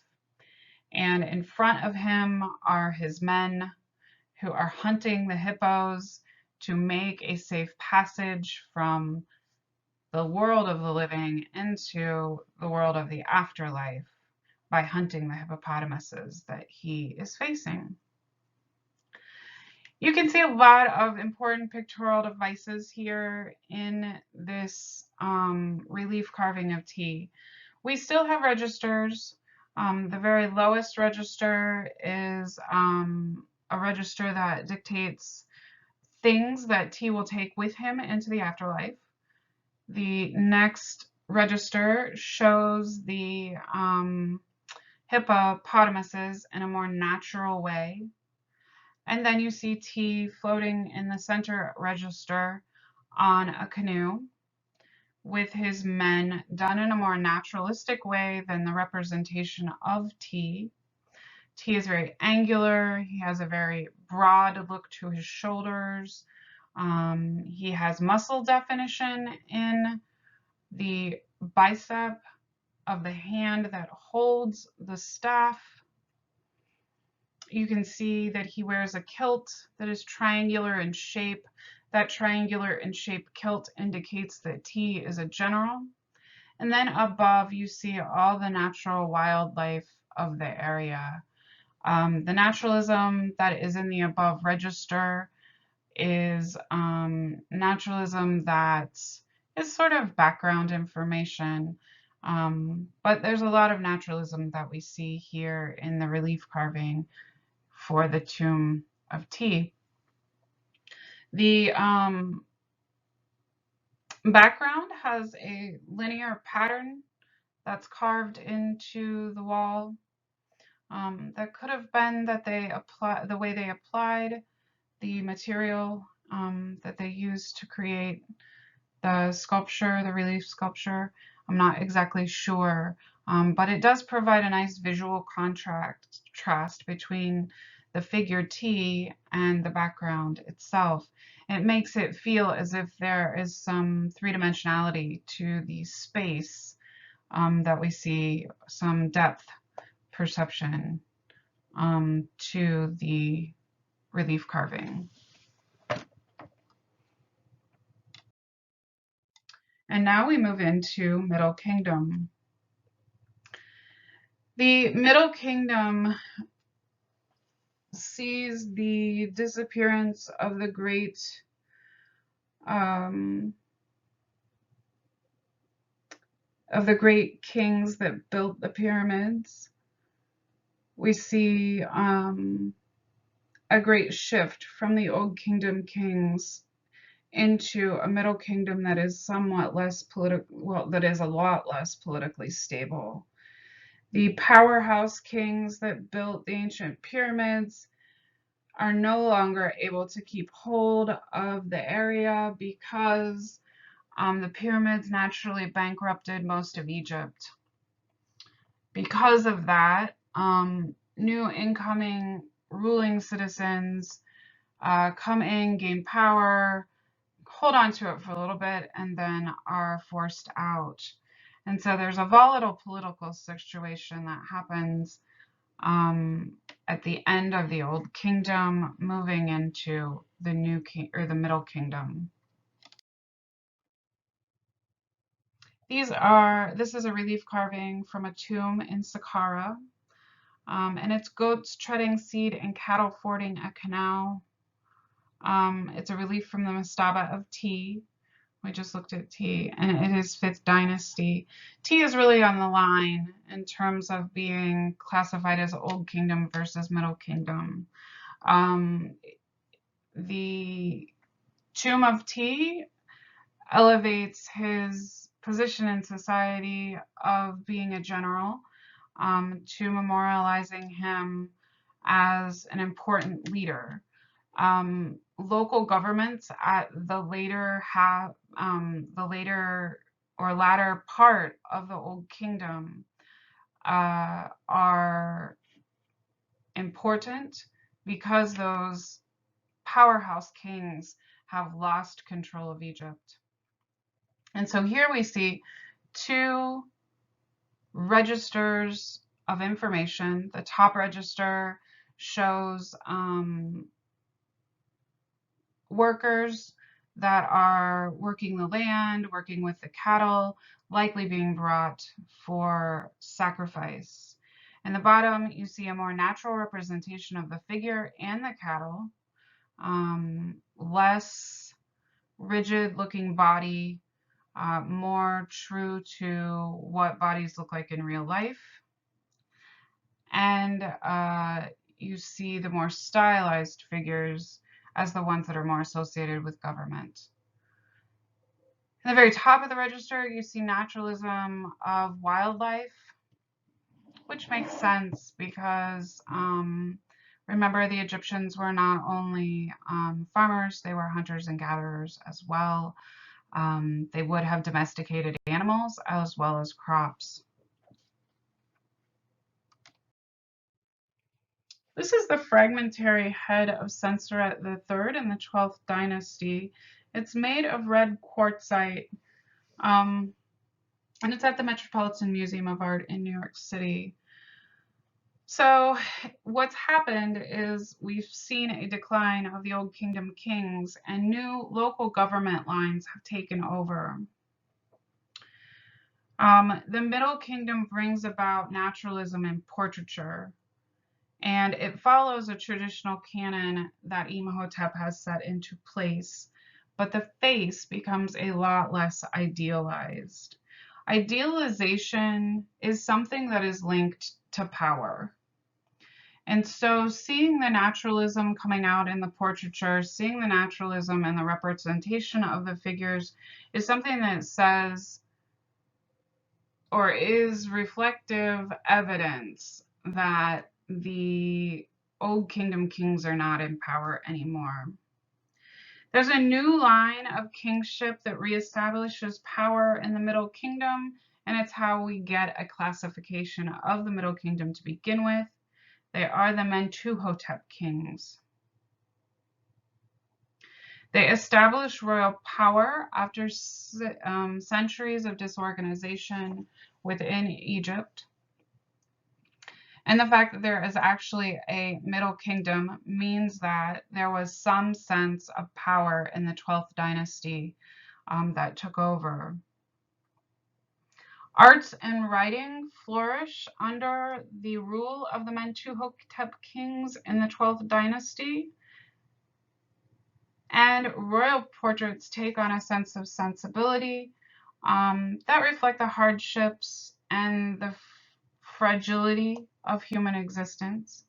S1: and in front of him are his men who are hunting the hippos to make a safe passage from the world of the living into the world of the afterlife by hunting the hippopotamuses that he is facing. You can see a lot of important pictorial devices here in this relief carving of T. We still have registers. The very lowest register is a register that dictates things that T will take with him into the afterlife. The next register shows the hippopotamuses in a more natural way. And then you see T floating in the center register on a canoe with his men, done in a more naturalistic way than the representation of T. T is very angular. He has a very broad look to his shoulders. He has muscle definition in the bicep of the hand that holds the staff. You can see that he wears a kilt that is triangular in shape. That triangular in shape kilt indicates that T is a general. And then above you see all the natural wildlife of the area. The naturalism that is in the above register is naturalism that is sort of background information. But there's a lot of naturalism that we see here in the relief carving for the tomb of T. The background has a linear pattern that's carved into the wall. That could have been that the way they applied the material that they used to create the sculpture, the relief sculpture. I'm not exactly sure, but it does provide a nice visual contrast between the figure T and the background itself. It makes it feel as if there is some three-dimensionality to the space that we see, some depth perception to the relief carving. And now we move into Middle Kingdom. The Middle Kingdom sees the disappearance of the great kings that built the pyramids. We see a great shift from the Old Kingdom kings into a Middle Kingdom that is somewhat less that is a lot less politically stable. The powerhouse kings that built the ancient pyramids are no longer able to keep hold of the area because the pyramids naturally bankrupted most of Egypt. Because of that, new incoming ruling citizens come in, gain power, hold on to it for a little bit, and then are forced out. And so there's a volatile political situation that happens at the end of the Old Kingdom, moving into the the Middle Kingdom. This is a relief carving from a tomb in Saqqara, and it's goats treading seed and cattle fording a canal. It's a relief from the mastaba of T. We just looked at T, and it is 5th dynasty. T is really on the line in terms of being classified as Old Kingdom versus Middle Kingdom. The Tomb of Tea elevates his position in society of being a general, to memorializing him as an important leader. Local governments at the later or latter part of the Old Kingdom are important because those powerhouse kings have lost control of Egypt. And so here we see two registers of information. The top register shows workers that are working the land, working with the cattle, likely being brought for sacrifice. In the bottom, you see a more natural representation of the figure and the cattle, less rigid looking body, more true to what bodies look like in real life. And you see the more stylized figures as the ones that are more associated with government. In the very top of the register, you see naturalism of wildlife, which makes sense because remember, the Egyptians were not only farmers, they were hunters and gatherers as well. They would have domesticated animals as well as crops. This is the fragmentary head of Senseret III in the 12th dynasty. It's made of red quartzite, and it's at the Metropolitan Museum of Art in New York City. So what's happened is we've seen a decline of the Old Kingdom kings, and new local government lines have taken over. The Middle Kingdom brings about naturalism and portraiture, and it follows a traditional canon that Imhotep has set into place, but the face becomes a lot less idealized. Idealization is something that is linked to power. And so seeing the naturalism coming out in the portraiture, seeing the naturalism and the representation of the figures is something that says, or is reflective evidence that the Old Kingdom kings are not in power anymore. There's a new line of kingship that reestablishes power in the Middle Kingdom, and it's how we get a classification of the Middle Kingdom to begin with. They are the Mentuhotep kings. They establish royal power after centuries of disorganization within Egypt. And the fact that there is actually a Middle Kingdom means that there was some sense of power in the 12th dynasty that took over. Arts and writing flourish under the rule of the Mentuhotep kings in the 12th dynasty. And royal portraits take on a sense of sensibility that reflect the hardships and the fragility of human existence.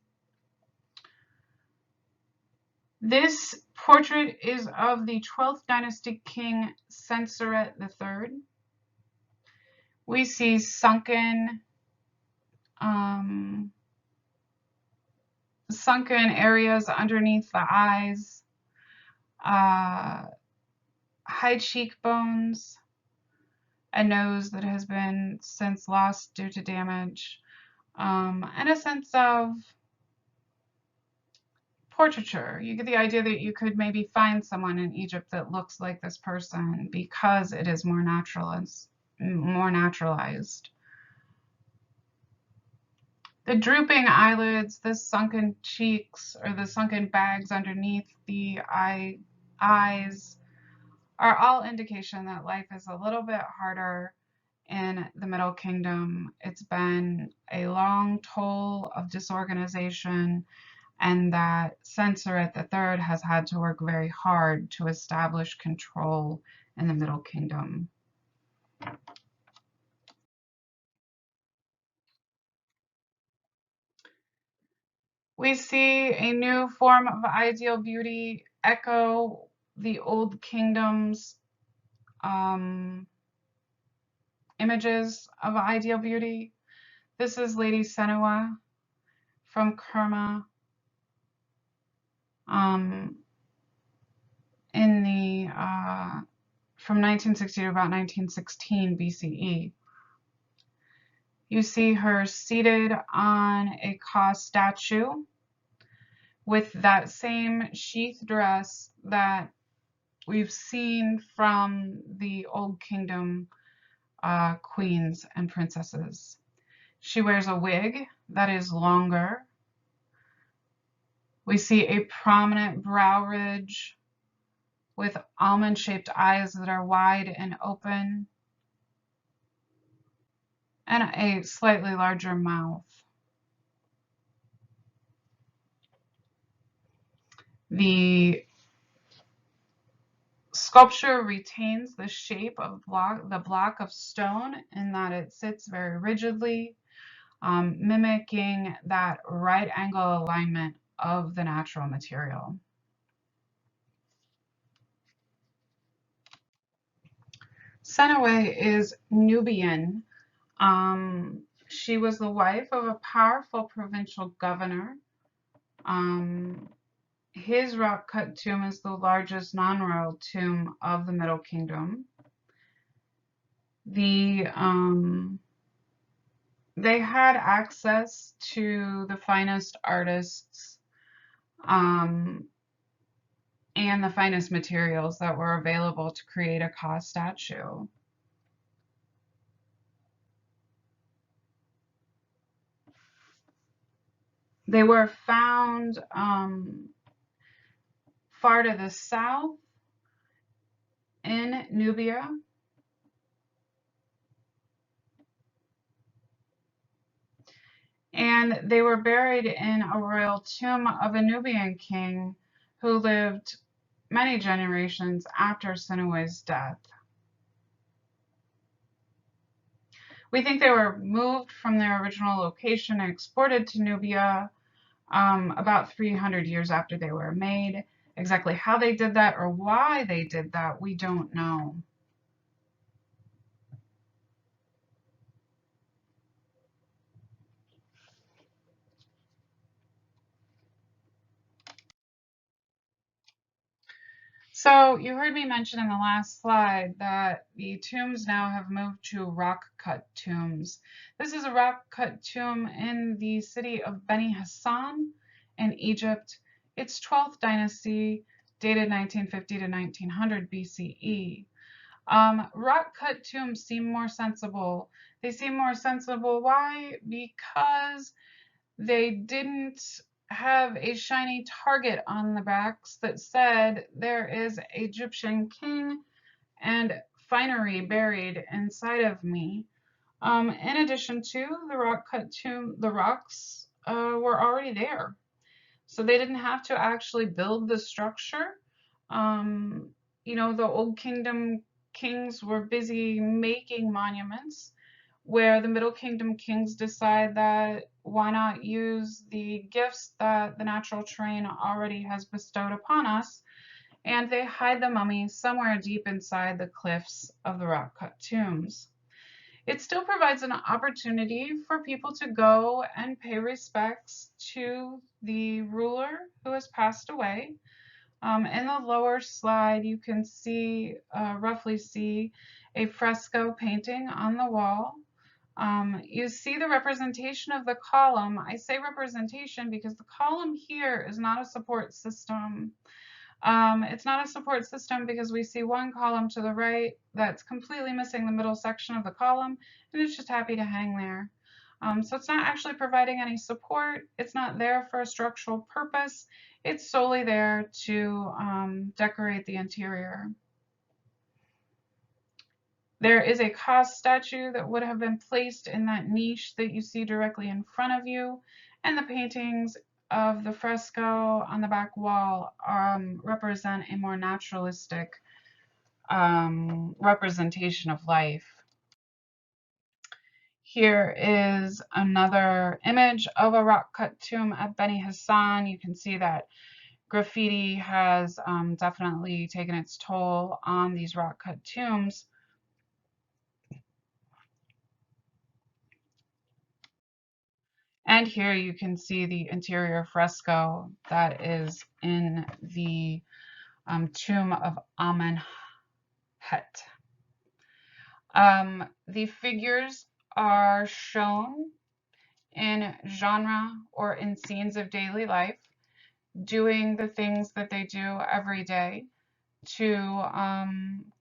S1: This portrait is of the 12th dynasty king Senseret III. We see sunken areas underneath the eyes, high cheekbones, a nose that has been since lost due to damage, and a sense of portraiture. You get the idea that you could maybe find someone in Egypt that looks like this person because it is more naturalized. The drooping eyelids, the sunken cheeks, or the sunken bags underneath the eyes are all indication that life is a little bit harder in the Middle Kingdom. It's been a long toll of disorganization, and that Senseret III has had to work very hard to establish control in the Middle Kingdom. We see a new form of ideal beauty echo the Old Kingdom's images of ideal beauty. This is Lady Senua from Kerma in the from 1960 to about 1916 BCE. You see her seated on a Ka statue with that same sheath dress that we've seen from the Old Kingdom queens and princesses. She wears a wig that is longer. We see a prominent brow ridge with almond-shaped eyes that are wide and open, and a slightly larger mouth. The sculpture retains the shape of the block of stone in that it sits very rigidly, mimicking that right angle alignment of the natural material. Senaway is Nubian. She was the wife of a powerful provincial governor. His rock-cut tomb is the largest non-royal tomb of the Middle Kingdom. They had access to the finest artists and the finest materials that were available to create a Ka statue. They were found far to the south in Nubia. And they were buried in a royal tomb of a Nubian king who lived many generations after Senaway's death. We think they were moved from their original location and exported to Nubia about 300 years after they were made. Exactly how they did that or why they did that, we don't know. So you heard me mention in the last slide that the tombs now have moved to rock-cut tombs. This is a rock-cut tomb in the city of Beni Hassan in Egypt. It's 12th dynasty, dated 1950 to 1900 BCE. Rock-cut tombs seem more sensible. They seem more sensible. Why? Because they didn't have a shiny target on the backs that said there is an Egyptian king and finery buried inside of me. In addition to the rock-cut tomb, the rocks were already there. So they didn't have to actually build the structure. You know, the Old Kingdom kings were busy making monuments, where the Middle Kingdom kings decide that why not use the gifts that the natural terrain already has bestowed upon us, and they hide the mummy somewhere deep inside the cliffs of the rock-cut tombs. It still provides an opportunity for people to go and pay respects to the ruler who has passed away. In the lower slide, you can see, roughly see, a fresco painting on the wall. You see the representation of the column. I say representation because the column here is not a support system. It's not a support system because we see one column to the right that's completely missing the middle section of the column, and it's just happy to hang there. So it's not actually providing any support. It's not there for a structural purpose. It's solely there to decorate the interior. There is a Ka statue that would have been placed in that niche that you see directly in front of you, and the paintings of the fresco on the back wall represent a more naturalistic representation of life. Here is another image of a rock-cut tomb at Beni Hassan. You can see that graffiti has definitely taken its toll on these rock-cut tombs. And here you can see the interior fresco that is in the tomb of Amenhotep. The figures are shown in genre or in scenes of daily life, doing the things that they do every day to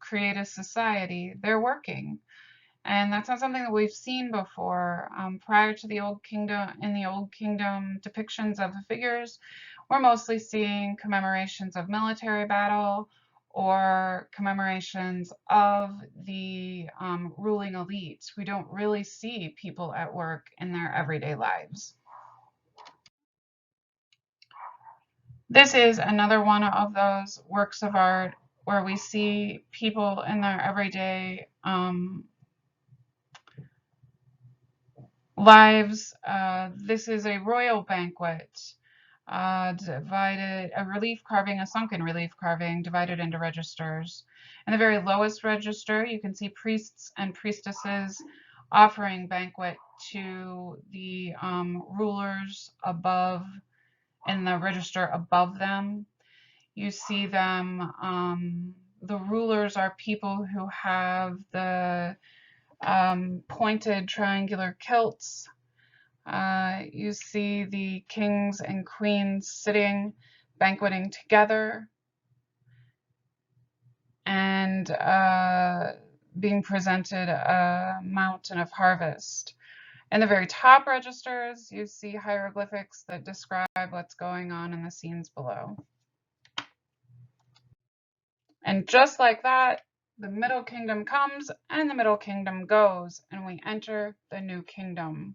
S1: create a society. They're working. And that's not something that we've seen before. Prior to the Old Kingdom, in the Old Kingdom, depictions of the figures, we're mostly seeing commemorations of military battle or commemorations of the ruling elite. We don't really see people at work in their everyday lives. This is another one of those works of art where we see people in their everyday lives. This is a royal banquet, divided, a relief carving, a sunken relief carving, divided into registers. In the very lowest register, you can see priests and priestesses offering banquet to the rulers above, in the register above them. You see them, the rulers are people who have the pointed triangular kilts. You see the kings and queens sitting, banqueting together, and being presented a mountain of harvest. In the very top registers, you see hieroglyphics that describe what's going on in the scenes below. And just like that, the Middle Kingdom comes and the Middle Kingdom goes, and we enter the New Kingdom.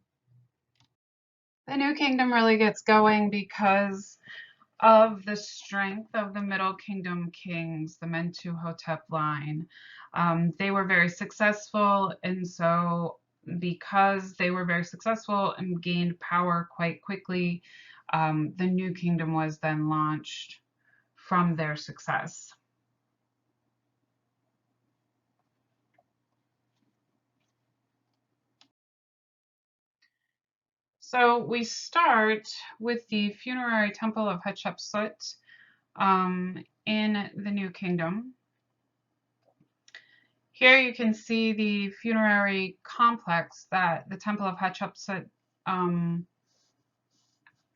S1: The New Kingdom really gets going because of the strength of the Middle Kingdom kings, the Mentuhotep line. They were very successful, and so because they were very successful and gained power quite quickly, the New Kingdom was then launched from their success. So we start with the funerary temple of Hatshepsut in the New Kingdom. Here you can see the funerary complex that the temple of Hatshepsut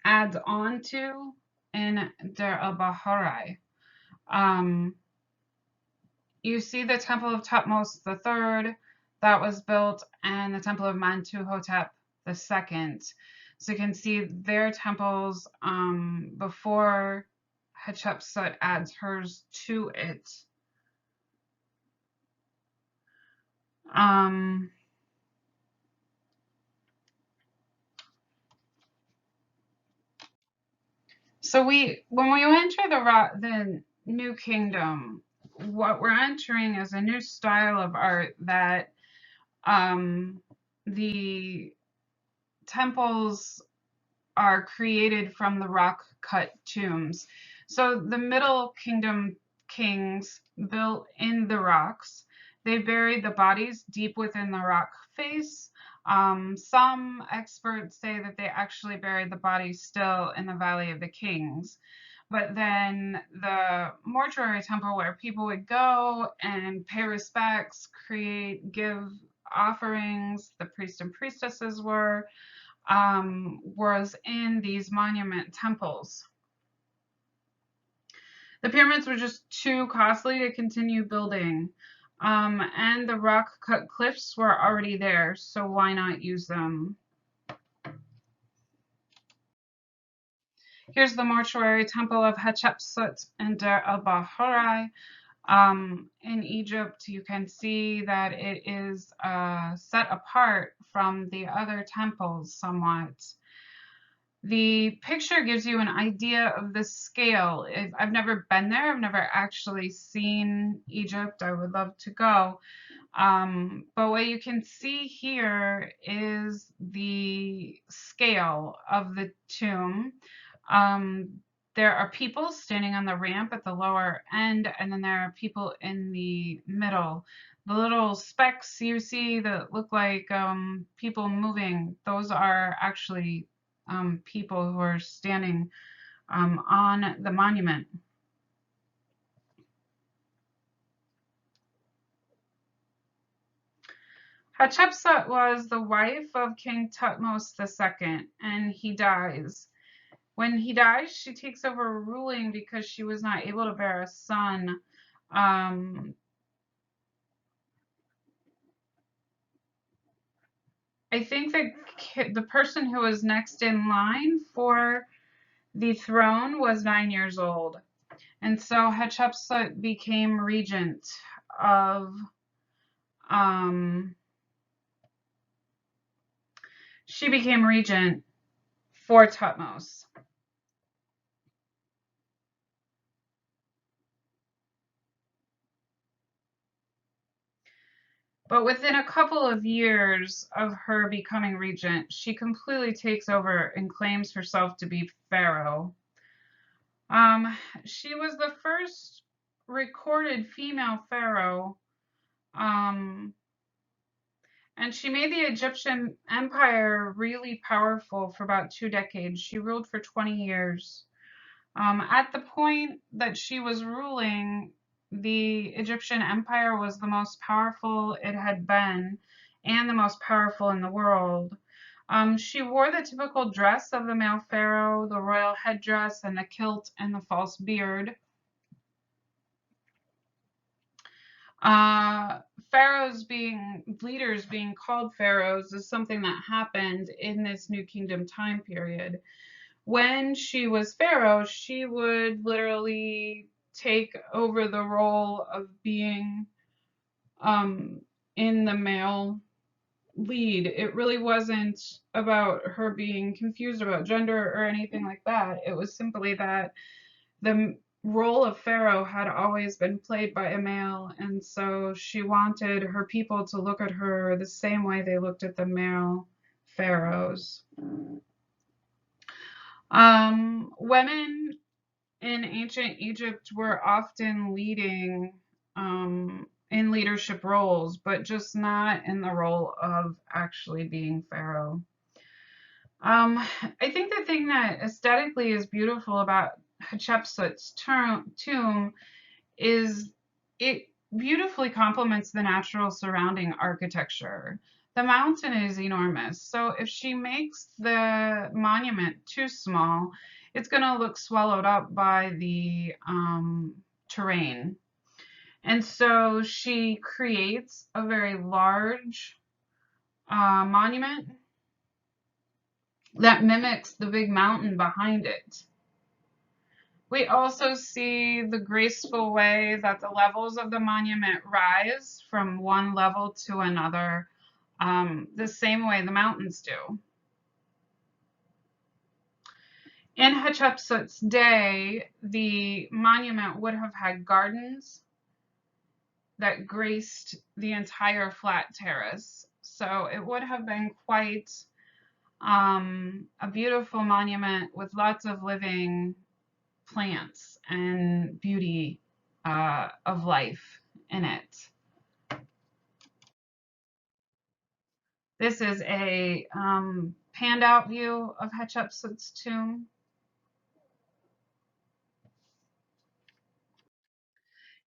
S1: adds on to in Der el-Bahari. You see the temple of Thutmose III that was built, and the temple of Mentuhotep II. So you can see their temples before Hatshepsut adds hers to it. So when we enter the New Kingdom, what we're entering is a new style of art that the temples are created from the rock-cut tombs. So the Middle Kingdom kings built in the rocks. They buried the bodies deep within the rock face. Some experts say that they actually buried the bodies still in the Valley of the Kings. But then the mortuary temple where people would go and pay respects, give offerings, the priests and priestesses was in these monument temples. The pyramids were just too costly to continue building, and the rock-cut cliffs were already there, so why not use them? Here's the mortuary temple of Hatshepsut in Der el-Bahari. In Egypt, you can see that it is set apart from the other temples somewhat. The picture gives you an idea of the scale. I've never been there. I've never actually seen Egypt. I would love to go. But what you can see here is the scale of the tomb. There are people standing on the ramp at the lower end, and then there are people in the middle. The little specks you see that look like people moving, those are actually people who are standing on the monument. Hatshepsut was the wife of King Tutmos II, and he dies. When he dies, she takes over ruling because she was not able to bear a son. I think that the person who was next in line for the throne was 9 years old. And so Hatshepsut became regent of, she became regent for Tutmos. But within a couple of years of her becoming regent, she completely takes over and claims herself to be pharaoh. She was the first recorded female pharaoh, and she made the Egyptian empire really powerful for about 2 decades. She ruled for 20 years. At the point that she was ruling, the Egyptian empire was the most powerful it had been and the most powerful in the world. She wore the typical dress of the male pharaoh, the royal headdress and the kilt and the false beard. Leaders being called pharaohs is something that happened in this New Kingdom time period. When she was pharaoh, she would literally take over the role of being in the male lead. It really wasn't about her being confused about gender or anything like that. It was simply that the role of pharaoh had always been played by a male, and so she wanted her people to look at her the same way they looked at the male pharaohs. Women in ancient Egypt were often leading in leadership roles, but just not in the role of actually being pharaoh. I think the thing that aesthetically is beautiful about Hatshepsut's tomb is it beautifully complements the natural surrounding architecture. The mountain is enormous, so if she makes the monument too small, it's going to look swallowed up by the terrain. And so she creates a very large monument that mimics the big mountain behind it. We also see the graceful way that the levels of the monument rise from one level to another, the same way the mountains do. In Hatshepsut's day, the monument would have had gardens that graced the entire flat terrace. So it would have been quite a beautiful monument with lots of living plants and beauty of life in it. This is a panned out view of Hatshepsut's tomb.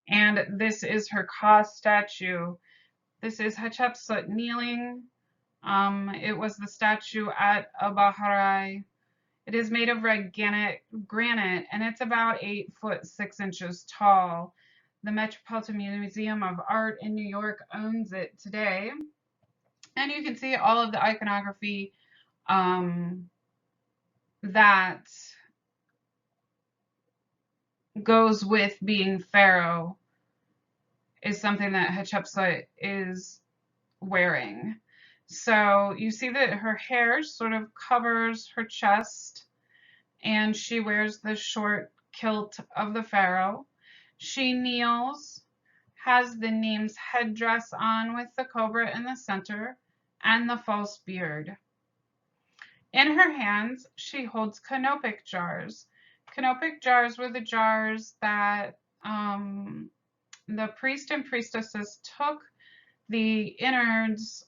S1: And this is her Ka statue. This is Hatshepsut kneeling. It was the statue at Abaharai. It is made of red granite, and it's about 8'6" tall. The Metropolitan Museum of Art in New York owns it today. And you can see all of the iconography that goes with being pharaoh is something that Hatshepsut is wearing. So you see that her hair sort of covers her chest, and she wears the short kilt of the pharaoh. She kneels, has the Neem's headdress on with the cobra in the center and the false beard. In her hands, she holds canopic jars. Canopic jars were the jars that the priest and priestesses took the innards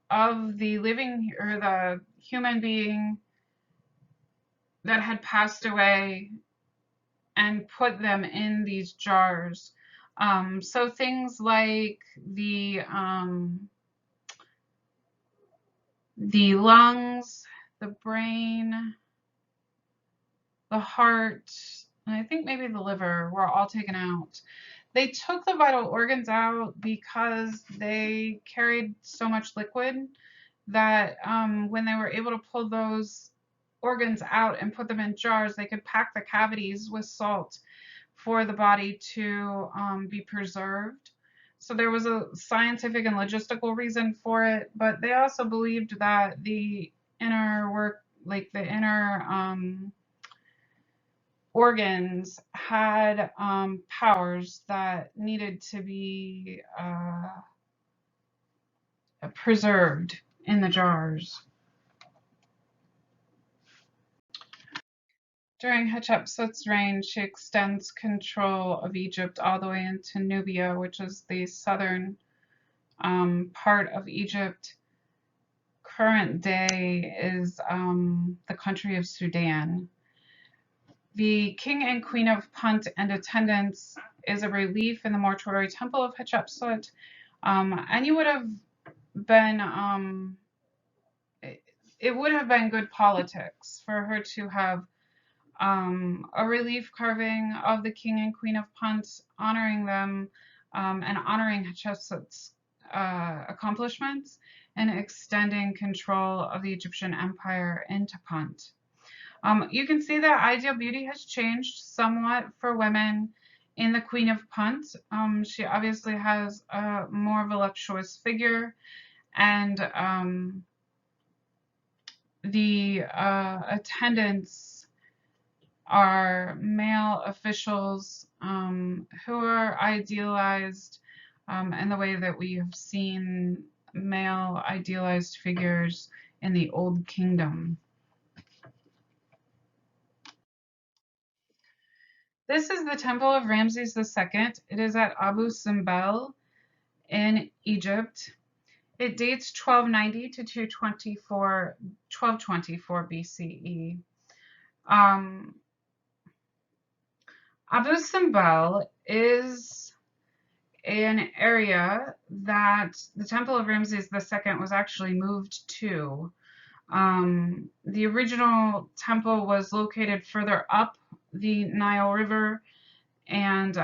S1: of the living or the human being that had passed away and put them in these jars. So things like the lungs, the brain, the heart, and I think maybe the liver were all taken out. They took the vital organs out because they carried so much liquid that when they were able to pull those organs out and put them in jars, they could pack the cavities with salt for the body to be preserved. So there was a scientific and logistical reason for it, but they also believed that the inner work, like the inner organs had powers that needed to be preserved in the jars. During Hatshepsut's reign, she extends control of Egypt all the way into Nubia, which is the southern part of Egypt. Current day is the country of Sudan. The King and Queen of Punt and attendants is a relief in the mortuary temple of Hatshepsut. And you would have been, it would have been good politics for her to have a relief carving of the King and Queen of Punt, honoring them and honoring Hatshepsut's accomplishments and extending control of the Egyptian empire into Punt. You can see that ideal beauty has changed somewhat for women in the Queen of Punt. She obviously has a more voluptuous figure, and the attendants are male officials who are idealized in the way that we have seen male idealized figures in the Old Kingdom. This is the Temple of Ramses II. It is at Abu Simbel in Egypt. It dates 1290 to 1224 BCE. Abu Simbel is an area that the Temple of Ramses II was actually moved to. The original temple was located further up the Nile River and,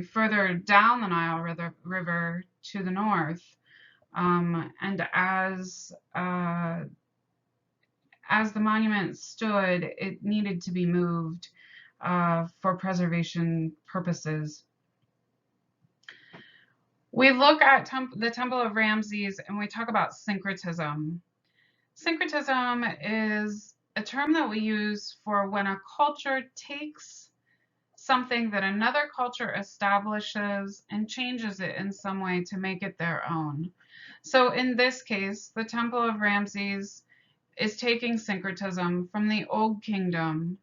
S1: further down the Nile River to the north. And as the monument stood, it needed to be moved for preservation purposes. We look at the Temple of Ramses and we talk about syncretism. Syncretism is a term that we use for when a culture takes something that another culture establishes and changes it in some way to make it their own. So in this case, the Temple of Ramses is taking syncretism from the Old Kingdom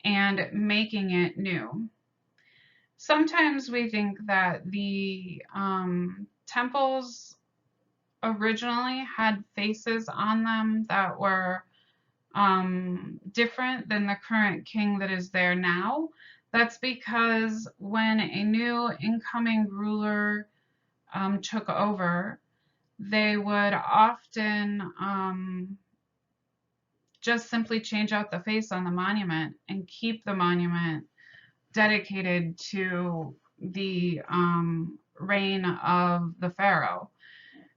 S1: and making it new. Sometimes we think that the temples originally had faces on them that were different than the current king that is there now. That's because when a new incoming ruler took over, they would often just simply change out the face on the monument and keep the monument dedicated to the reign of the pharaoh.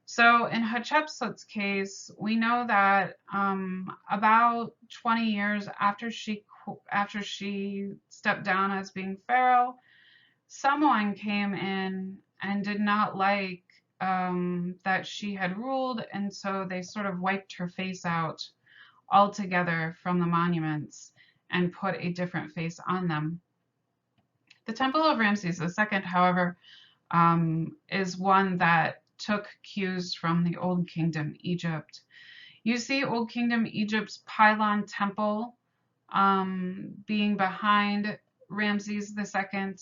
S1: So in Hatshepsut's case, we know that about 20 years after she stepped down as being pharaoh, someone came in and did not like that she had ruled, and so they sort of wiped her face out altogether from the monuments and put a different face on them. The Temple of Ramses II, however, is one that took cues from the Old Kingdom Egypt. You see Old Kingdom Egypt's pylon temple being behind Ramses II.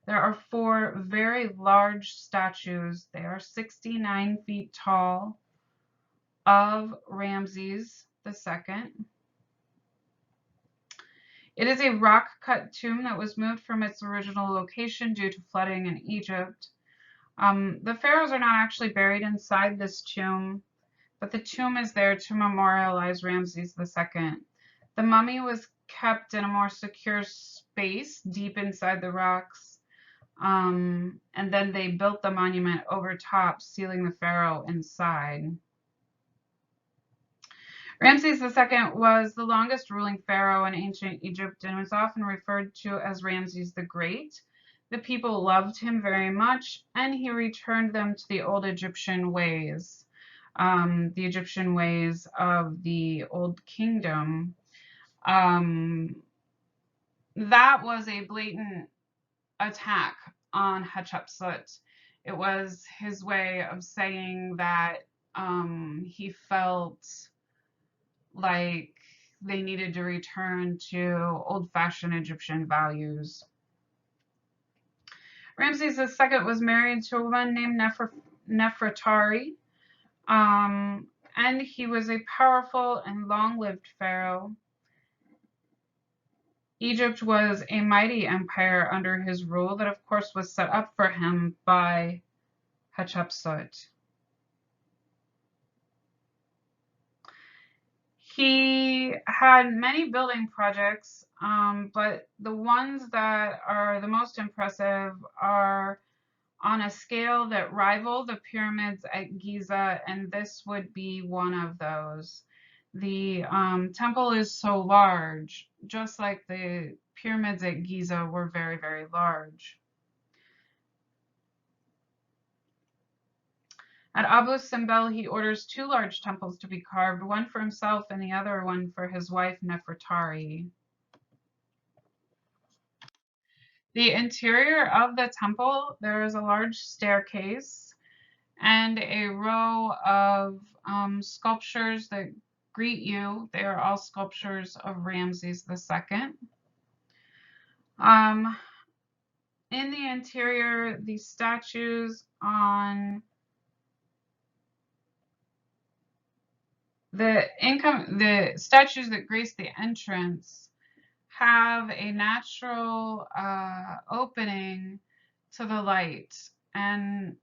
S1: There are 4 very large statues. They are 69 feet tall of Ramses II. It is a rock-cut tomb that was moved from its original location due to flooding in Egypt. The pharaohs are not actually buried inside this tomb, but the tomb is there to memorialize Ramses II. The mummy was kept in a more secure space deep inside the rocks, and then they built the monument over top, sealing the pharaoh inside. Ramses II was the longest ruling pharaoh in ancient Egypt and was often referred to as Ramses the Great. The people loved him very much, and he returned them to the old Egyptian ways, the Egyptian ways of the Old Kingdom. That was a blatant attack on Hatshepsut. It was his way of saying that he felt like they needed to return to old-fashioned Egyptian values. Ramses II was married to a woman named Nefertari, and he was a powerful and long-lived pharaoh. Egypt was a mighty empire under his rule that, of course, was set up for him by Hatshepsut. He had many building projects, but the ones that are the most impressive are on a scale that rival the pyramids at Giza, and this would be one of those. The temple is so large, just like the pyramids at Giza were very, very large. At Abu Simbel, he orders 2 large temples to be carved, one for himself and the other one for his wife Nefertari. The interior of the temple, there is a large staircase and a row of sculptures that greet you. They are all sculptures of Ramses II. In the interior, the statues on the statues that grace the entrance have a natural opening to the light. And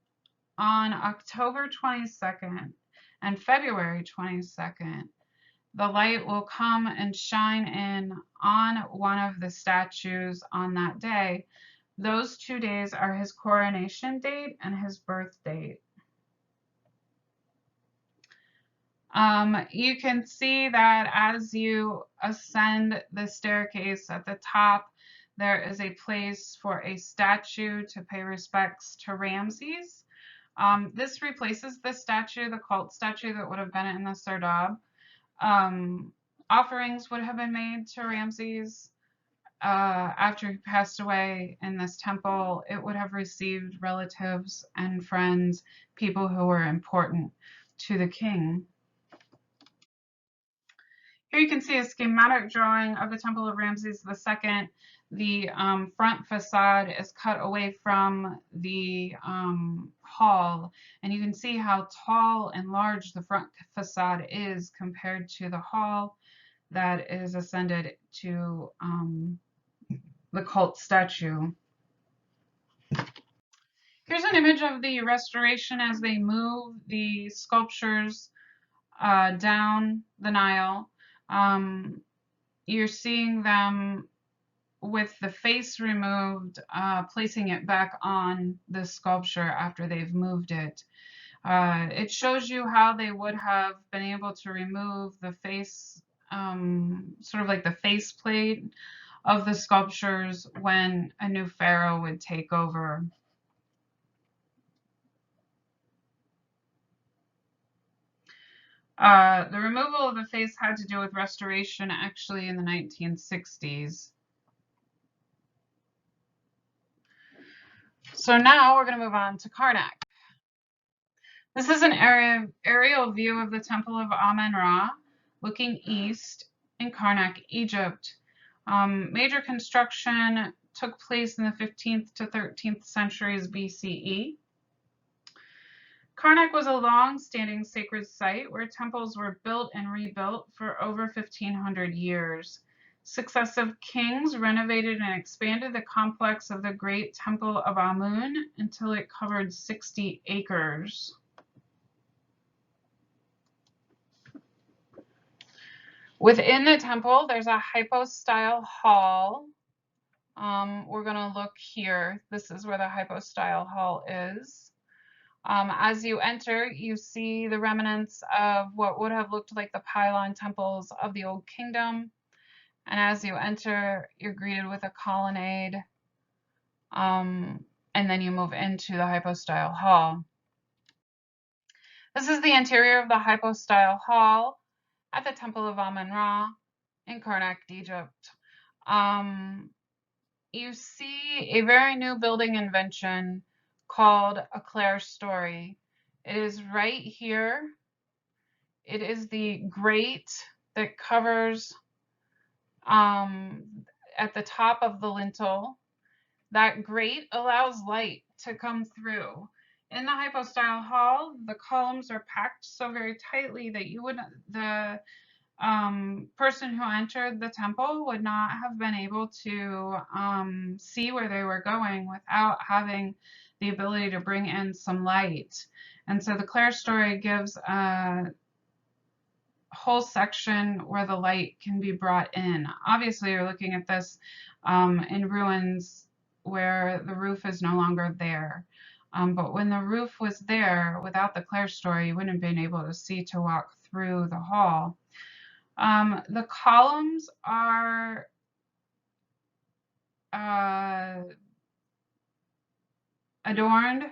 S1: on October 22nd and February 22nd, the light will come and shine in on one of the statues on that day. Those 2 days are his coronation date and his birth date. You can see that as you ascend the staircase at the top, there is a place for a statue to pay respects to Ramses. This replaces the statue, the cult statue that would have been in the Sardab. Offerings would have been made to Ramses after he passed away in this temple. It would have received relatives and friends, people who were important to the king. Here you can see a schematic drawing of the Temple of Ramses II. The front facade is cut away from the hall, and you can see how tall and large the front facade is compared to the hall that is ascended to the cult statue. Here's an image of the restoration as they move the sculptures down the Nile. You're seeing them with the face removed, placing it back on the sculpture after they've moved it. It shows you how they would have been able to remove the face, sort of like the faceplate of the sculptures when a new pharaoh would take over. The removal of the face had to do with restoration actually in the 1960s. So now we're going to move on to Karnak. This is an aerial view of the Temple of Amen-Ra, looking east. in Karnak, Egypt. Major construction took place in the 15th to 13th centuries BCE. Karnak was a long-standing sacred site where temples were built and rebuilt for over 1,500 years. Successive kings renovated and expanded the complex of the Great Temple of Amun until it covered 60 acres. Within the temple, there's a hypostyle hall. We're going to look here. This is where the hypostyle hall is. As you enter, you see the remnants of what would have looked like the pylon temples of the Old Kingdom. And as you enter, you're greeted with a colonnade. And then you move into the hypostyle hall. This is the interior of the hypostyle hall at the Temple of Amun-Ra in Karnak, Egypt. You see a very new building invention called a clerestory. It is right here. It is the grate that covers at the top of the lintel. That grate allows light to come through. In the hypostyle hall, the columns are packed so very tightly that the person who entered the temple would not have been able to see where they were going without having the ability to bring in some light. And so the clerestory gives a whole section where the light can be brought in. Obviously, you're looking at this in ruins where the roof is no longer there. But when the roof was there, without the clerestory, you wouldn't have been able to see to walk through the hall. The columns are adorned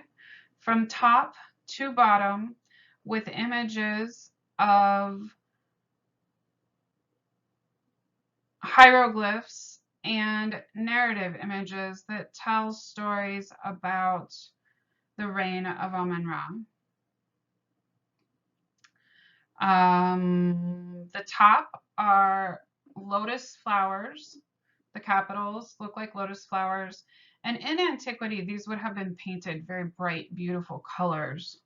S1: from top to bottom with images of hieroglyphs and narrative images that tell stories about the reign of Amun-Ra. The top are lotus flowers. The capitals look like lotus flowers. And in antiquity, these would have been painted very bright, beautiful colors.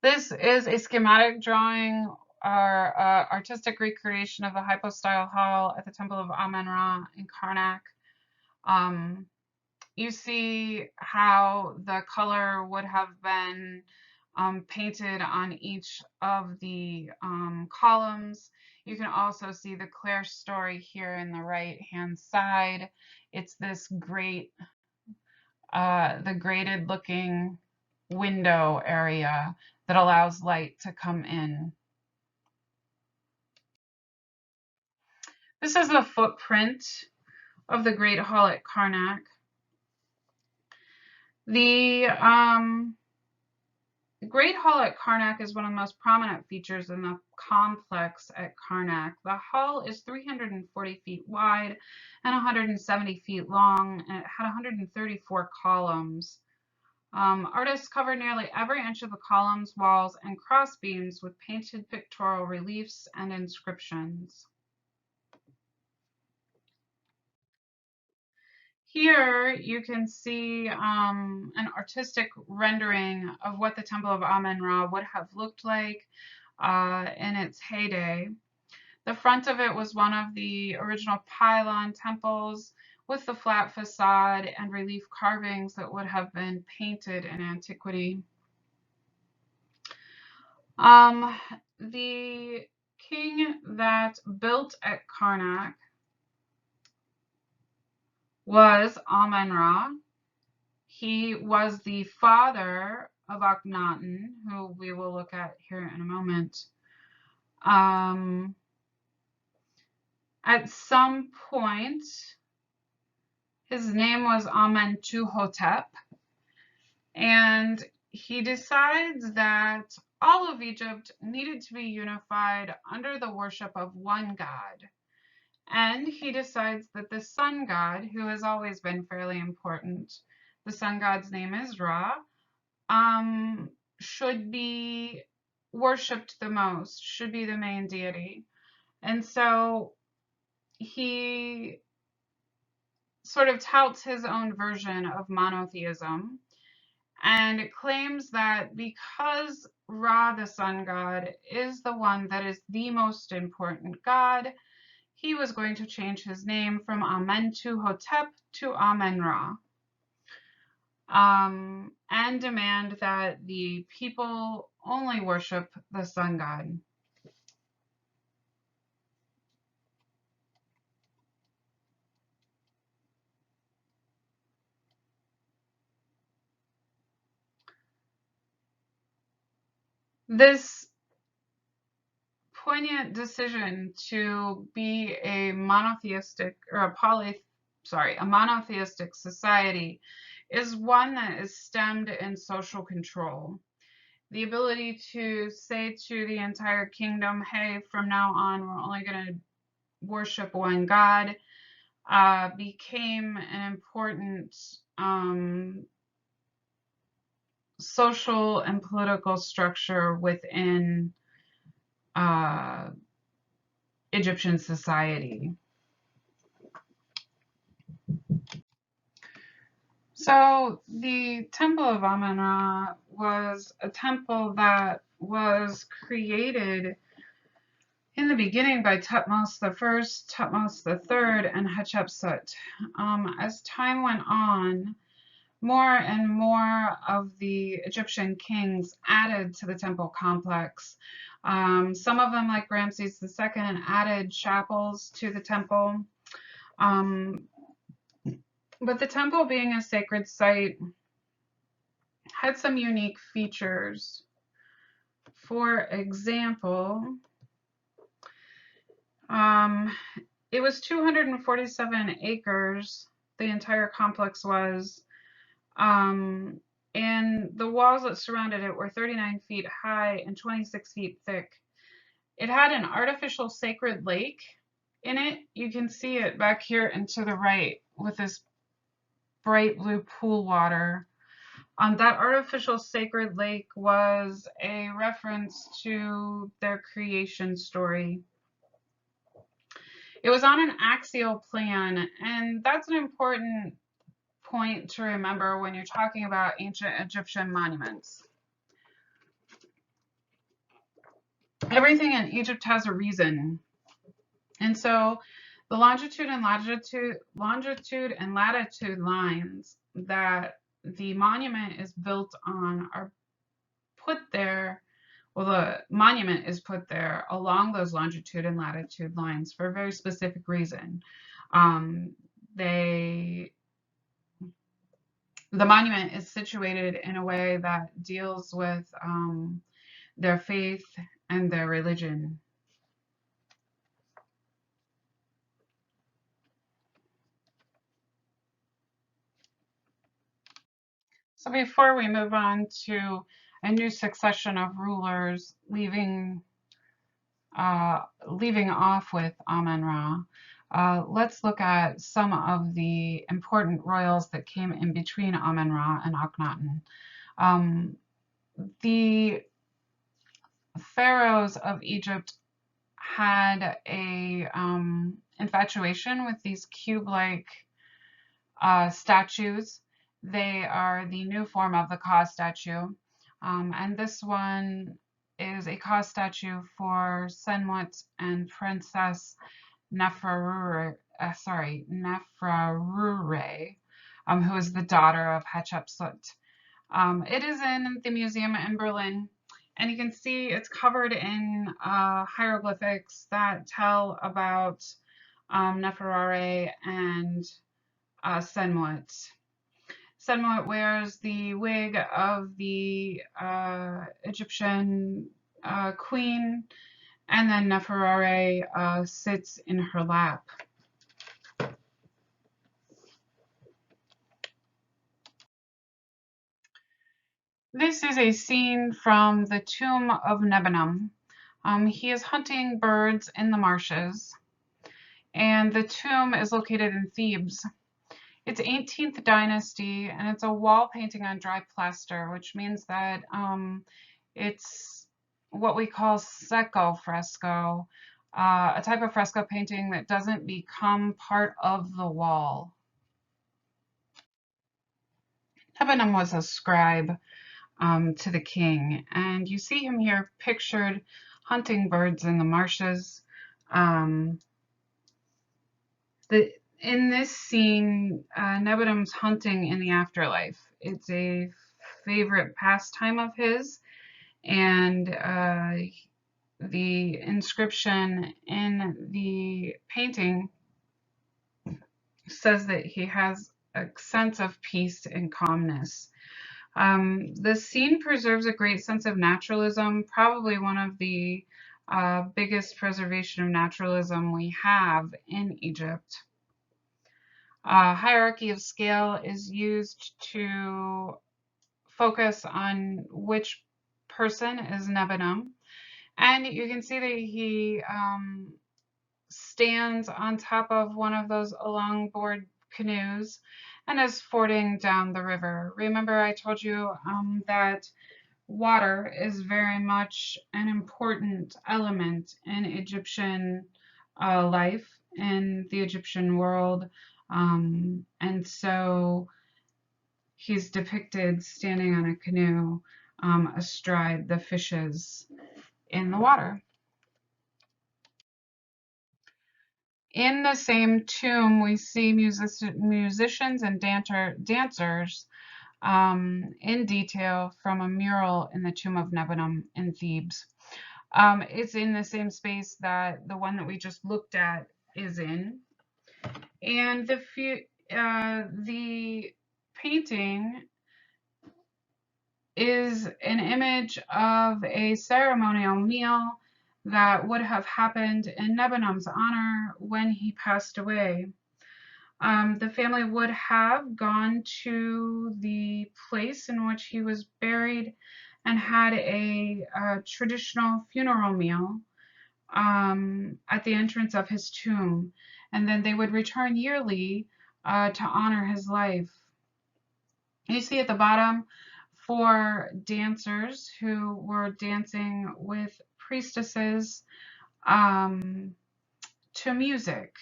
S1: This is a schematic drawing or artistic recreation of the hypostyle hall at the Temple of Amun-Ra in Karnak. You see how the color would have been painted on each of the columns. You can also see the clerestory here in the right-hand side. It's this great, the grated looking window area that allows light to come in. This is the footprint of the Great Hall at Karnak. The Great Hall at Karnak is one of the most prominent features in the complex at Karnak. The hall is 340 feet wide and 170 feet long, and it had 134 columns. Artists covered nearly every inch of the columns, walls, and crossbeams with painted pictorial reliefs and inscriptions. Here you can see an artistic rendering of what the Temple of Amun-Ra would have looked like in its heyday. The front of it was one of the original pylon temples with the flat facade and relief carvings that would have been painted in antiquity. The king that built at Karnak was Amun-Ra. He was the father of Akhenaten, who we will look at here in a moment. At some point, his name was Amentuhotep, and he decides that all of Egypt needed to be unified under the worship of one god. And he decides that the sun god, who has always been fairly important, the sun god's name is Ra, should be worshipped the most, should be the main deity. And so he sort of touts his own version of monotheism and claims that because Ra, the sun god, is the one that is the most important god, he was going to change his name from Amentuhotep to Amen-Ra, and demand that the people only worship the sun god. This poignant decision to be a monotheistic or a monotheistic society is one that is stemmed in social control. The ability to say to the entire kingdom, hey, from now on, we're only going to worship one God, became an important social and political structure within Egyptian society. So the Temple of Amen-Ra was a temple that was created in the beginning by Thutmose I, Thutmose III, and Hatshepsut. As time went on, more and more of the Egyptian kings added to the temple complex. Some of them, like Ramses II, added chapels to the temple. But the temple, being a sacred site, had some unique features. For example, it was 247 acres, the entire complex was, and the walls that surrounded it were 39 feet high and 26 feet thick. It had an artificial sacred lake in it. You can see it back here and to the right with this bright blue pool water. That artificial sacred lake was a reference to their creation story. It was on an axial plan, and that's an important point to remember when you're talking about ancient Egyptian monuments. Everything in Egypt has a reason. And so the longitude and latitude lines that the monument is built on are put there. Well, the monument is put there along those longitude and latitude lines for a very specific reason. The monument is situated in a way that deals with their faith and their religion. So before we move on to a new succession of rulers, leaving off with Amen-Ra, let's look at some of the important royals that came in between Amen-Ra and Akhenaten. The pharaohs of Egypt had a infatuation with these cube-like statues. They are the new form of the Ka statue, and this one is a Ka statue for Senwet and Princess Neferure, who is the daughter of Hatshepsut. It is in the museum in Berlin, and you can see it's covered in hieroglyphics that tell about Neferure and Senwet. Senwet wears the wig of the Egyptian queen, and then Neferure sits in her lap. This is a scene from the tomb of Nebenum. He is hunting birds in the marshes, and the tomb is located in Thebes. It's 18th dynasty, and it's a wall painting on dry plaster, which means that it's what we call secco fresco, a type of fresco painting that doesn't become part of the wall. Nebenum was a scribe to the king, and you see him here pictured hunting birds in the marshes. Um, in this scene, Nebenum's hunting in the afterlife. It's a favorite pastime of his, and the inscription in the painting says that he has a sense of peace and calmness. The scene preserves a great sense of naturalism, probably one of the biggest preservation of naturalism we have in Egypt. Hierarchy of scale is used to focus on which person is Nebenum. And you can see that he stands on top of one of those longboard canoes and is fording down the river. Remember, I told you that water is very much an important element in Egyptian life, in the Egyptian world. And so he's depicted standing on a canoe astride the fishes in the water. In the same tomb, we see musicians and dancers in detail from a mural in the tomb of Nebenum in Thebes. It's in the same space that the one that we just looked at is in. And the painting is an image of a ceremonial meal that would have happened in Nebenum's honor when he passed away. The family would have gone to the place in which he was buried and had a traditional funeral meal at the entrance of his tomb. And then they would return yearly to honor his life. You see at the bottom 4 dancers who were dancing with priestesses to music.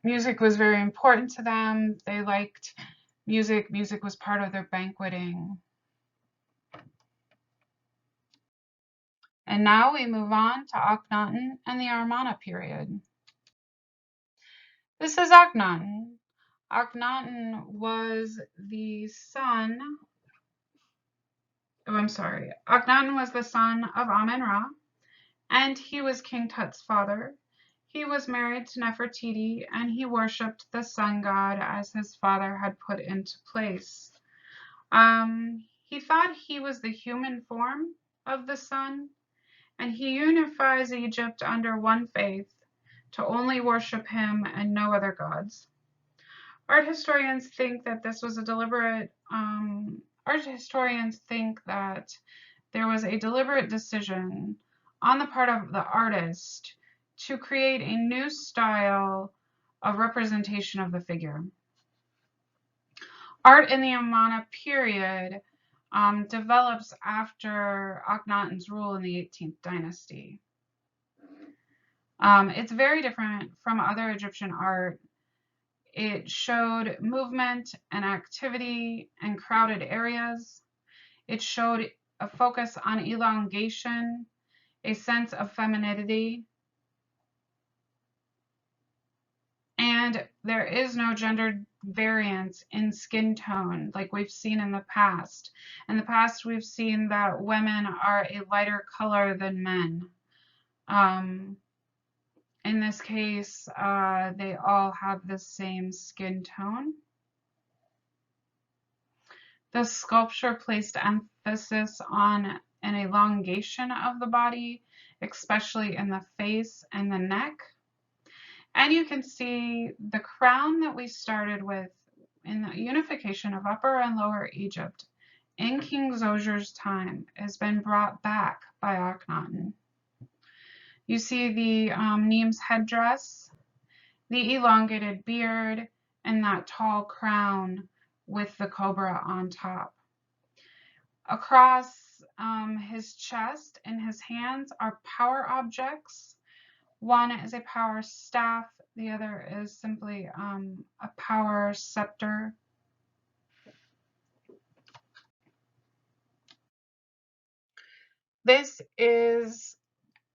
S1: Music was very important to them. They liked music. Music was part of their banqueting. And now we move on to Akhenaten and the Amarna period. This is Akhenaten. Akhenaten was the son, Akhenaten was the son of Amen-Ra, and he was King Tut's father. He was married to Nefertiti, and he worshipped the sun god as his father had put into place. He thought he was the human form of the sun, and he unifies Egypt under one faith to only worship him and no other gods. Art historians think that this was a deliberate, there was a deliberate decision on the part of the artist to create a new style of representation of the figure. Art in the Amarna period develops after Akhenaten's rule in the 18th dynasty. It's very different from other Egyptian art. It showed movement and activity in crowded areas. It showed a focus on elongation, a sense of femininity, and there is no gender variance in skin tone like we've seen in the past. In the past, we've seen that women are a lighter color than men. In this case, they all have the same skin tone. The sculpture placed emphasis on an elongation of the body, especially in the face and the neck. And you can see the crown that we started with in the unification of Upper and Lower Egypt in King Zoser's time has been brought back by Akhenaten. You see the Neem's headdress, the elongated beard, and that tall crown with the cobra on top. Across his chest and his hands are power objects. One is a power staff, the other is simply a power scepter. This is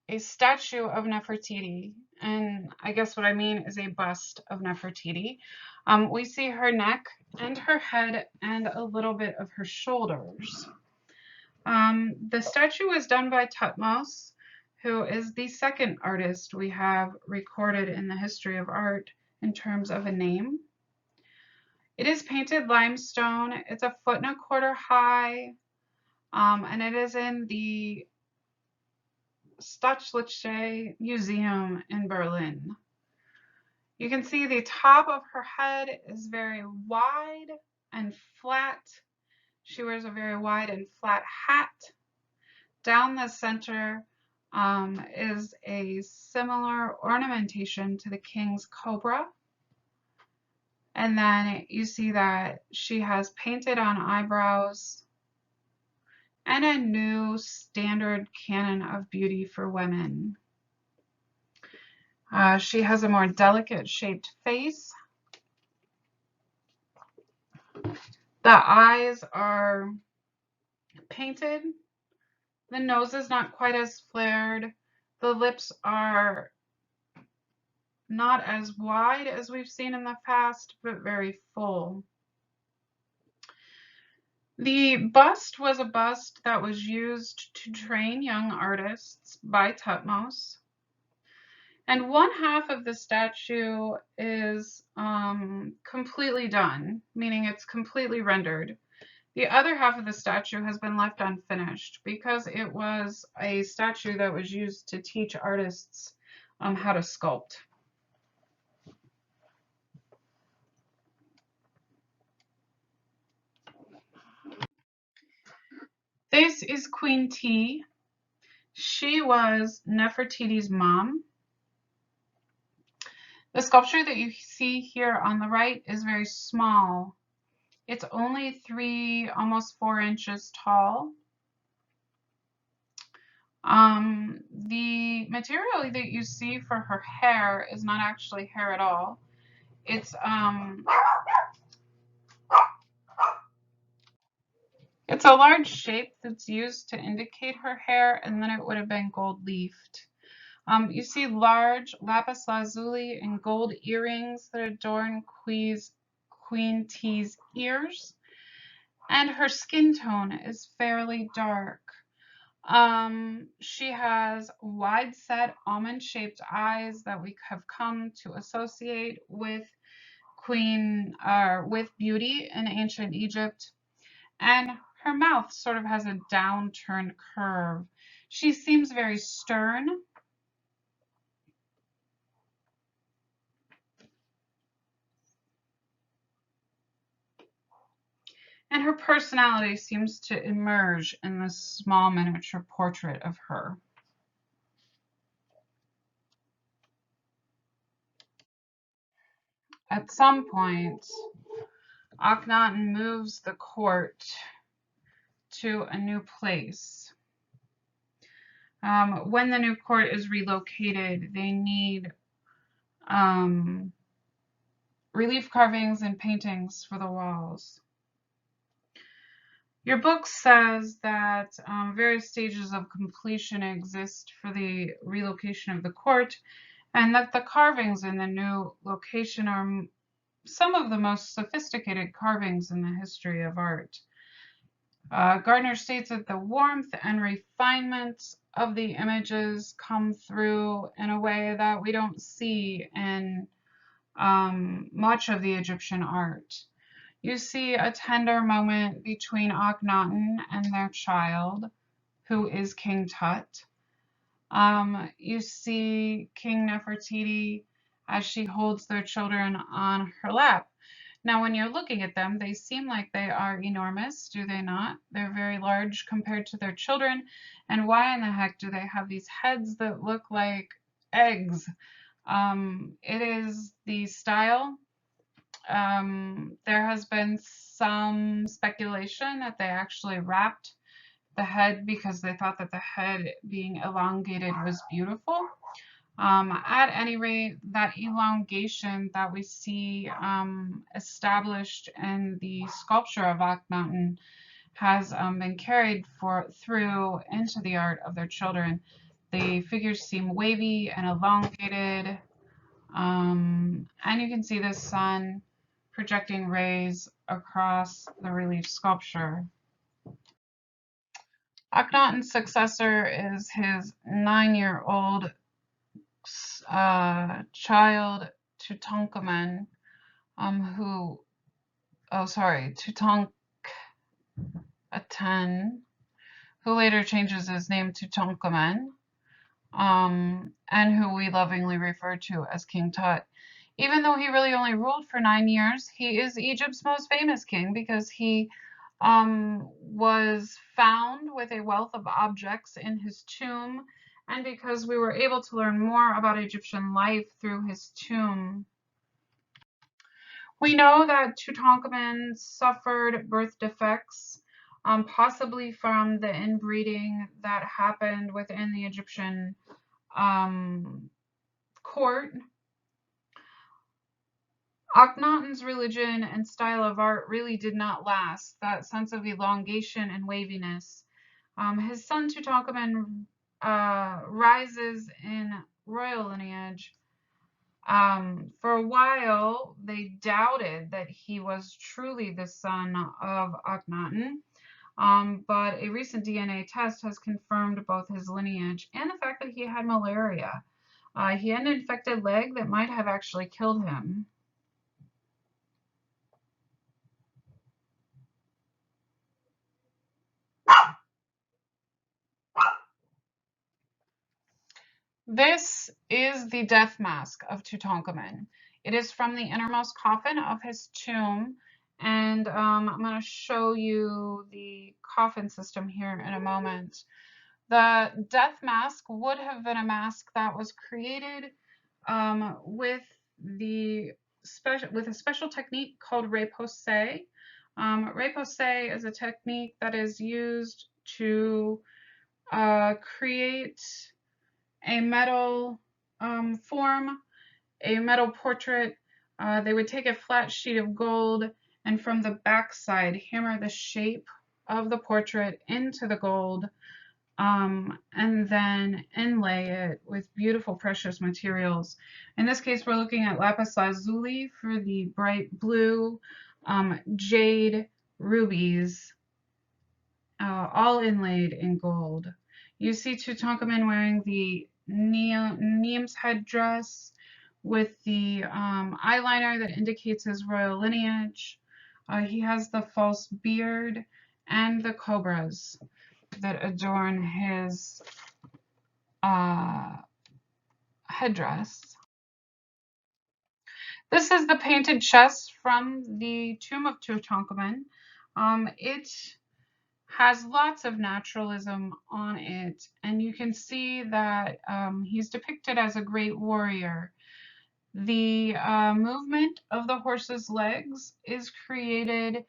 S1: a statue of Nefertiti, and I guess what I mean is a bust of Nefertiti. We see her neck and her head and a little bit of her shoulders. The statue was done by Thutmose, who is the second artist we have recorded in the history of art in terms of a name. It is painted limestone. It's 1.25 feet high, and it is in the Staatsliche Museum in Berlin. You can see the top of her head is very wide and flat. She wears a very wide and flat hat. Down the center is a similar ornamentation to the king's cobra. And then you see that she has painted on eyebrows and a new standard canon of beauty for women. She has a more delicate shaped face. The eyes are painted. The nose is not quite as flared. The lips are not as wide as we've seen in the past, but very full. The bust was a bust that was used to train young artists by Thutmose. And one half of the statue is completely done, meaning it's completely rendered. The other half of the statue has been left unfinished because it was a statue that was used to teach artists how to sculpt. This is Queen T. She was Nefertiti's mom. The sculpture that you see here on the right is very small. It's only 3, almost 4 inches tall. The material that you see for her hair is not actually hair at all. It's a large shape that's used to indicate her hair, and then it would have been gold leafed. You see large lapis lazuli and gold earrings that adorn Queen T's ears, and her skin tone is fairly dark. She has wide-set almond-shaped eyes that we have come to associate with beauty in ancient Egypt, and her mouth sort of has a downturned curve. She seems very stern. And her personality seems to emerge in this small miniature portrait of her. At some point, Akhenaten moves the court to a new place. When the new court is relocated, they need relief carvings and paintings for the walls. Your book says that various stages of completion exist for the relocation of the court, and that the carvings in the new location are some of the most sophisticated carvings in the history of art. Gardner states that the warmth and refinement of the images come through in a way that we don't see in much of the Egyptian art. You see a tender moment between Akhenaten and their child, who is King Tut. You see King Nefertiti as she holds their children on her lap. Now, when you're looking at them, they seem like they are enormous, do they not? They're very large compared to their children. And why in the heck do they have these heads that look like eggs? It is the style There has been some speculation that they actually wrapped the head because they thought that the head being elongated was beautiful. At any rate, that elongation that we see established in the sculpture of Akhenaten has been carried through into the art of their children. The figures seem wavy and elongated, and you can see the sun projecting rays across the relief sculpture. Akhenaten's successor is his 9-year-old child Tutankhamun, Tutankhaten, who later changes his name to Tutankhamen, and who we lovingly refer to as King Tut. Even though he really only ruled for 9 years, he is Egypt's most famous king because he was found with a wealth of objects in his tomb, and because we were able to learn more about Egyptian life through his tomb. We know that Tutankhamun suffered birth defects, possibly from the inbreeding that happened within the Egyptian court. Akhenaten's religion and style of art really did not last, that sense of elongation and waviness. His son Tutankhamun rises in royal lineage. For a while, they doubted that he was truly the son of Akhenaten, but a recent DNA test has confirmed both his lineage and the fact that he had malaria. He had an infected leg that might have actually killed him. This is the death mask of Tutankhamun. It is from the innermost coffin of his tomb, and I'm going to show you the coffin system here in a moment. The death mask would have been a mask that was created with a special technique called repoussé. Repoussé is a technique that is used to create a metal form, a metal portrait. They would take a flat sheet of gold and from the back side hammer the shape of the portrait into the gold, and then inlay it with beautiful precious materials. In this case, we're looking at lapis lazuli for the bright blue, jade, rubies, all inlaid in gold. You see Tutankhamun wearing the Niam's headdress with the eyeliner that indicates his royal lineage. He has the false beard and the cobras that adorn his headdress. This is the painted chest from the tomb of Tutankhamun. It has lots of naturalism on it, and you can see that he's depicted as a great warrior. The movement of the horse's legs is created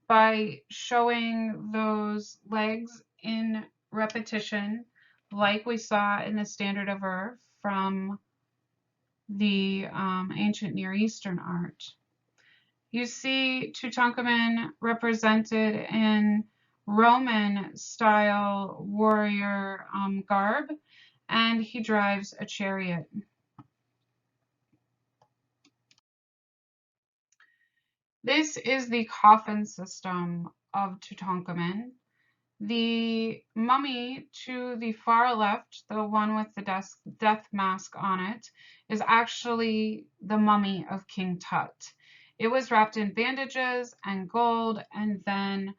S1: by showing those legs in repetition, like we saw in the Standard of Earth from the ancient Near Eastern art. You see Tutankhamun represented in Roman style warrior garb, and he drives a chariot. This is the coffin system of Tutankhamun. The mummy to the far left, the one with the death mask on it, is actually the mummy of King Tut. It was wrapped in bandages and gold and then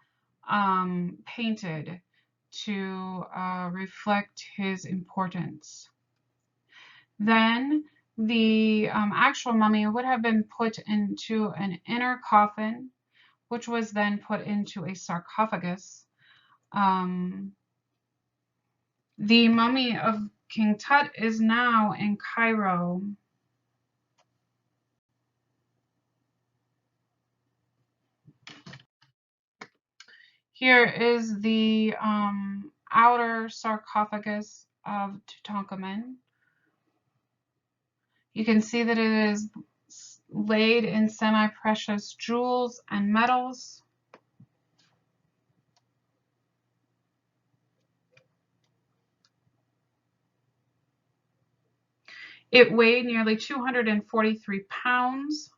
S1: painted to reflect his importance. Then the actual mummy would have been put into an inner coffin, which was then put into a sarcophagus. The mummy of King Tut is now in Cairo. Here is the outer sarcophagus of Tutankhamun. You can see that it is laid in semi-precious jewels and metals. It weighed nearly 243 pounds.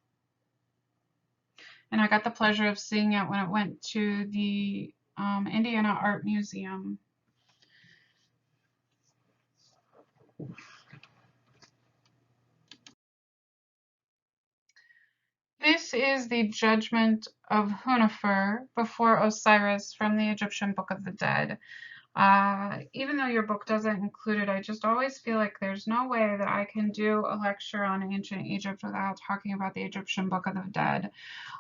S1: And I got the pleasure of seeing it when it went to the Indiana Art Museum. This is the Judgment of Hunefer before Osiris from the Egyptian Book of the Dead. Even though your book doesn't include it, I just always feel like there's no way that I can do a lecture on ancient Egypt without talking about the Egyptian Book of the Dead.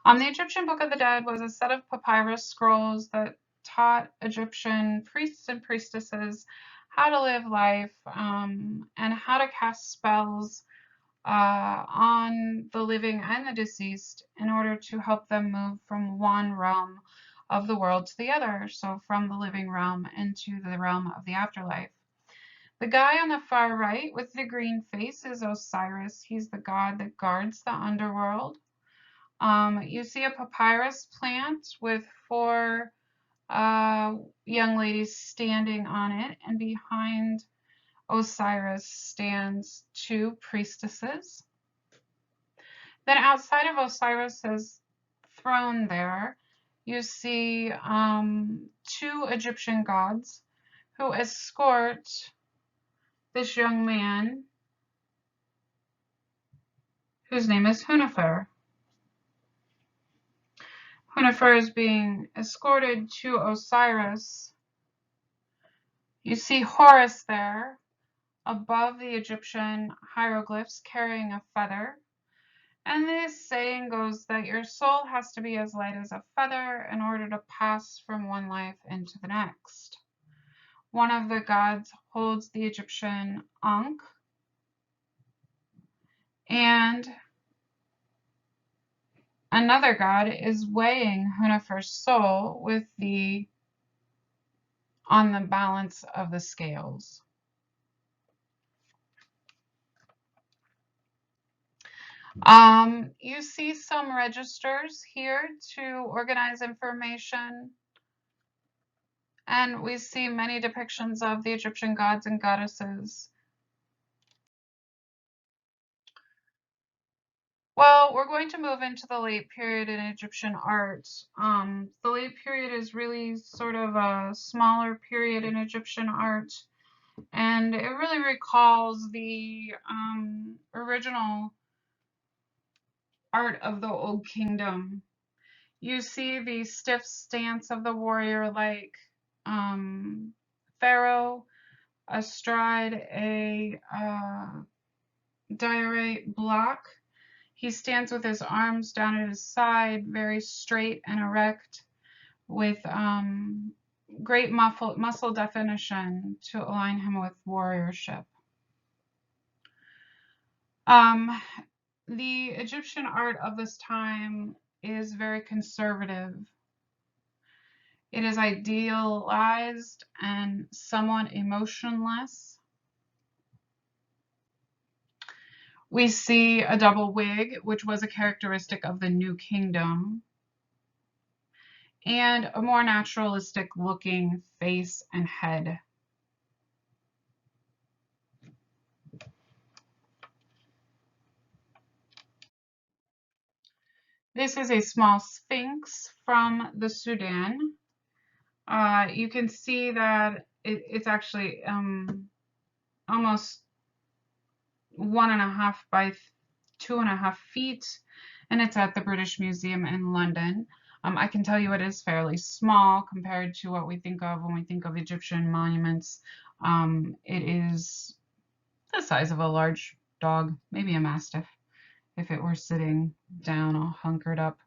S1: The Egyptian Book of the Dead was a set of papyrus scrolls that taught Egyptian priests and priestesses how to live life and how to cast spells on the living and the deceased in order to help them move from one realm of the world to the other, so from the living realm into the realm of the afterlife. The guy on the far right with the green face is Osiris. He's the god that guards the underworld. You see a papyrus plant with 4 young ladies standing on it, and behind Osiris stands 2 priestesses. Then outside of Osiris's throne there, you see 2 Egyptian gods who escort this young man whose name is Hunefer. Hunefer is being escorted to Osiris. You see Horus there above the Egyptian hieroglyphs carrying a feather. And this saying goes that your soul has to be as light as a feather in order to pass from one life into the next. One of the gods holds the Egyptian Ankh, and another god is weighing Hunefer's soul on the balance of the scales. You see some registers here to organize information, and we see many depictions of the Egyptian gods and goddesses. Well, we're going to move into the late period in Egyptian art. The late period is really sort of a smaller period in Egyptian art, and it really recalls the original art of the Old Kingdom. You see the stiff stance of the warrior like pharaoh astride a diorite block. He stands with his arms down at his side, very straight and erect, with great muscle definition to align him with warriorship. The Egyptian art of this time is very conservative. It is idealized and somewhat emotionless. We see a double wig, which was a characteristic of the New Kingdom, and a more naturalistic looking face and head. This is a small sphinx from the Sudan. You can see that it's actually almost 1.5 by 2.5 feet, and it's at the British Museum in London. I can tell you it is fairly small compared to what we think of when we think of Egyptian monuments. It is the size of a large dog, maybe a mastiff, if it were sitting down all hunkered up.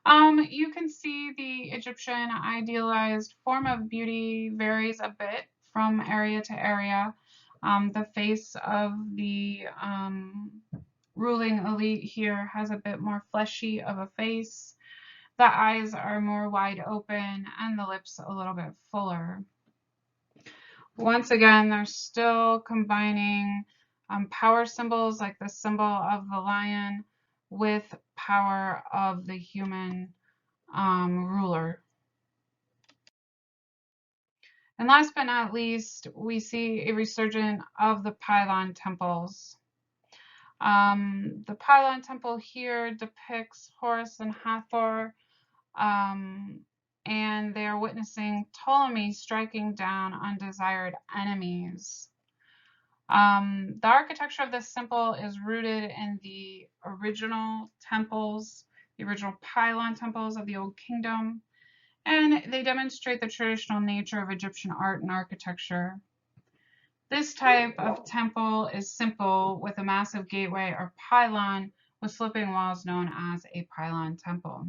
S1: You can see the Egyptian idealized form of beauty varies a bit from area to area. The face of the ruling elite here has a bit more fleshy of a face, The eyes are more wide open and the lips a little bit fuller. Once again, they're still combining power symbols like the symbol of the lion with power of the human ruler. And last but not least, we see a resurgence of the pylon temples. The pylon temple here depicts Horus and Hathor, and they are witnessing Ptolemy striking down undesired enemies. The architecture of this symbol is rooted in the original temples, the original pylon temples of the Old Kingdom, and they demonstrate the traditional nature of Egyptian art and architecture. This type of temple is simple with a massive gateway or pylon with sloping walls known as a pylon temple.